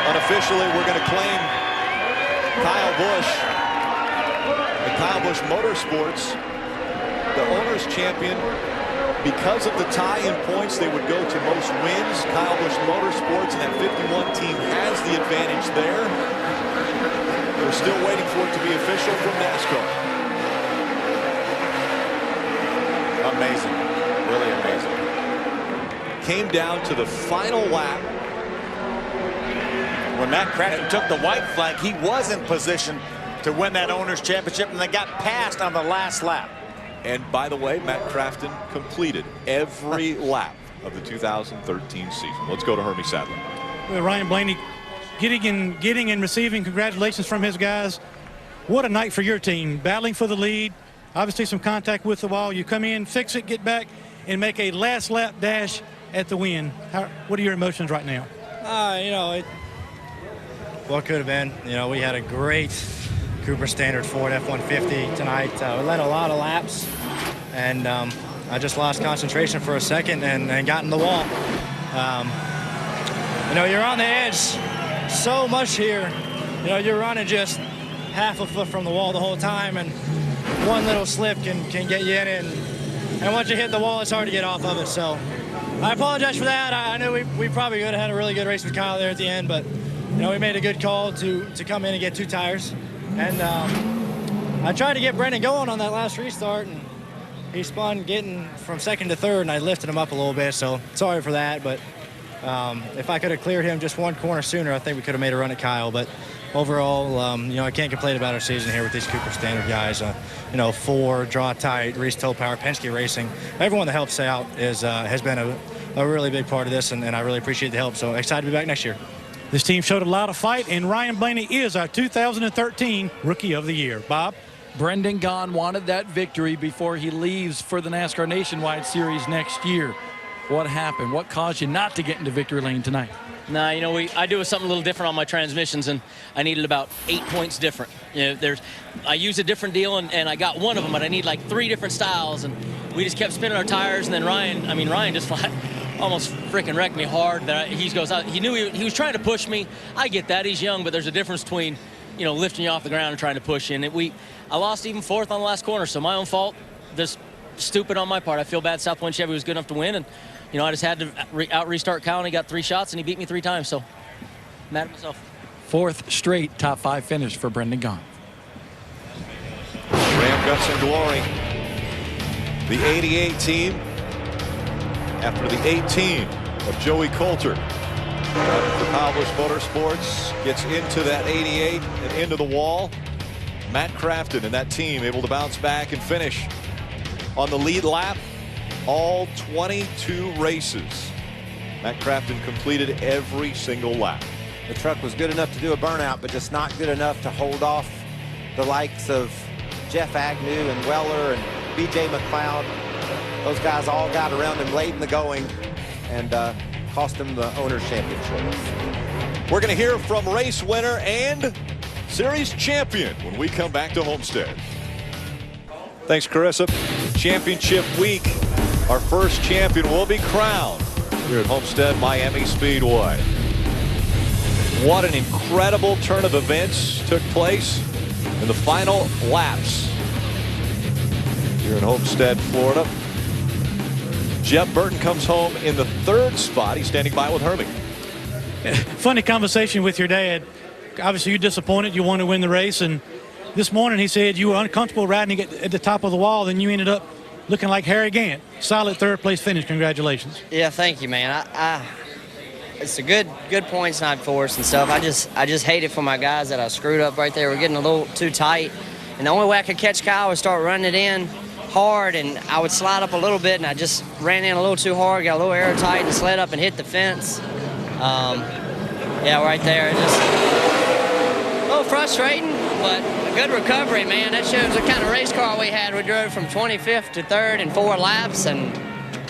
Unofficially, we're going to claim Kyle Busch and Kyle Busch Motorsports the Owners' Champion. Because of the tie in points, they would go to most wins. Kyle Busch Motorsports and that 51 team has the advantage there. We're still waiting for it to be official from NASCAR. Amazing. Really amazing. Came down to the final lap. when Matt Crafton took the white flag, he was in position to win that Owners' Championship, and they got passed on the last lap. And by the way, Matt Crafton completed every lap of the 2013 season. Let's go to Hermie Sadler. Well, Ryan Blaney getting and receiving congratulations from his guys. What a night for your team, battling for the lead. Obviously some contact with the wall. You come in, fix it, get back, and make a last lap dash at the win. What are your emotions right now? What could have been. We had a great Cooper Standard Ford F-150 tonight. We led a lot of laps, and I just lost concentration for a second and got in the wall. You're on the edge so much here. You're running just half a foot from the wall the whole time, and one little slip can get you in it. And once you hit the wall, it's hard to get off of it. So I apologize for that. I knew we probably could have had a really good race with Kyle there at the end, but we made a good call to come in and get 2 tires. And I tried to get Brendan going on that last restart, and he spun getting from second to third, and I lifted him up a little bit. So sorry for that, but if I could have cleared him just one corner sooner, I think we could have made a run at Kyle. But overall, I can't complain about our season here with these Cooper Standard guys. Ford, Draw Tight, Reese Tow Power, Penske Racing, everyone that helps out has been a really big part of this, and I really appreciate the help. So excited to be back next year. This team showed a lot of fight, and Ryan Blaney is our 2013 Rookie of the Year. Bob? Brendan Gaughan wanted that victory before he leaves for the NASCAR Nationwide Series next year. What happened? What caused you not to get into victory lane tonight? Nah, I do something a little different on my transmissions, and I needed about 8 points different. I used a different deal, and I got one of them, but I need like 3 different styles, and we just kept spinning our tires. And then Ryan just almost freaking wrecked me hard. He goes out. He knew he was trying to push me. I get that. He's young, but there's a difference between lifting you off the ground and trying to push you. And I lost even 4th on the last corner, so my own fault. Just stupid on my part. I feel bad. Southwind Chevy was good enough to win, and I just had to restart Kyle, and he got 3 shots, and he beat me 3 times. So mad at myself. 4th straight top 5 finish for Brendan Gaughan. Ram Guts and Glory. The 88 team, after the 18 of Joey Coulter, for Kyle Busch Motorsports, gets into that 88 and into the wall. Matt Crafton and that team able to bounce back and finish on the lead lap all 22 races. Matt Crafton completed every single lap. The truck was good enough to do a burnout, but just not good enough to hold off the likes of Jeff Agnew and Weller and B.J. McLeod. Those guys all got around him late in the going and cost him the Owners' Championship. We're going to hear from race winner and series champion when we come back to Homestead. Thanks, Carissa. Championship week. Our first champion will be crowned here at Homestead Miami Speedway. What an incredible turn of events took place in the final laps here in Homestead, Florida. Jeff Burton comes home in the 3rd spot. He's standing by with Hermie. Funny conversation with your dad. Obviously, you're disappointed. You want to win the race. And this morning, he said you were uncomfortable riding at the top of the wall. Then you ended up looking like Harry Gant. Solid 3rd place finish. Congratulations. Yeah, thank you, man. It's a good points night for us and stuff. I just hate it for my guys that I screwed up right there. We're getting a little too tight. And the only way I could catch Kyle was start running it in hard, and I would slide up a little bit, and I just ran in a little too hard, got a little air tight, and slid up and hit the fence. Yeah, right there. Just a little frustrating, but a good recovery, man. That shows what kind of race car we had. We drove from 25th to 3rd in 4 laps, and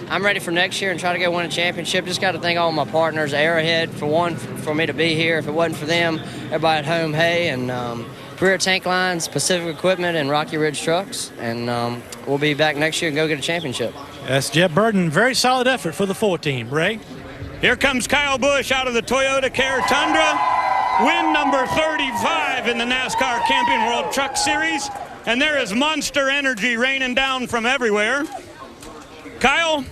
I'm ready for next year and try to go win a championship. Just got to thank all my partners, Arrowhead, for me to be here. If it wasn't for them, everybody at home, hey, and Rear Tank Lines, Pacific Equipment, and Rocky Ridge Trucks. And we'll be back next year and go get a championship. That's Jeff Burton. Very solid effort for the Ford team. Ray? Here comes Kyle Busch out of the Toyota Care Tundra. Win number 35 in the NASCAR Camping World Truck Series. And there is Monster Energy raining down from everywhere. Kyle,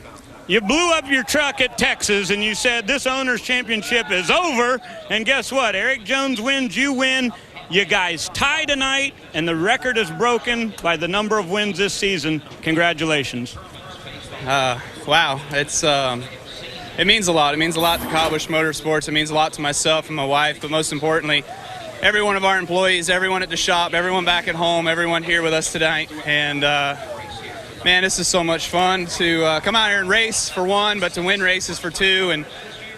you blew up your truck at Texas, and you said this Owners' Championship is over. And guess what? Eric Jones wins, you win. You guys tie tonight, and the record is broken by the number of wins this season. Congratulations. Wow, it's It means a lot. It means a lot to Kyle Busch Motorsports. It means a lot to myself and my wife, but most importantly, every one of our employees, everyone at the shop, everyone back at home, everyone here with us tonight. And man, this is so much fun to come out here and race for one, but to win races for two, and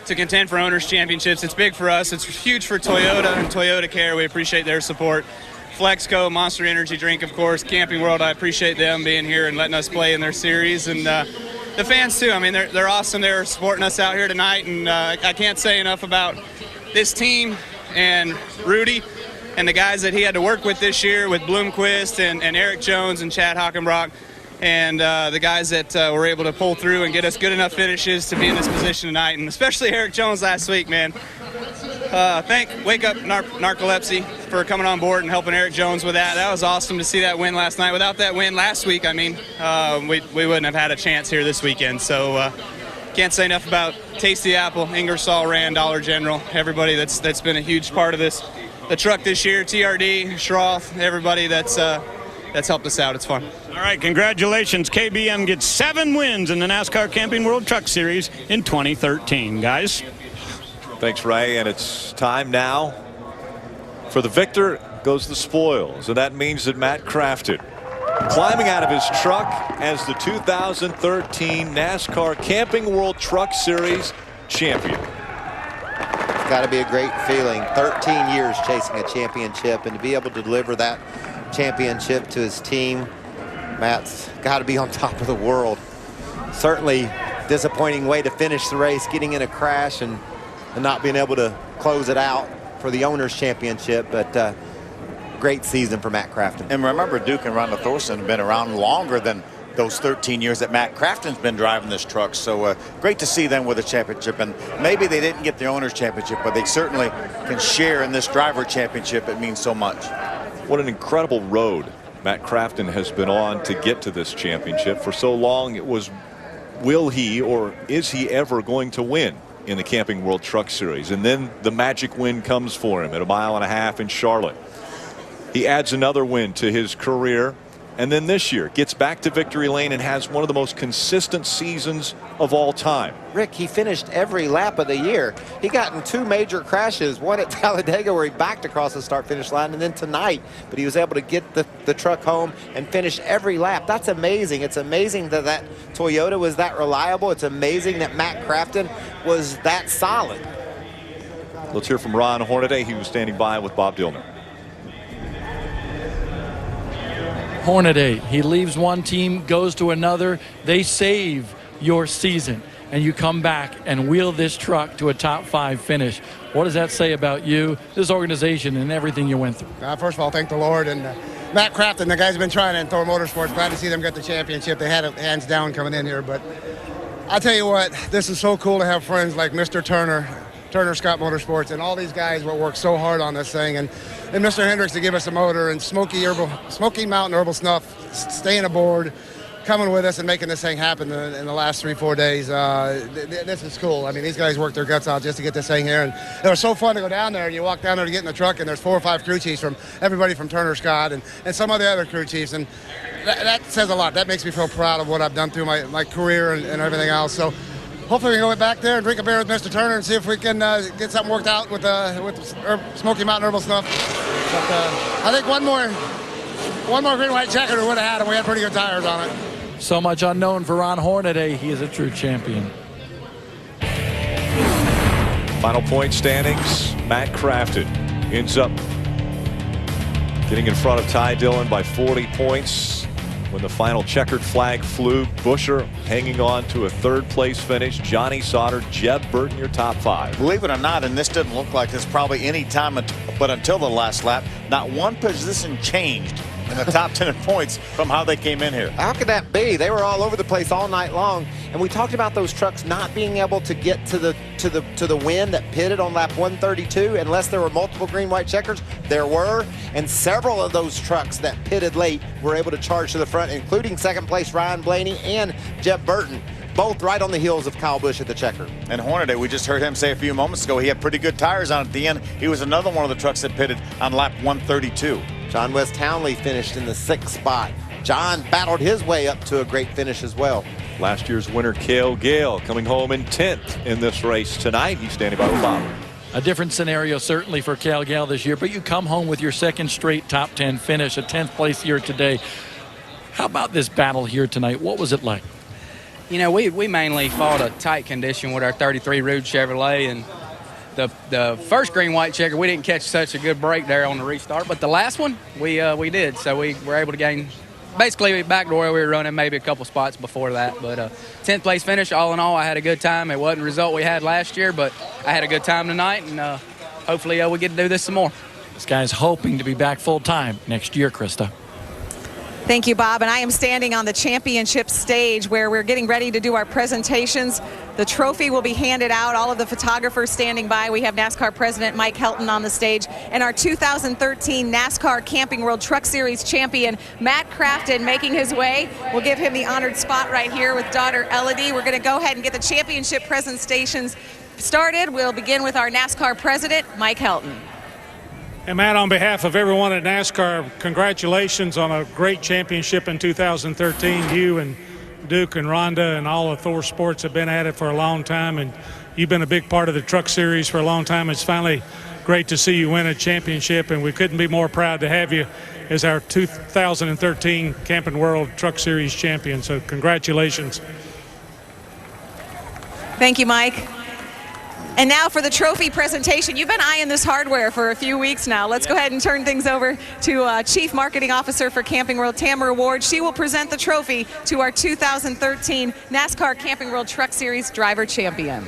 to contend for owners' championships. It's big for us. It's huge for Toyota and Toyota Care. We appreciate their support. Flexco, Monster Energy Drink, of course, Camping World, I appreciate them being here and letting us play in their series. And the fans, too. I mean, they're awesome. They're supporting us out here tonight, and I can't say enough about this team and Rudy and the guys that he had to work with this year with Bloomquist and Eric Jones and Chad Hockenbrock, and the guys that were able to pull through and get us good enough finishes to be in this position tonight, and especially Eric Jones last week, man. Thank Wake Up Narcolepsy for coming on board and helping Eric Jones with that. That was awesome to see that win last night. Without that win last week, I mean, we wouldn't have had a chance here this weekend. So can't say enough about Tasty Apple, Ingersoll Rand, Dollar General, everybody that's been a huge part of this, the truck this year, TRD, Schroth, everybody that's helped us out. It's fun. All right, congratulations. KBM gets 7 wins in the NASCAR Camping World Truck Series in 2013, guys. Thanks, Ray. And it's time now for the victor goes the spoils. And that means that Matt Crafton, climbing out of his truck as the 2013 NASCAR Camping World Truck Series champion. It's got to be a great feeling. 13 years chasing a championship, and to be able to deliver that championship to his team, Matt's got to be on top of the world. Certainly disappointing way to finish the race, getting in a crash and not being able to close it out for the Owners' Championship, but great season for Matt Crafton. And remember, Duke and Rhonda Thorson have been around longer than those 13 years that Matt Crafton's been driving this truck. So great to see them with a championship. And maybe they didn't get the Owners' Championship, but they certainly can share in this driver championship. It means so much. What an incredible road Matt Crafton has been on to get to this championship. For so long it was, will he or is he ever going to win in the Camping World Truck Series? And then the magic win comes for him at 1.5 miles in Charlotte. He adds another win to his career, and then this year gets back to victory lane and has one of the most consistent seasons of all time. Rick, he finished every lap of the year. He got in 2 major crashes, one at Talladega where he backed across the start-finish line, and then tonight, but he was able to get the truck home and finish every lap. That's amazing. It's amazing that that Toyota was that reliable. It's amazing that Matt Crafton was that solid. Let's hear from Ron Hornaday. He was standing by with Bob Dillner. Hornaday, he leaves one team, goes to another. They save your season, and you come back and wheel this truck to a top 5 finish. What does that say about you, this organization, and everything you went through? First of all, thank the Lord. And Matt Crafton, the guys have been trying in Thor Motorsports. Glad to see them get the championship. They had it hands down coming in here. But I'll tell you what, this is so cool to have friends like Mr. Turner Scott Motorsports, and all these guys will work so hard on this thing, and Mr. Hendricks to give us a motor, and Smoky Mountain Herbal Snuff staying aboard, coming with us and making this thing happen in the last 3-4 days. This is cool. I mean, these guys worked their guts out just to get this thing here, and it was so fun to go down there, and you walk down there to get in the truck, and there's 4 or 5 crew chiefs from everybody from Turner Scott and some of the other crew chiefs, and that says a lot. That makes me feel proud of what I've done through my career and everything else. So hopefully we can go back there and drink a beer with Mr. Turner and see if we can get something worked out with Smoky Mountain Herbal Snuff. But I think one more green white checker we would have had, and we had pretty good tires on it. So much unknown for Ron Hornaday. He is a true champion. Final point standings. Matt Crafton ends up getting in front of Ty Dillon by 40 points. When the final checkered flag flew, Buescher hanging on to a 3rd place finish. Johnny Sauter, Jeb Burton, your top 5. Believe it or not, and this didn't look like this probably any time but until the last lap, not one position changed in the top 10 points from how they came in here. How could that be? They were all over the place all night long, and we talked about those trucks not being able to get to the win that pitted on lap 132 unless there were multiple green white checkers. There were, and several of those trucks that pitted late were able to charge to the front, including 2nd place Ryan Blaney and Jeb Burton, both right on the heels of Kyle Busch at the checker. And Hornaday, we just heard him say a few moments ago he had pretty good tires on at the end. He was another one of the trucks that pitted on lap 132. John West Townley finished in the 6th spot. John battled his way up to a great finish as well. Last year's winner, Cale Gale, coming home in 10th in this race tonight. He's standing by with Bob. A different scenario certainly for Cale Gale this year, but you come home with your second straight top 10 finish, a 10th place here today. How about this battle here tonight? What was it like? You know, we mainly fought a tight condition with our 33 Rude Chevrolet, and the first green-white checker, we didn't catch such a good break there on the restart, but the last one, we did. So we were able to gain basically back to where we were running, maybe a couple spots before that. But 10th place finish, all in all, I had a good time. It wasn't the result we had last year, but I had a good time tonight, and hopefully we get to do this some more. This guy's hoping to be back full-time next year, Krista. Thank you, Bob. And I am standing on the championship stage where we're getting ready to do our presentations. The trophy will be handed out. All of the photographers standing by. We have NASCAR President Mike Helton on the stage. And our 2013 NASCAR Camping World Truck Series champion, Matt Crafton, making his way. We'll give him the honored spot right here with daughter Elodie. We're going to go ahead and get the championship presentations started. We'll begin with our NASCAR President, Mike Helton. And Matt, on behalf of everyone at NASCAR, congratulations on a great championship in 2013. You and Duke and Rhonda and all of Thor Sports have been at it for a long time, and you've been a big part of the Truck Series for a long time. It's finally great to see you win a championship, and we couldn't be more proud to have you as our 2013 Camping World Truck Series champion. So congratulations. Thank you, Mike. And now for the trophy presentation. You've been eyeing this hardware for a few weeks now. Let's go ahead and turn things over to Chief Marketing Officer for Camping World, Tamara Ward. She will present the trophy to our 2013 NASCAR Camping World Truck Series driver champion.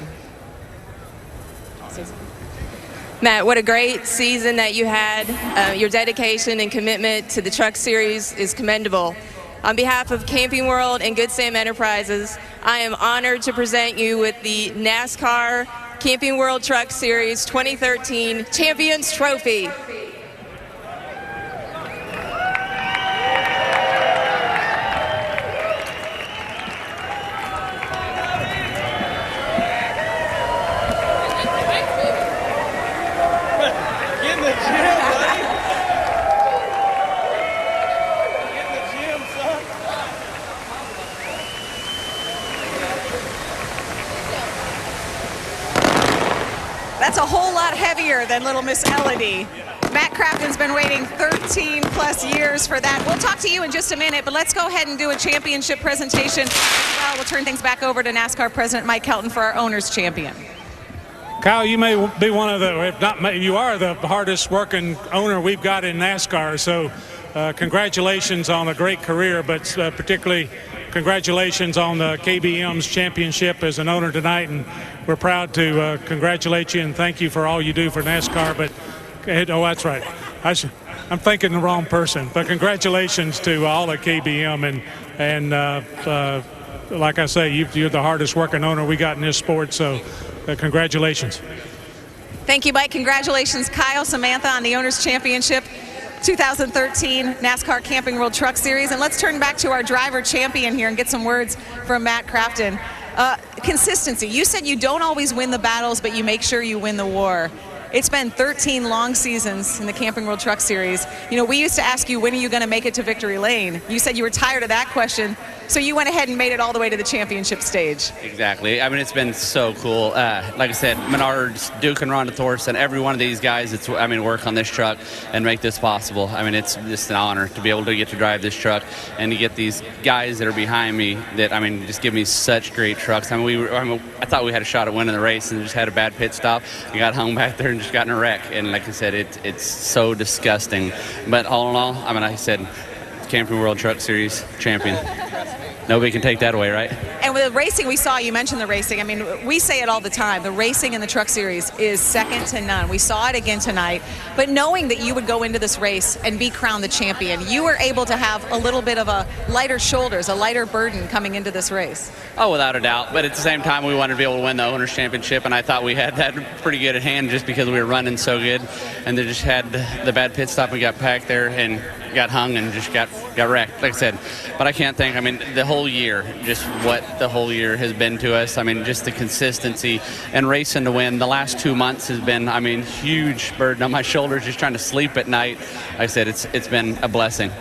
Matt, what a great season that you had. Your dedication and commitment to the Truck Series is commendable. On behalf of Camping World and Good Sam Enterprises, I am honored to present you with the NASCAR Camping World Truck Series 2013 Champions Trophy. That's a whole lot heavier than little Miss Elodie. Matt Crafton's been waiting 13 plus years for that. We'll talk to you in just a minute, but let's go ahead and do a championship presentation as well. We'll turn things back over to NASCAR President Mike Helton for our owner's champion. Kyle, you may be one of the, if not, you are the hardest working owner we've got in NASCAR. So congratulations on a great career, but particularly congratulations on the KBM's championship as an owner tonight, and we're proud to congratulate you and thank you for all you do for NASCAR. But oh, that's right, I'm thinking the wrong person. But congratulations to all at KBM, and like I say, you're the hardest working owner we got in this sport. So congratulations. Thank you, Mike. Congratulations, Kyle, Samantha, on the owners championship. 2013 NASCAR Camping World Truck Series. And let's turn back to our driver champion here and get some words from Matt Crafton. Consistency. You said you don't always win the battles, but you make sure you win the war. It's been 13 long seasons in the Camping World Truck Series. You know, we used to ask you, when are you going to make it to victory lane? You said you were tired of that question, so you went ahead and made it all the way to the championship stage. Exactly. I mean, it's been so cool. Like I said, Menards, Duke and Rhonda Thorson, every one of these guys, work on this truck and make this possible. I mean, it's just an honor to be able to get to drive this truck and to get these guys that are behind me that, just give me such great trucks. I thought we had a shot at winning the race and just had a bad pit stop. We got hung back there and just got in a wreck. And like I said, it's so disgusting. But all in all, I said, Camping World Truck Series champion. Nobody can take that away, right? And with the racing we saw, you mentioned the racing. I mean, we say it all the time. The racing in the Truck Series is second to none. We saw it again tonight. But knowing that you would go into this race and be crowned the champion, you were able to have a little bit of a lighter shoulders, a lighter burden coming into this race. Oh, without a doubt. But at the same time, we wanted to be able to win the Owners' Championship, and I thought we had that pretty good at hand just because we were running so good. And they just had the bad pit stop. We got packed there and got hung and just got wrecked, like I said. But I can't think, the whole year, just what the whole year has been to us. Just the consistency and racing to win. The last 2 months has been, huge burden on my shoulders just trying to sleep at night. Like I said, it's been a blessing.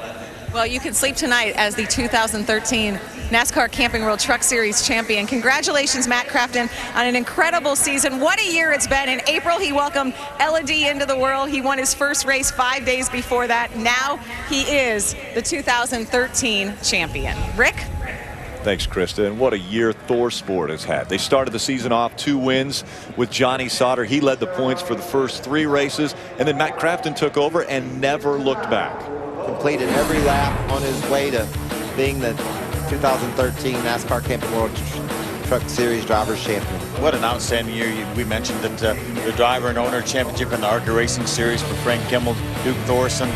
Well, you can sleep tonight as the 2013 NASCAR Camping World Truck Series champion. Congratulations, Matt Crafton, on an incredible season. What a year it's been. In April, he welcomed L&D into the world. He won his first race 5 days before that. Now he is the 2013 champion. Rick? Thanks, Krista. And what a year Thor Sport has had. They started the season off 2 wins with Johnny Sauter. He led the points for the first 3 races, and then Matt Crafton took over and never looked back. Completed every lap on his way to being the 2013 NASCAR Camping World Truck Series Drivers Champion. What an outstanding year. We mentioned that the Driver and Owner Championship in the ARCA Racing Series for Frank Kimmel, Duke Thorson.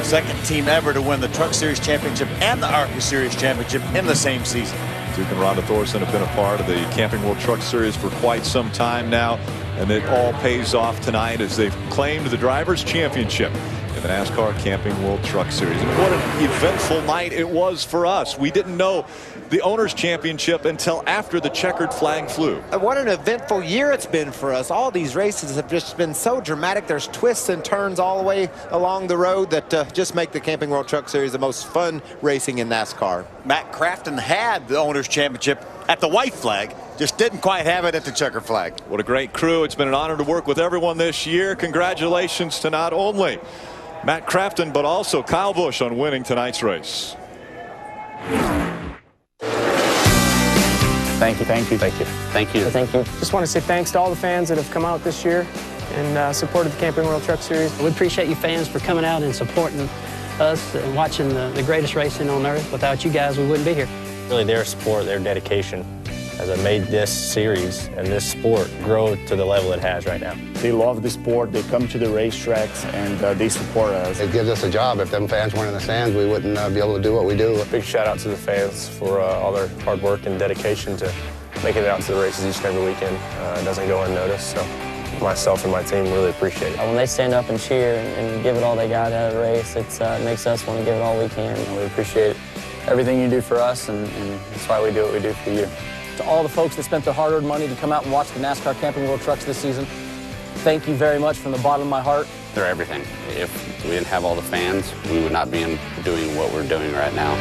Second team ever to win the Truck Series Championship and the ARCA Series Championship in the same season. Duke and Rhonda Thorson have been a part of the Camping World Truck Series for quite some time now, and it all pays off tonight as they've claimed the Drivers Championship in the NASCAR Camping World Truck Series. And what an eventful night it was for us. We didn't know the Owners Championship until after the checkered flag flew. What an eventful year it's been for us. All these races have just been so dramatic. There's twists and turns all the way along the road that just make the Camping World Truck Series the most fun racing in NASCAR. Matt Crafton had the Owners Championship at the white flag, just didn't quite have it at the checker flag. What a great crew. It's been an honor to work with everyone this year. Congratulations to not only Matt Crafton, but also Kyle Busch on winning tonight's race. Thank you, thank you, thank you. Thank you. Thank you. Just want to say thanks to all the fans that have come out this year and supported the Camping World Truck Series. We appreciate you fans for coming out and supporting us and watching the greatest racing on earth. Without you guys, we wouldn't be here. Really, their support, their dedication has made this series and this sport grow to the level it has right now. They love the sport. They come to the racetracks and they support us. It gives us a job. If them fans weren't in the stands, we wouldn't be able to do what we do. Big shout out to the fans for all their hard work and dedication to making it out to the races each and every weekend. It doesn't go unnoticed, so myself and my team really appreciate it. When they stand up and cheer and give it all they got at a race, it makes us want to give it all we can. We appreciate everything you do for us, and that's why we do what we do for you. To all the folks that spent their hard-earned money to come out and watch the NASCAR Camping World Trucks this season, thank you very much from the bottom of my heart. They're everything. If we didn't have all the fans, we would not be doing what we're doing right now.